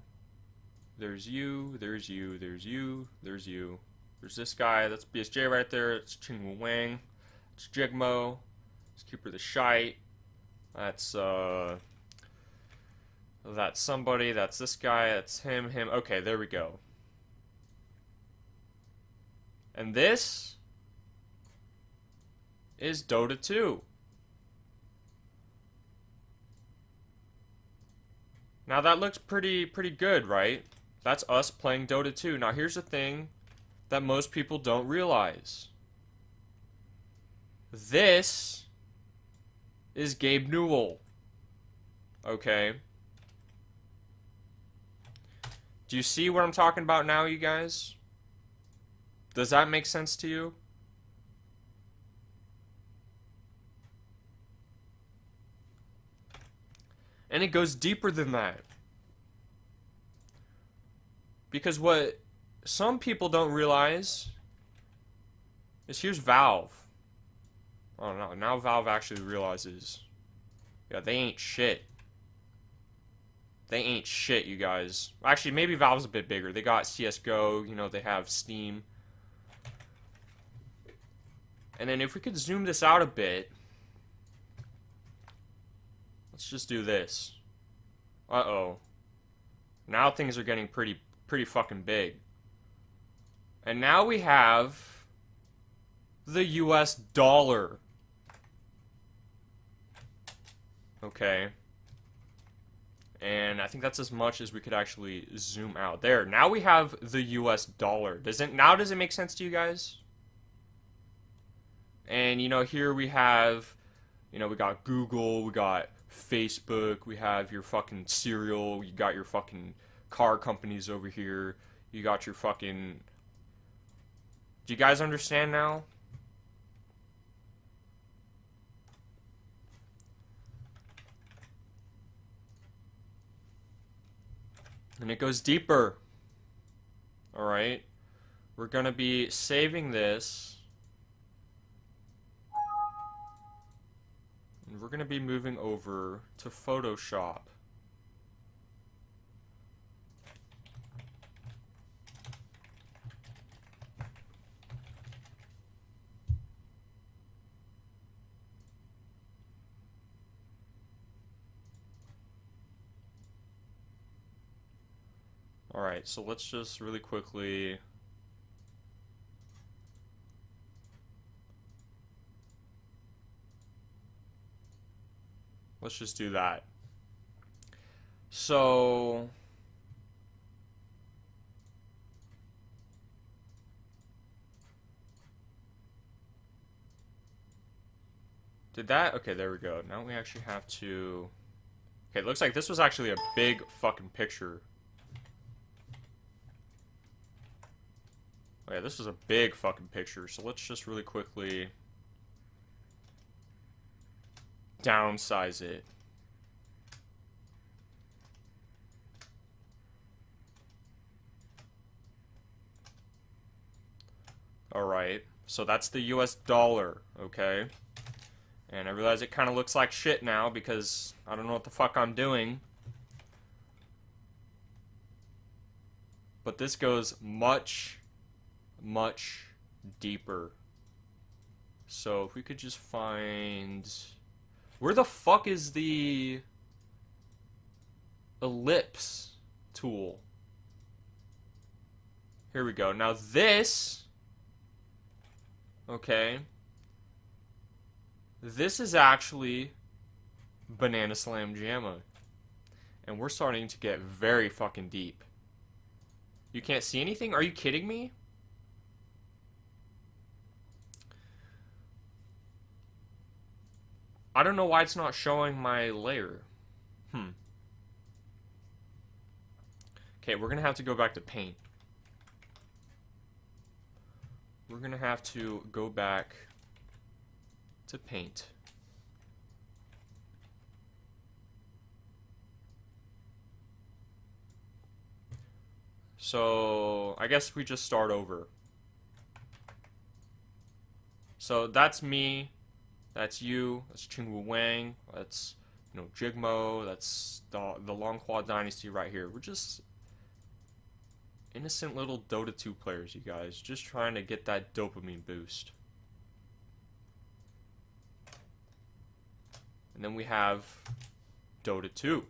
There's you. There's you. There's you. There's you. There's this guy. That's BSJ right there. It's Ching Wang. It's Jigmo. It's Keeper the Shite. That's somebody. That's this guy. That's him. Him. Okay, there we go. And this is Dota 2. Now that looks pretty good, right? That's us playing Dota 2. Now here's the thing that most people don't realize. This is Gabe Newell. Okay. Do you see what I'm talking about now, you guys? Does that make sense to you? And it goes deeper than that. Because what some people don't realize is here's Valve. Oh no, now Valve actually realizes. Yeah, they ain't shit. They ain't shit, you guys. Actually, maybe Valve's a bit bigger. They got CSGO, you know, they have Steam. And then if we could zoom this out a bit. Let's just do this. Uh-oh. Now things are getting pretty fucking big. And now we have the US dollar. Okay. And I think that's as much as we could actually zoom out. There. Now we have the US dollar. Does it make sense to you guys? And you know, here we have, you know, we got Google, we got Facebook, we have your fucking cereal, you got your fucking car companies over here, you got your fucking... Do you guys understand now? And it goes deeper. Alright. We're gonna be saving this. And we're gonna be moving over to Photoshop. Alright, so let's just really quickly... Let's just do that. So... Did that? Okay, there we go. Now we actually have to... Okay, it looks like this was actually a big fucking picture. Oh yeah, this was a big fucking picture, so let's just really quickly downsize it. Alright, so that's the US dollar, okay? And I realize it kind of looks like shit now because I don't know what the fuck I'm doing. But this goes much deeper. So if we could just find... Where the fuck is the ellipse tool? Here we go. Now this... Okay. This is actually Banana Slam Jamma. And we're starting to get very fucking deep. You can't see anything? Are you kidding me? I don't know why it's not showing my layer. Okay, we're gonna have to go back to Paint. We're gonna have to go back to Paint. So, I guess we just start over. So that's me. That's you. That's Chingwu Wang. That's, you know, Jigmo. That's the Long Qua dynasty right here. We're just innocent little Dota 2 players, you guys. Just trying to get that dopamine boost. And then we have Dota 2.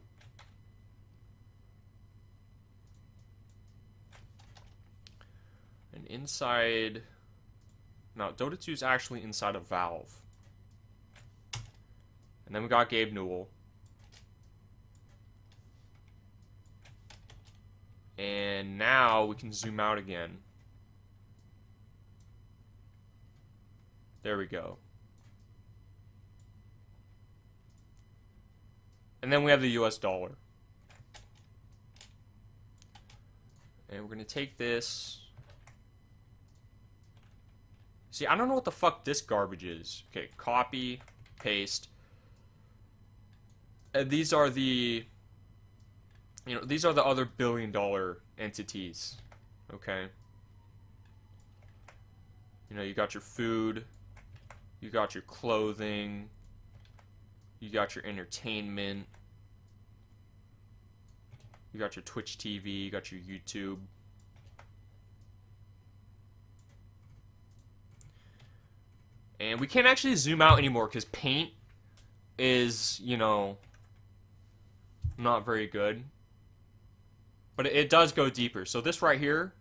And inside... No, Dota 2 is actually inside of Valve. And then we got Gabe Newell. And now we can zoom out again. There we go. And then we have the US dollar. And we're going to take this. See, I don't know what the fuck this garbage is. Okay, copy, paste. These are the... You know, these are the other billion-dollar entities. Okay? You know, you got your food. You got your clothing. You got your entertainment. You got your Twitch TV. You got your YouTube. And we can't actually zoom out anymore because paint is, you know, not very good. But it does go deeper. So this right here.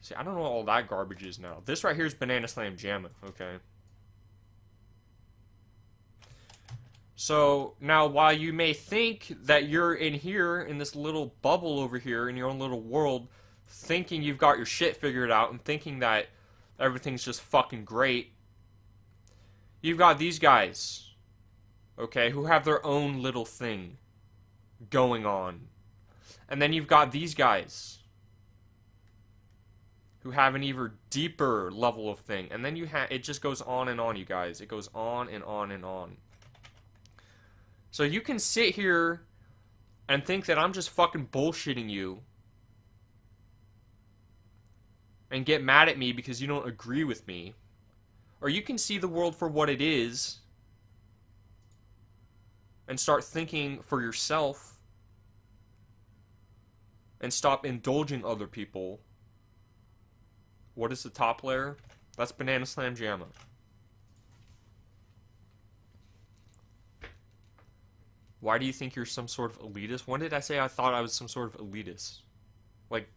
See, I don't know what all that garbage is now. This right here is Banana Slam Jamma. Okay. So now while you may think that you're in here, in this little bubble over here, in your own little world, thinking you've got your shit figured out and thinking that everything's just fucking great, you've got these guys, okay, who have their own little thing going on. And then you've got these guys who have an even deeper level of thing. And then it just goes on and on, you guys. It goes on and on and on. So you can sit here and think that I'm just fucking bullshitting you and get mad at me because you don't agree with me. Or you can see the world for what it is and start thinking for yourself and stop indulging other people. What is the top layer? That's Banana Slam Jamma. Why do you think you're some sort of elitist? When did I say I thought I was some sort of elitist? Like,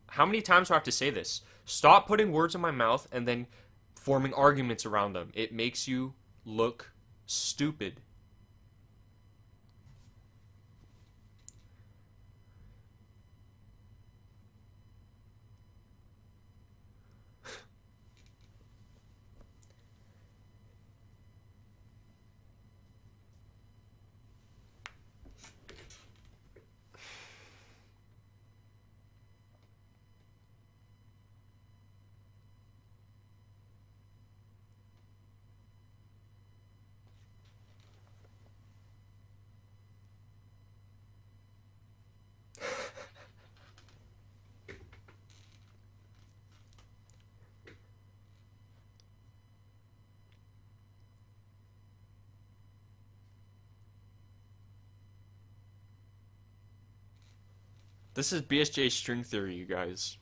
how many times do I have to say this? Stop putting words in my mouth and then forming arguments around them. It makes you look stupid. This is BSJ string theory, you guys.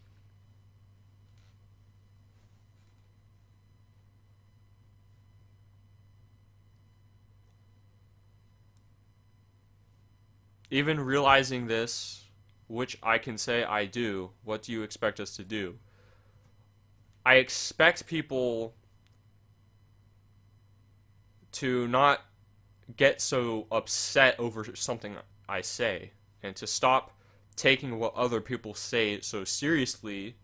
Even realizing this, which I can say I do, what do you expect us to do? I expect people to not get so upset over something I say and to stop taking what other people say so seriously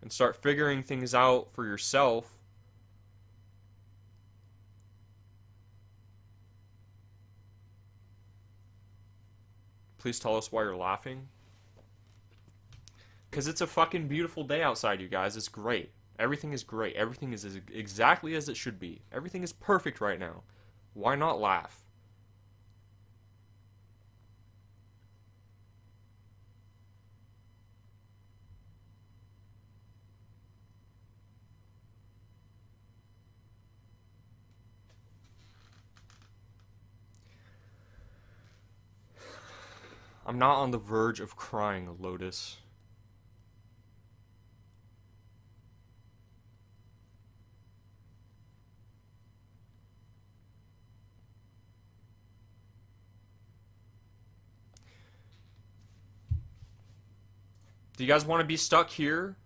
and start figuring things out for yourself. Please tell us why you're laughing. Because it's a fucking beautiful day outside, you guys. It's great. Everything is great. Everything is exactly as it should be. Everything is perfect right now. Why not laugh? I'm not on the verge of crying, Lotus. Do you guys want to be stuck here?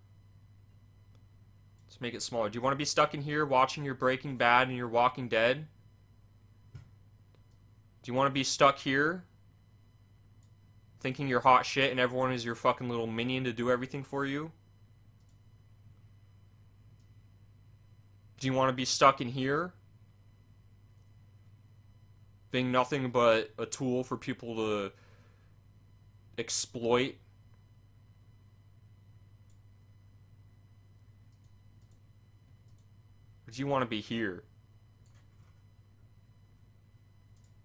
Let's make it smaller. Do you want to be stuck in here watching your Breaking Bad and your Walking Dead? Do you want to be stuck here thinking you're hot shit and everyone is your fucking little minion to do everything for you? Do you want to be stuck in here being nothing but a tool for people to exploit? Or do you want to be here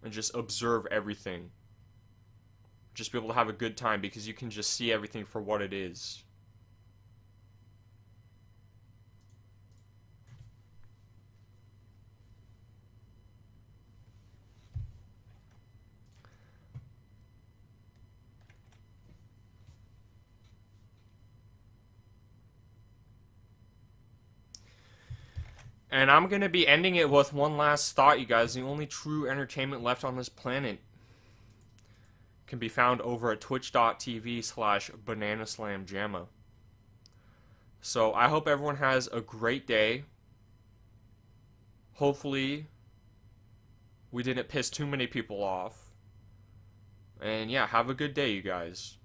and just observe everything? Just be able to have a good time because you can just see everything for what it is. And I'm going to be ending it with one last thought, you guys. The only true entertainment left on this planet can be found over at twitch.tv/bananaslamjamma. So I hope everyone has a great day. Hopefully we didn't piss too many people off. And yeah, have a good day, you guys.